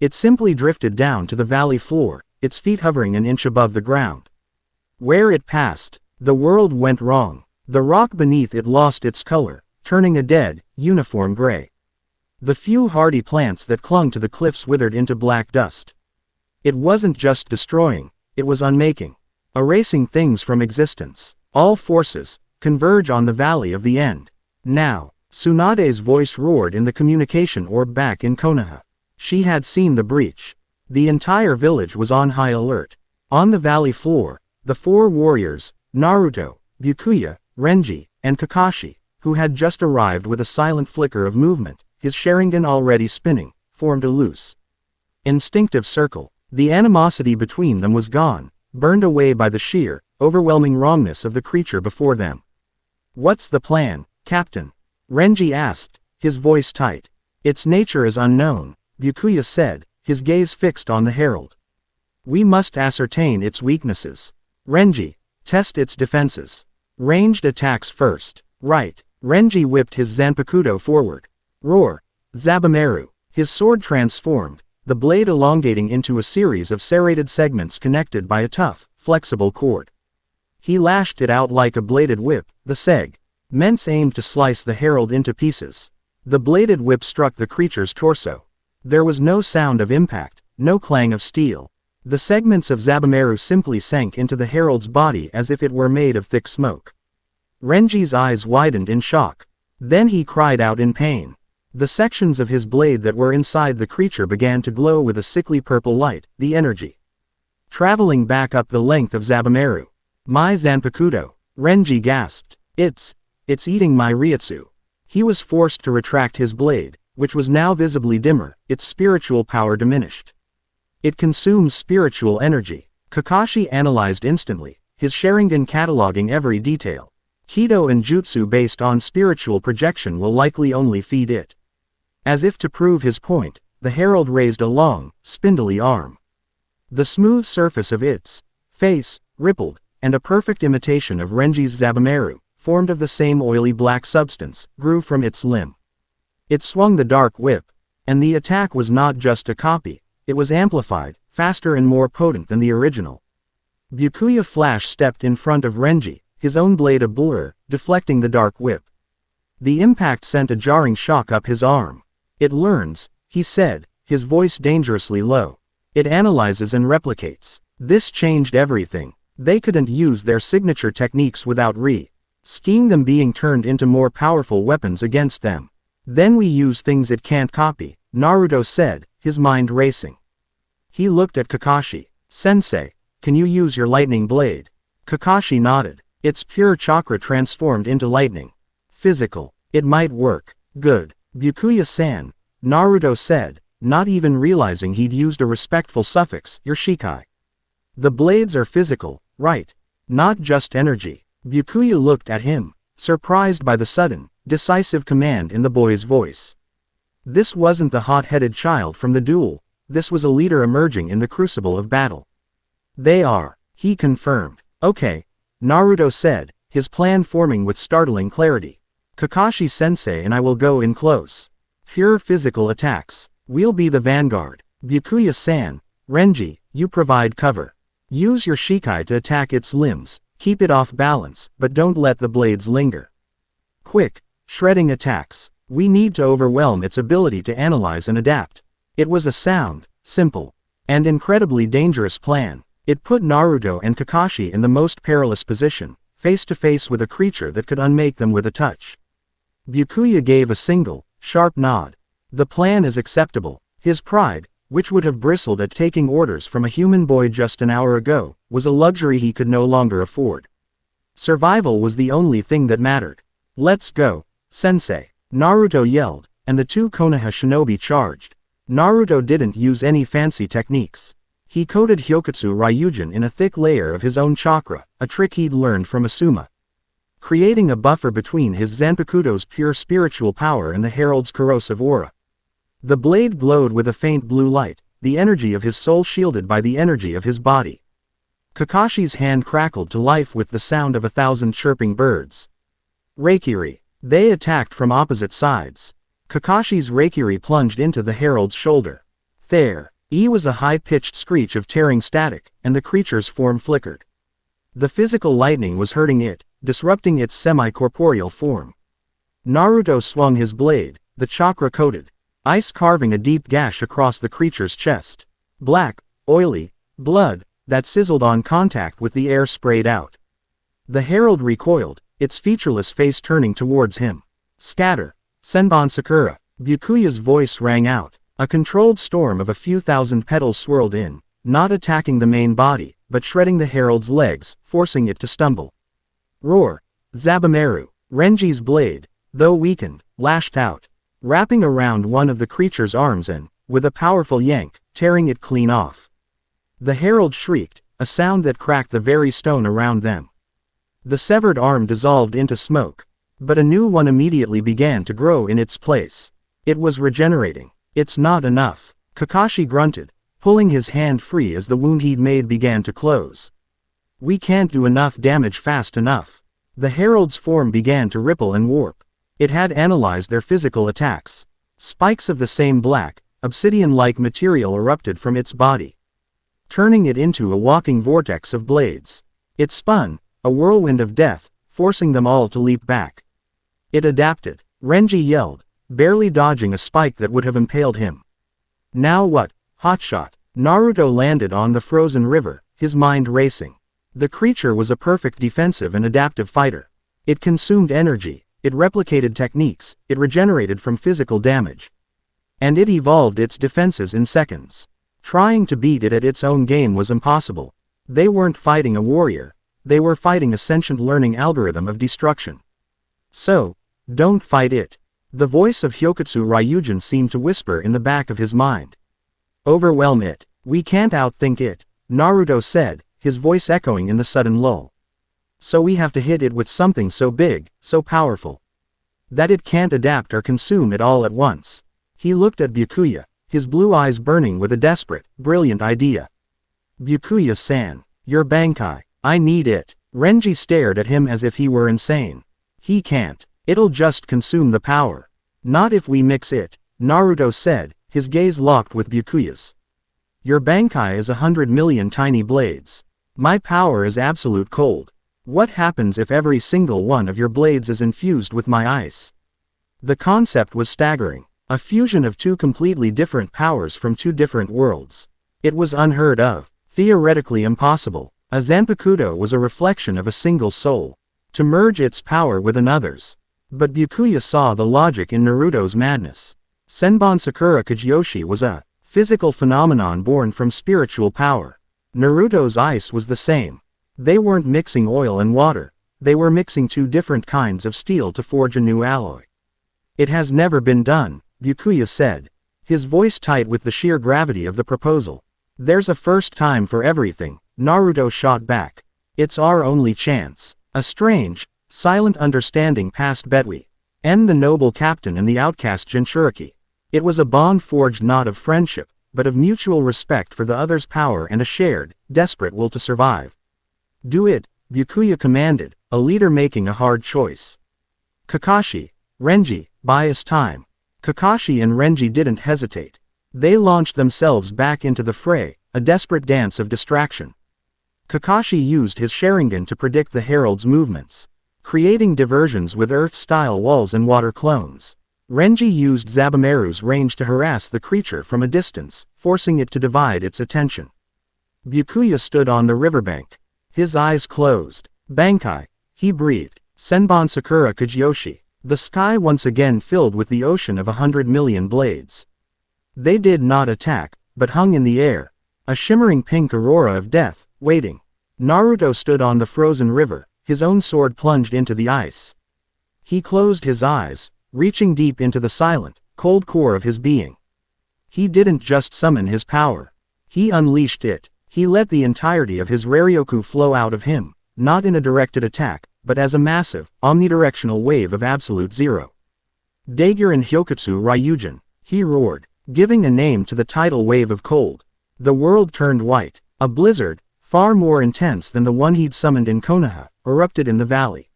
A: It simply drifted down to the valley floor, its feet hovering an inch above the ground. Where it passed, the world went wrong. The rock beneath it lost its color, turning a dead, uniform gray. The few hardy plants that clung to the cliffs withered into black dust. It wasn't just destroying, it was unmaking, erasing things from existence. All forces converge on the valley of the end. Now, Tsunade's voice roared in the communication orb back in Konoha. She had seen the breach. The entire village was on high alert. On the valley floor, the four warriors, Naruto, Byakuya, Renji, and Kakashi, who had just arrived with a silent flicker of movement, his Sharingan already spinning, formed a loose, instinctive circle. The animosity between them was gone, burned away by the sheer, overwhelming wrongness of the creature before them. "What's the plan, Captain?" Renji asked, his voice tight. "Its nature is unknown," Byakuya said, his gaze fixed on the herald. "We must ascertain its weaknesses. Renji, test its defenses. Ranged attacks first." "Right." Renji whipped his Zanpakutō forward. Roar. Zabumeru. His sword transformed, the blade elongating into a series of serrated segments connected by a tough, flexible cord. He lashed it out like a bladed whip. The segments aimed to slice the herald into pieces. The bladed whip struck the creature's torso. There was no sound of impact, no clang of steel. The segments of Zabumeru simply sank into the herald's body as if it were made of thick smoke. Renji's eyes widened in shock. Then he cried out in pain. The sections of his blade that were inside the creature began to glow with a sickly purple light, the energy traveling back up the length of Zabumeru. "My Zanpakutō," Renji gasped. It's eating my Ryutsu." He was forced to retract his blade, which was now visibly dimmer, its spiritual power diminished. "It consumes spiritual energy." Kakashi analyzed instantly, his Sharingan cataloging every detail. Kido and Jutsu based on spiritual projection will likely only feed it. As if to prove his point, the herald raised a long, spindly arm. The smooth surface of its face rippled, and a perfect imitation of Renji's Zabumeru, formed of the same oily black substance, grew from its limb. It swung the dark whip, and the attack was not just a copy, it was amplified, faster and more potent than the original. Byakuya Flash stepped in front of Renji, his own blade a blur, deflecting the dark whip. The impact sent a jarring shock up his arm. "It learns," he said, his voice dangerously low. "It analyzes and replicates." This changed everything. They couldn't use their signature techniques without risking them being turned into more powerful weapons against them. "Then we use things it can't copy," Naruto said, his mind racing. He looked at Kakashi. "Sensei, can you use your lightning blade?" Kakashi nodded. Its pure chakra transformed into lightning. Physical. It might work. Good. Byakuya-san, Naruto said, not even realizing he'd used a respectful suffix, your shikai. The blades are physical, right? Not just energy. Byakuya looked at him, surprised by the sudden, decisive command in the boy's voice. This wasn't the hot-headed child from the duel, this was a leader emerging in the crucible of battle. They are, he confirmed. Okay, Naruto said, his plan forming with startling clarity. Kakashi-sensei and I will go in close. Pure physical attacks. We'll be the vanguard. Byakuya-san, Renji, you provide cover. Use your shikai to attack its limbs, keep it off balance, but don't let the blades linger. Quick, shredding attacks. We need to overwhelm its ability to analyze and adapt. It was a sound, simple, and incredibly dangerous plan. It put Naruto and Kakashi in the most perilous position, face to face with a creature that could unmake them with a touch. Byakuya gave a single, sharp nod. The plan is acceptable. His pride, which would have bristled at taking orders from a human boy just an hour ago, was a luxury he could no longer afford. Survival was the only thing that mattered. Let's go, sensei, Naruto yelled, and the two Konoha shinobi charged. Naruto didn't use any fancy techniques. He coated Hyokutsu Ryujin in a thick layer of his own chakra, a trick he'd learned from Asuma, creating a buffer between his Zanpakutō's pure spiritual power and the herald's corrosive aura. The blade glowed with a faint blue light, the energy of his soul shielded by the energy of his body. Kakashi's hand crackled to life with the sound of 1,000 chirping birds. Reikiri. They attacked from opposite sides. Kakashi's Reikiri plunged into the herald's shoulder. There. Was a high-pitched screech of tearing static, and the creature's form flickered. The physical lightning was hurting it, disrupting its semi-corporeal form. Naruto swung his blade, the chakra-coated ice carving a deep gash across the creature's chest. Black, oily, blood, that sizzled on contact with the air sprayed out. The herald recoiled, its featureless face turning towards him. Scatter, Senbon Sakura, Byakuya's voice rang out. A controlled storm of a few thousand petals swirled in, not attacking the main body, but shredding the herald's legs, forcing it to stumble. Roar! Zabumaru, Renji's blade, though weakened, lashed out, wrapping around one of the creature's arms and, with a powerful yank, tearing it clean off. The herald shrieked, a sound that cracked the very stone around them. The severed arm dissolved into smoke, but a new one immediately began to grow in its place. It was regenerating. It's not enough, Kakashi grunted, pulling his hand free as the wound he'd made began to close. We can't do enough damage fast enough. The herald's form began to ripple and warp. It had analyzed their physical attacks. Spikes of the same black, obsidian-like material erupted from its body, turning it into a walking vortex of blades. It spun, a whirlwind of death, forcing them all to leap back. It adapted, Renji yelled, barely dodging a spike that would have impaled him. Now what? Hotshot. Naruto landed on the frozen river, his mind racing. The creature was a perfect defensive and adaptive fighter. It consumed energy, it replicated techniques, it regenerated from physical damage. And it evolved its defenses in seconds. Trying to beat it at its own game was impossible. They weren't fighting a warrior, they were fighting a sentient learning algorithm of destruction. So, don't fight it. The voice of Hyokutsu Ryujin seemed to whisper in the back of his mind. Overwhelm it. We can't outthink it, Naruto said, his voice echoing in the sudden lull. So we have to hit it with something so big, so powerful, that it can't adapt or consume it all at once. He looked at Byakuya, his blue eyes burning with a desperate, brilliant idea. Byakuya-san, your Bankai, I need it. Renji stared at him as if he were insane. He can't. It'll just consume the power. Not if we mix it, Naruto said, his gaze locked with Byakuya's. Your Bankai is 100 million tiny blades. My power is absolute cold. What happens if every single one of your blades is infused with my ice? The concept was staggering. A fusion of two completely different powers from two different worlds. It was unheard of, theoretically impossible. A Zanpakutō was a reflection of a single soul. To merge its power with another's. But Byakuya saw the logic in Naruto's madness. Senbon Sakura Kageyoshi was a physical phenomenon born from spiritual power. Naruto's ice was the same. They weren't mixing oil and water. They were mixing two different kinds of steel to forge a new alloy. It has never been done, Rukia said, his voice tight with the sheer gravity of the proposal. There's a first time for everything, Naruto shot back. It's our only chance. A strange, silent understanding passed between the noble captain and the outcast Jinchuriki. It was a bond forged not of friendship, but of mutual respect for the other's power and a shared, desperate will to survive. Do it, Rukia commanded, a leader making a hard choice. Kakashi, Renji, buy us time. Kakashi and Renji didn't hesitate. They launched themselves back into the fray, a desperate dance of distraction. Kakashi used his Sharingan to predict the Herald's movements, creating diversions with Earth-style walls and water clones. Renji used Zabumaru's range to harass the creature from a distance, forcing it to divide its attention. Rukia stood on the riverbank. His eyes closed. Bankai, he breathed. Senbon Sakura Kageyoshi. The sky once again filled with the ocean of 100 million blades. They did not attack, but hung in the air, a shimmering pink aurora of death, waiting. Naruto stood on the frozen river, his own sword plunged into the ice. He closed his eyes, reaching deep into the silent, cold core of his being. He didn't just summon his power. He unleashed it. He let the entirety of his Raryoku flow out of him, not in a directed attack, but as a massive, omnidirectional wave of absolute zero. Daiguren Hyokutsu Ryujin, he roared, giving a name to the tidal wave of cold. The world turned white. A blizzard, far more intense than the one he'd summoned in Konoha, erupted in the valley.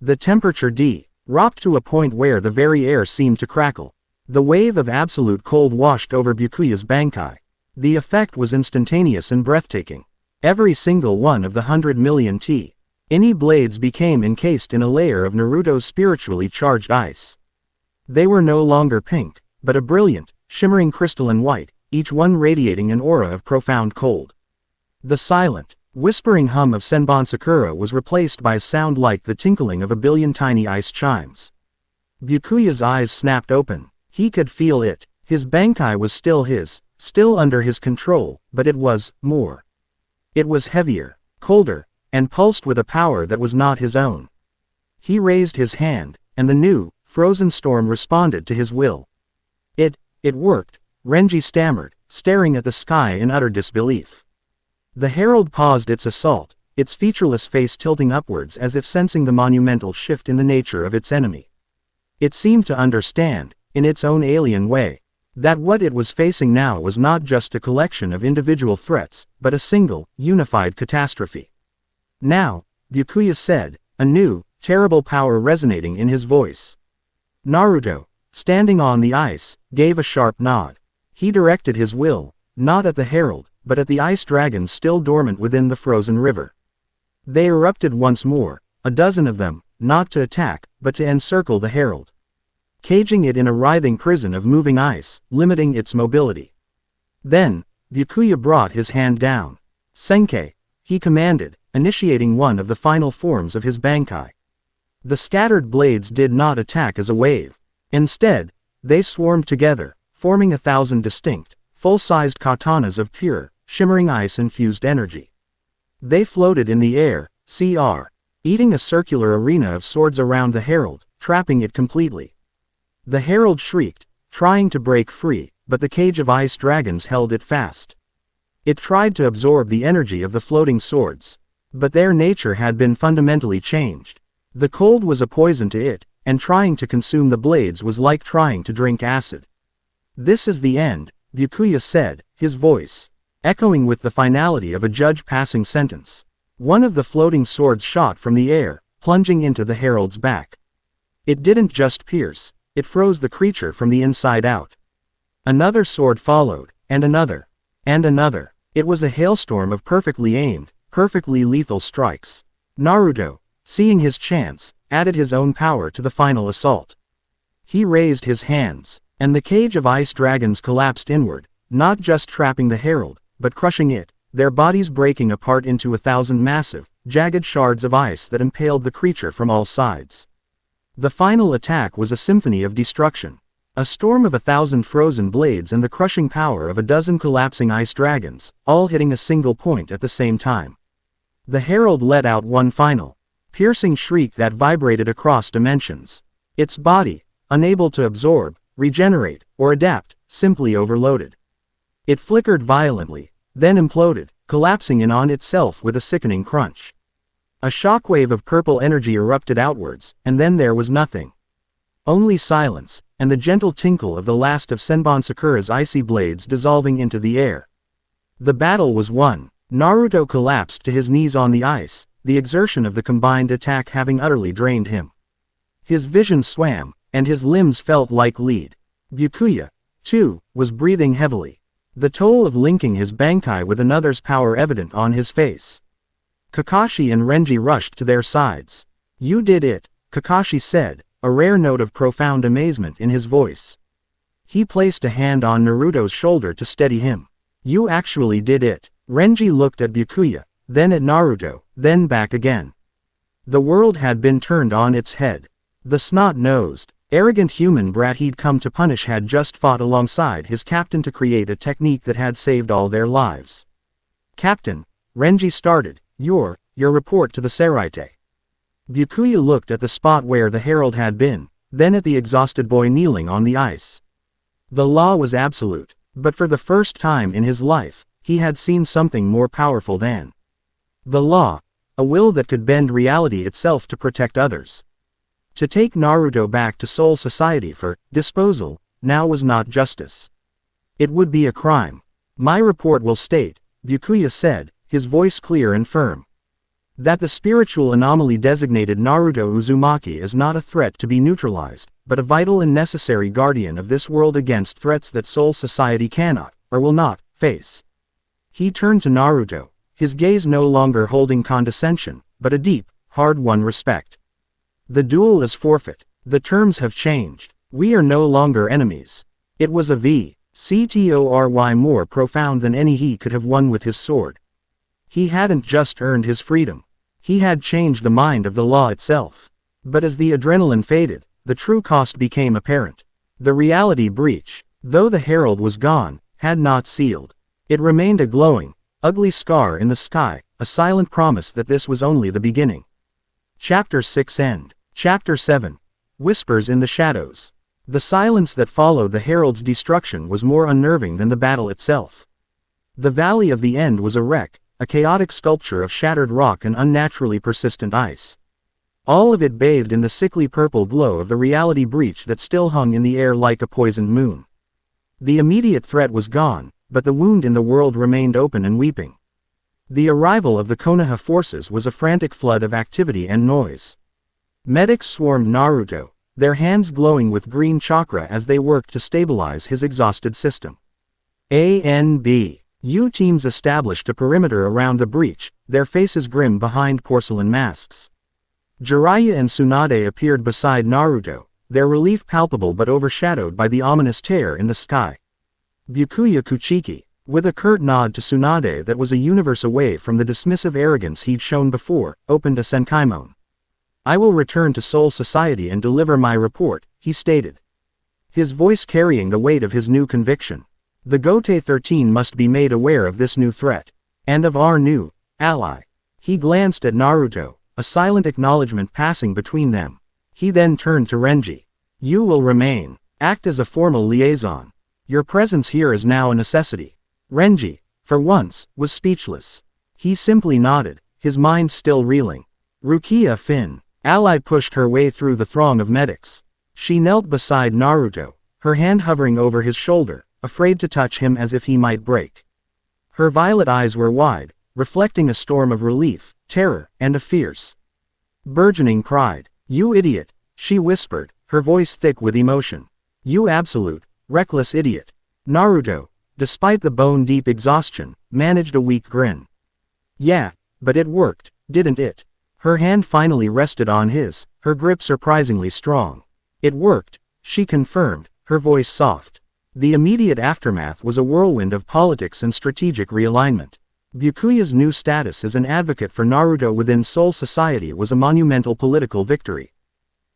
A: The temperature dropped to a point where the very air seemed to crackle. The wave of absolute cold washed over Byakuya's Bankai. The effect was instantaneous and breathtaking. Every single one of the 100 million Any blades became encased in a layer of Naruto's spiritually charged ice. They were no longer pink, but a brilliant, shimmering crystalline white, each one radiating an aura of profound cold. The silent, whispering hum of Senbon Sakura was replaced by a sound like the tinkling of a billion tiny ice chimes. Byakuya's eyes snapped open. He could feel it. His Bankai was still his, still under his control, but it was more. It was heavier, colder, and pulsed with a power that was not his own. He raised his hand, and the new, frozen storm responded to his will. It worked, Renji stammered, staring at the sky in utter disbelief. The herald paused its assault, its featureless face tilting upwards as if sensing the monumental shift in the nature of its enemy. It seemed to understand, in its own alien way, that what it was facing now was not just a collection of individual threats, but a single, unified catastrophe. Now, Byakuya said, a new, terrible power resonating in his voice. Naruto, standing on the ice, gave a sharp nod. He directed his will, not at the herald, but at the ice dragons still dormant within the frozen river. They erupted once more, a dozen of them, not to attack, but to encircle the herald, caging it in a writhing prison of moving ice, limiting its mobility. Then, Byakuya brought his hand down. Senkei, he commanded, initiating one of the final forms of his Bankai. The scattered blades did not attack as a wave. Instead, they swarmed together, forming 1,000 distinct, full-sized katanas of pure, shimmering ice-infused energy. They floated in the air, eating a circular arena of swords around the herald, trapping it completely. The herald shrieked, trying to break free, but the cage of ice dragons held it fast. It tried to absorb the energy of the floating swords, but their nature had been fundamentally changed. The cold was a poison to it, and trying to consume the blades was like trying to drink acid. This is the end, Byakuya said, his voice echoing with the finality of a judge passing sentence. One of the floating swords shot from the air, plunging into the herald's back. It didn't just pierce, it froze the creature from the inside out. Another sword followed, and another, and another. It was a hailstorm of perfectly aimed, perfectly lethal strikes. Naruto, seeing his chance, added his own power to the final assault. He raised his hands, and the cage of ice dragons collapsed inward, not just trapping the herald, but crushing it, their bodies breaking apart into 1,000 massive, jagged shards of ice that impaled the creature from all sides. The final attack was a symphony of destruction. A storm of 1,000 frozen blades and the crushing power of a dozen collapsing ice dragons, all hitting a single point at the same time. The herald let out one final piercing shriek that vibrated across dimensions. Its body, unable to absorb, regenerate, or adapt, simply overloaded. It flickered violently, then imploded, collapsing in on itself with a sickening crunch. A shockwave of purple energy erupted outwards, and then there was nothing. Only silence, and the gentle tinkle of the last of Senbon Sakura's icy blades dissolving into the air. The battle was won. Naruto collapsed to his knees on the ice, the exertion of the combined attack having utterly drained him. His vision swam, and his limbs felt like lead. Byakuya, too, was breathing heavily, the toll of linking his Bankai with another's power evident on his face. Kakashi and Renji rushed to their sides. "You did it," Kakashi said, a rare note of profound amazement in his voice. He placed a hand on Naruto's shoulder to steady him. "You actually did it." Renji looked at Byakuya, then at Naruto, then back again. The world had been turned on its head. The snot-nosed, arrogant human brat he'd come to punish had just fought alongside his captain to create a technique that had saved all their lives. "Captain," Renji started, your report to the Seraite." Byakuya looked at the spot where the herald had been, then at the exhausted boy kneeling on the ice. The law was absolute, but for the first time in his life, he had seen something more powerful than the law, a will that could bend reality itself to protect others. To take Naruto back to Soul Society for disposal now was not justice. It would be a crime. "My report will state," Byakuya said, his voice clear and firm, "that the spiritual anomaly designated Naruto Uzumaki is not a threat to be neutralized, but a vital and necessary guardian of this world against threats that Soul Society cannot, or will not, face." He turned to Naruto, his gaze no longer holding condescension, but a deep, hard-won respect. "The duel is forfeit. The terms have changed. We are no longer enemies." It was a VCTORY more profound than any he could have won with his sword. He hadn't just earned his freedom. He had changed the mind of the law itself. But as the adrenaline faded, the true cost became apparent. The reality breach, though the herald was gone, had not sealed. It remained a glowing, ugly scar in the sky, a silent promise that this was only the beginning. Chapter 6 End. Chapter 7. Whispers in the Shadows. The silence that followed the herald's destruction was more unnerving than the battle itself. The Valley of the End was a wreck, a chaotic sculpture of shattered rock and unnaturally persistent ice. All of it bathed in the sickly purple glow of the reality breach that still hung in the air like a poisoned moon. The immediate threat was gone, but the wound in the world remained open and weeping. The arrival of the Konoha forces was a frantic flood of activity and noise. Medics swarmed Naruto, their hands glowing with green chakra as they worked to stabilize his exhausted system. ANBU teams established a perimeter around the breach, their faces grim behind porcelain masks. Jiraiya and Tsunade appeared beside Naruto, their relief palpable but overshadowed by the ominous tear in the sky. Byakuya Kuchiki, with a curt nod to Tsunade that was a universe away from the dismissive arrogance he'd shown before, opened a Senkaimon. "I will return to Soul Society and deliver my report," he stated, his voice carrying the weight of his new conviction. "The Gote 13 must be made aware of this new threat, and of our new ally." He glanced at Naruto, a silent acknowledgement passing between them. He then turned to Renji. "You will remain. Act as a formal liaison. Your presence here is now a necessity." Renji, for once, was speechless. He simply nodded, his mind still reeling. Rukia Finn, ally, pushed her way through the throng of medics. She knelt beside Naruto, her hand hovering over his shoulder, afraid to touch him as if he might break. Her violet eyes were wide, reflecting a storm of relief, terror, and a fierce, burgeoning pride. "You idiot," she whispered, her voice thick with emotion. "You absolute, reckless idiot." Naruto, despite the bone-deep exhaustion, managed a weak grin. "Yeah, but it worked, didn't it?" Her hand finally rested on his, her grip surprisingly strong. "It worked," she confirmed, her voice soft. The immediate aftermath was a whirlwind of politics and strategic realignment. Byakuya's new status as an advocate for Naruto within Soul Society was a monumental political victory.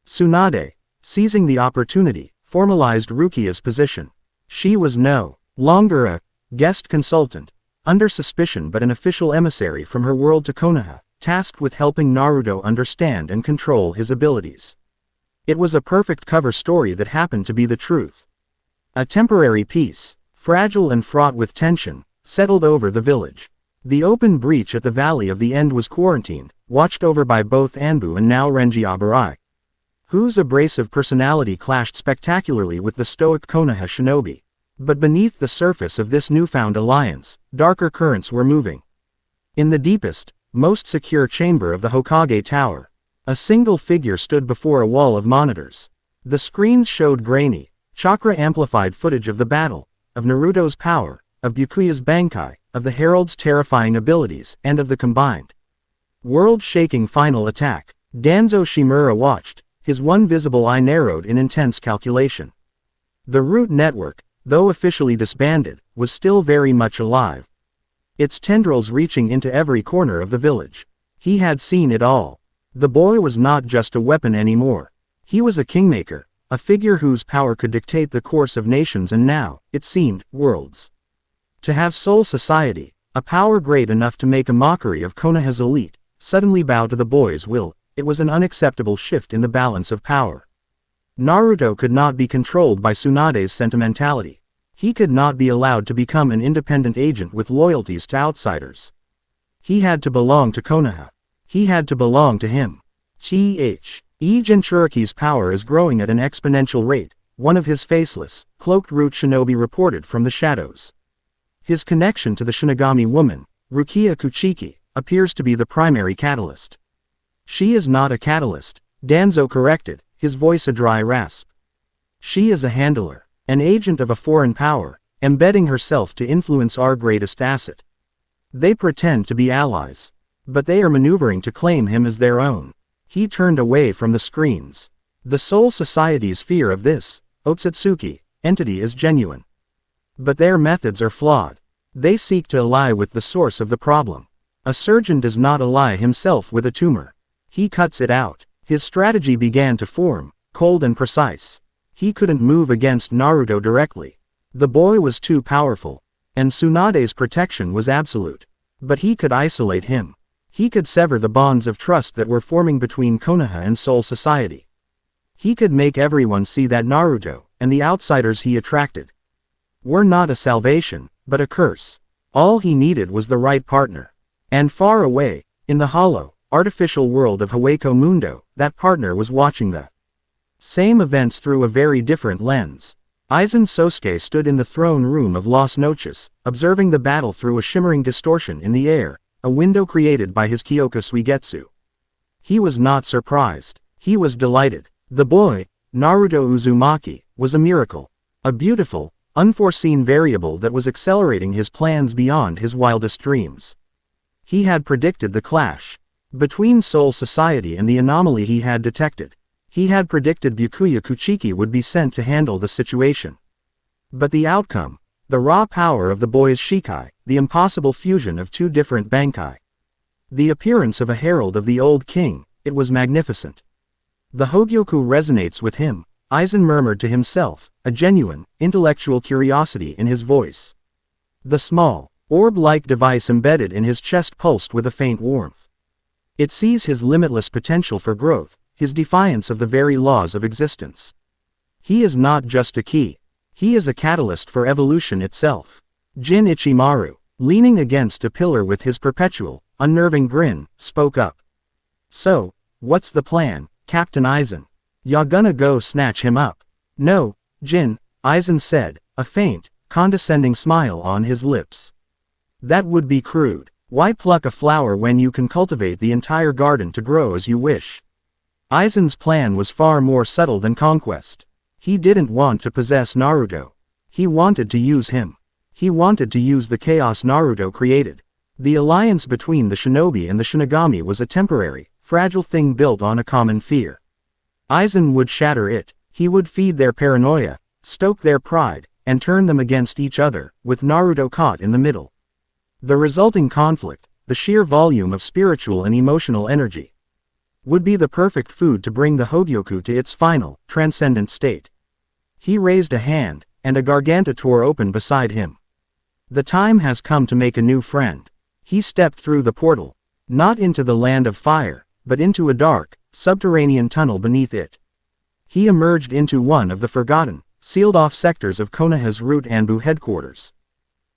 A: Tsunade, seizing the opportunity, formalized Rukia's position. She was no longer a guest consultant, under suspicion but an official emissary from her world to Konoha, tasked with helping Naruto understand and control his abilities. It was a perfect cover story that happened to be the truth. A temporary peace, fragile and fraught with tension, settled over the village. The open breach at the Valley of the End was quarantined, watched over by both Anbu and now Renji Abarai, whose abrasive personality clashed spectacularly with the stoic Konoha shinobi. But beneath the surface of this newfound alliance, darker currents were moving. In the deepest, most secure chamber of the Hokage Tower, a single figure stood before a wall of monitors. The screens showed grainy, chakra-amplified footage of the battle, of Naruto's power, of Byakuya's Bankai, of the Herald's terrifying abilities, and of the combined world-shaking final attack. Danzo Shimura watched, his one visible eye narrowed in intense calculation. The Root Network, though officially disbanded, was still very much alive. Its tendrils reaching into every corner of the village. He had seen it all. The boy was not just a weapon anymore. He was a kingmaker, a figure whose power could dictate the course of nations and now, it seemed, worlds. To have Soul Society, a power great enough to make a mockery of Konoha's elite, suddenly bow to the boy's will, it was an unacceptable shift in the balance of power. Naruto could not be controlled by Tsunade's sentimentality. He could not be allowed to become an independent agent with loyalties to outsiders. He had to belong to Konoha. He had to belong to him. Jinchuriki's power is growing at an exponential rate, one of his faceless, cloaked root shinobi reported from the shadows. His connection to the Shinigami woman, Rukia Kuchiki, appears to be the primary catalyst. She is not a catalyst, Danzo corrected, his voice a dry rasp. She is a handler, an agent of a foreign power, embedding herself to influence our greatest asset. They pretend to be allies, but they are maneuvering to claim him as their own. He turned away from the screens. The Soul Society's fear of this, Otsutsuki, entity is genuine. But their methods are flawed. They seek to ally with the source of the problem. A surgeon does not ally himself with a tumor. He cuts it out. His strategy began to form, cold and precise. He couldn't move against Naruto directly. The boy was too powerful, and Tsunade's protection was absolute. But he could isolate him. He could sever the bonds of trust that were forming between Konoha and Soul Society. He could make everyone see that Naruto, and the outsiders he attracted, were not a salvation, but a curse. All he needed was the right partner. And far away, in the hollow, artificial world of Hueco Mundo, that partner was watching the same events through a very different lens. Aizen Sosuke stood in the throne room of Las Noches, observing the battle through a shimmering distortion in the air, a window created by his Kyoka Suigetsu. He was not surprised. He was delighted. The boy, Naruto Uzumaki, was a miracle. A beautiful, unforeseen variable that was accelerating his plans beyond his wildest dreams. He had predicted the clash between Soul Society and the anomaly he had detected. He had predicted Byakuya Kuchiki would be sent to handle the situation. But the outcome, the raw power of the boy's Shikai, the impossible fusion of two different Bankai. The appearance of a herald of the old king, it was magnificent. The Hogyoku resonates with him, Aizen murmured to himself, a genuine, intellectual curiosity in his voice. The small, orb-like device embedded in his chest pulsed with a faint warmth. It sees his limitless potential for growth, his defiance of the very laws of existence. He is not just a key. He is a catalyst for evolution itself. Jin Ichimaru, leaning against a pillar with his perpetual, unnerving grin, spoke up. So, what's the plan, Captain Aizen? Ya gonna go snatch him up? No, Jin, Aizen said, a faint, condescending smile on his lips. That would be crude. Why pluck a flower when you can cultivate the entire garden to grow as you wish? Aizen's plan was far more subtle than conquest. He didn't want to possess Naruto. He wanted to use him. He wanted to use the chaos Naruto created. The alliance between the shinobi and the Shinigami was a temporary, fragile thing built on a common fear. Aizen would shatter it. He would feed their paranoia, stoke their pride, and turn them against each other, with Naruto caught in the middle. The resulting conflict, the sheer volume of spiritual and emotional energy, would be the perfect food to bring the Hogyoku to its final, transcendent state. He raised a hand, and a garganta tore open beside him. The time has come to make a new friend. He stepped through the portal. Not into the land of fire, but into a dark, subterranean tunnel beneath it. He emerged into one of the forgotten, sealed-off sectors of Konoha's root Anbu headquarters.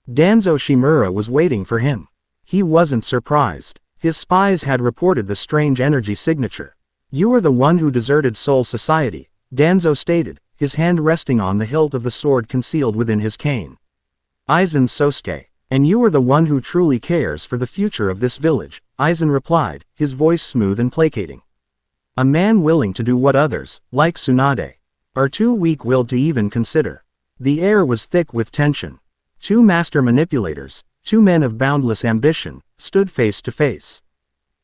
A: Danzo Shimura was waiting for him. He wasn't surprised. His spies had reported the strange energy signature. "You are the one who deserted Soul Society," Danzo stated, his hand resting on the hilt of the sword concealed within his cane. "Aizen Sosuke. And you are the one who truly cares for the future of this village," Aizen replied, his voice smooth and placating. "A man willing to do what others, like Tsunade, are too weak-willed to even consider." The air was thick with tension. Two master manipulators, two men of boundless ambition, stood face to face.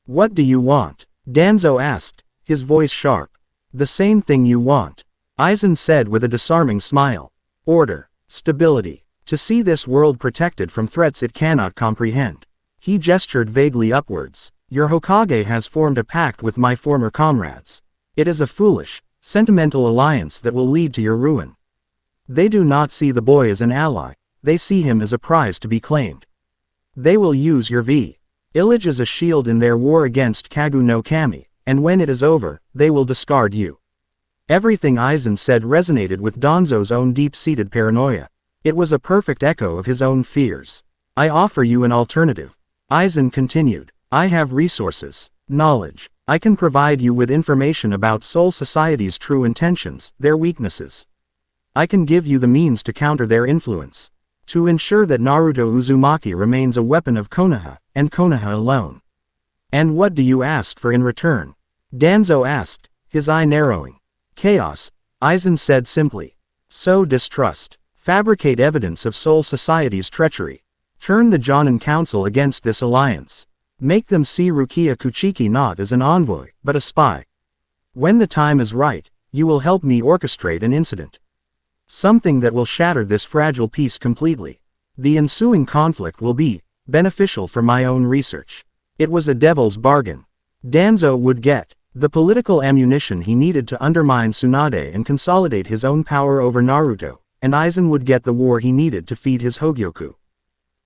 A: "What do you want?" Danzo asked, his voice sharp. "The same thing you want," Aizen said with a disarming smile. "Order, stability. To see this world protected from threats it cannot comprehend." He gestured vaguely upwards. "Your Hokage has formed a pact with my former comrades. It is a foolish, sentimental alliance that will lead to your ruin. They do not see the boy as an ally, they see him as a prize to be claimed. They will use your village as a shield in their war against Kagu no Kami, and when it is over, they will discard you." Everything Aizen said resonated with Danzo's own deep-seated paranoia. It was a perfect echo of his own fears. "I offer you an alternative," Aizen continued. "I have resources, knowledge. I can provide you with information about Soul Society's true intentions, their weaknesses. I can give you the means to counter their influence, to ensure that Naruto Uzumaki remains a weapon of Konoha, and Konoha alone." "And what do you ask for in return?" Danzo asked, his eye narrowing. "Chaos," Aizen said simply. "Sow distrust. Fabricate evidence of Soul Society's treachery. Turn the Jonin Council against this alliance. Make them see Rukia Kuchiki not as an envoy, but a spy. When the time is right, you will help me orchestrate an incident. Something that will shatter this fragile peace completely. The ensuing conflict will be beneficial for my own research." It was a devil's bargain. Danzo would get the political ammunition he needed to undermine Tsunade and consolidate his own power over Naruto, and Aizen would get the war he needed to feed his Hogyoku.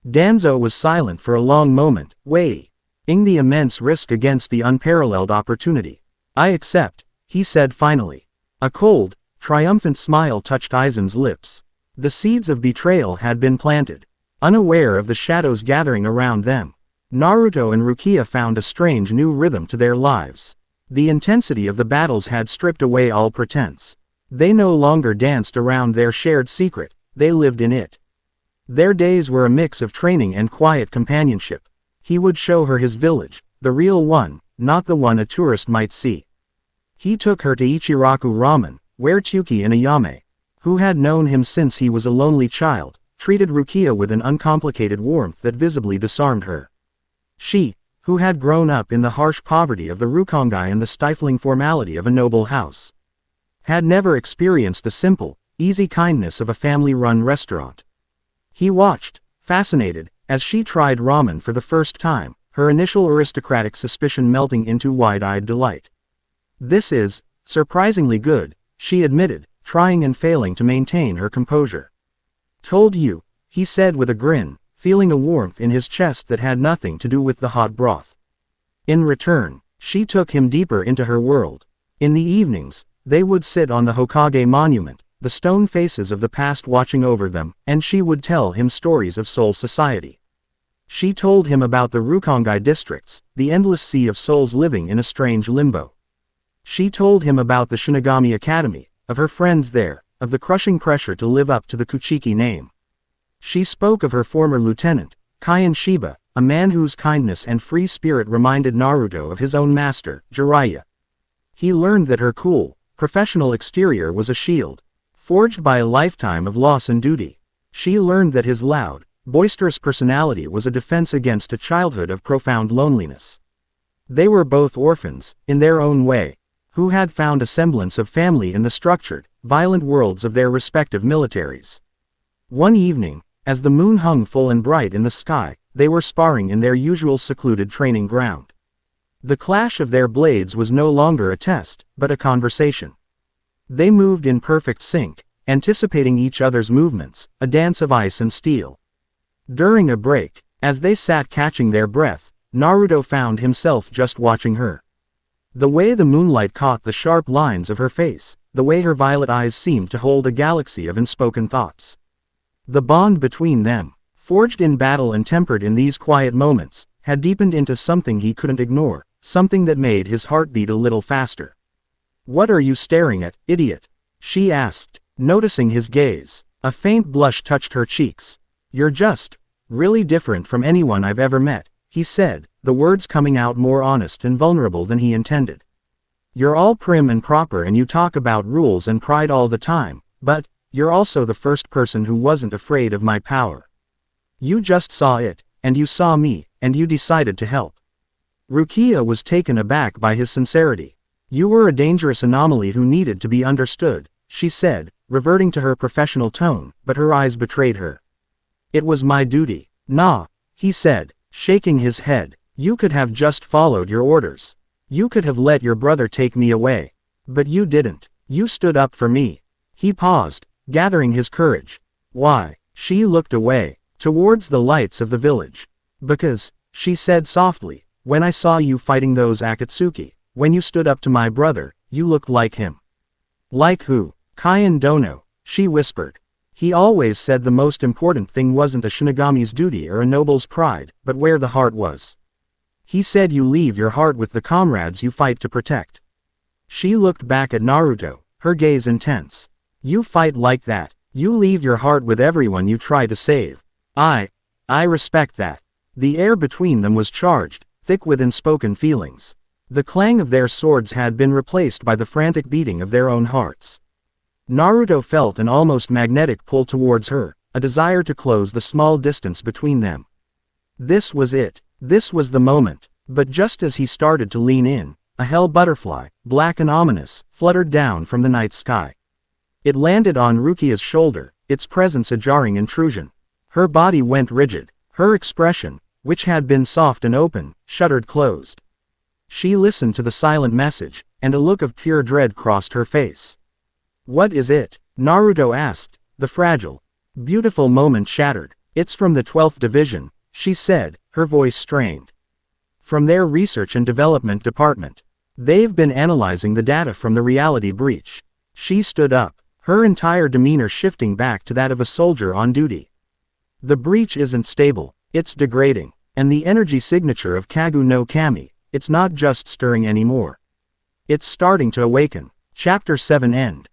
A: Danzo was silent for a long moment, weighing the immense risk against the unparalleled opportunity. "I accept," he said finally. A cold, triumphant smile touched Aizen's lips. The seeds of betrayal had been planted. Unaware of the shadows gathering around them, Naruto and Rukia found a strange new rhythm to their lives. The intensity of the battles had stripped away all pretense. They no longer danced around their shared secret, they lived in it. Their days were a mix of training and quiet companionship. He would show her his village, the real one, not the one a tourist might see. He took her to Ichiraku Ramen, where Tsuki Inuyame, who had known him since he was a lonely child, treated Rukia with an uncomplicated warmth that visibly disarmed her. She, who had grown up in the harsh poverty of the Rukongai and the stifling formality of a noble house, had never experienced the simple, easy kindness of a family-run restaurant. He watched, fascinated, as she tried ramen for the first time, her initial aristocratic suspicion melting into wide-eyed delight. "This is surprisingly good," she admitted, trying and failing to maintain her composure. "Told you," he said with a grin, feeling a warmth in his chest that had nothing to do with the hot broth. In return, she took him deeper into her world. In the evenings, they would sit on the Hokage monument, the stone faces of the past watching over them, and she would tell him stories of Soul Society. She told him about the Rukongai districts, the endless sea of souls living in a strange limbo. She told him about the Shinigami Academy, of her friends there, of the crushing pressure to live up to the Kuchiki name. She spoke of her former lieutenant, Kaion Shiba, a man whose kindness and free spirit reminded Naruto of his own master, Jiraiya. He learned that her cool, professional exterior was a shield, forged by a lifetime of loss and duty. She learned that his loud, boisterous personality was a defense against a childhood of profound loneliness. They were both orphans, in their own way, who had found a semblance of family in the structured, violent worlds of their respective militaries. One evening, as the moon hung full and bright in the sky, they were sparring in their usual secluded training ground. The clash of their blades was no longer a test, but a conversation. They moved in perfect sync, anticipating each other's movements, a dance of ice and steel. During a break, as they sat catching their breath, Naruto found himself just watching her. The way the moonlight caught the sharp lines of her face, the way her violet eyes seemed to hold a galaxy of unspoken thoughts. The bond between them, forged in battle and tempered in these quiet moments, had deepened into something he couldn't ignore, something that made his heart beat a little faster. "What are you staring at, idiot?" she asked, noticing his gaze. A faint blush touched her cheeks. "You're just really different from anyone I've ever met," he said, the words coming out more honest and vulnerable than he intended. "You're all prim and proper and you talk about rules and pride all the time, but you're also the first person who wasn't afraid of my power. You just saw it, and you saw me, and you decided to help." Rukia was taken aback by his sincerity. "You were a dangerous anomaly who needed to be understood," she said, reverting to her professional tone, but her eyes betrayed her. "It was my duty." "Nah," he said, shaking his head. "You could have just followed your orders. You could have let your brother take me away. But you didn't. You stood up for me." He paused, gathering his courage. "Why?" She looked away, towards the lights of the village. "Because," she said softly, "when I saw you fighting those Akatsuki, when you stood up to my brother, you looked like him." "Like who?" "Kaion Dono," she whispered. "He always said the most important thing wasn't a Shinigami's duty or a noble's pride, but where the heart was. He said you leave your heart with the comrades you fight to protect." She looked back at Naruto, her gaze intense. "You fight like that. You leave your heart with everyone you try to save. I respect that." The air between them was charged, thick with unspoken feelings. The clang of their swords had been replaced by the frantic beating of their own hearts. Naruto felt an almost magnetic pull towards her, a desire to close the small distance between them. This was it. This was the moment. But just as he started to lean in, a hell butterfly, black and ominous, fluttered down from the night sky. It landed on Rukia's shoulder, its presence a jarring intrusion. Her body went rigid, her expression, which had been soft and open, shuttered closed. She listened to the silent message, and a look of pure dread crossed her face. "What is it?" Naruto asked, the fragile, beautiful moment shattered. "It's from the 12th Division," she said, her voice strained. "From their research and development department. They've been analyzing the data from the reality breach." She stood up, her entire demeanor shifting back to that of a soldier on duty. "The breach isn't stable, it's degrading. And the energy signature of Kagu no Kami, it's not just stirring anymore. It's starting to awaken." Chapter 7 End.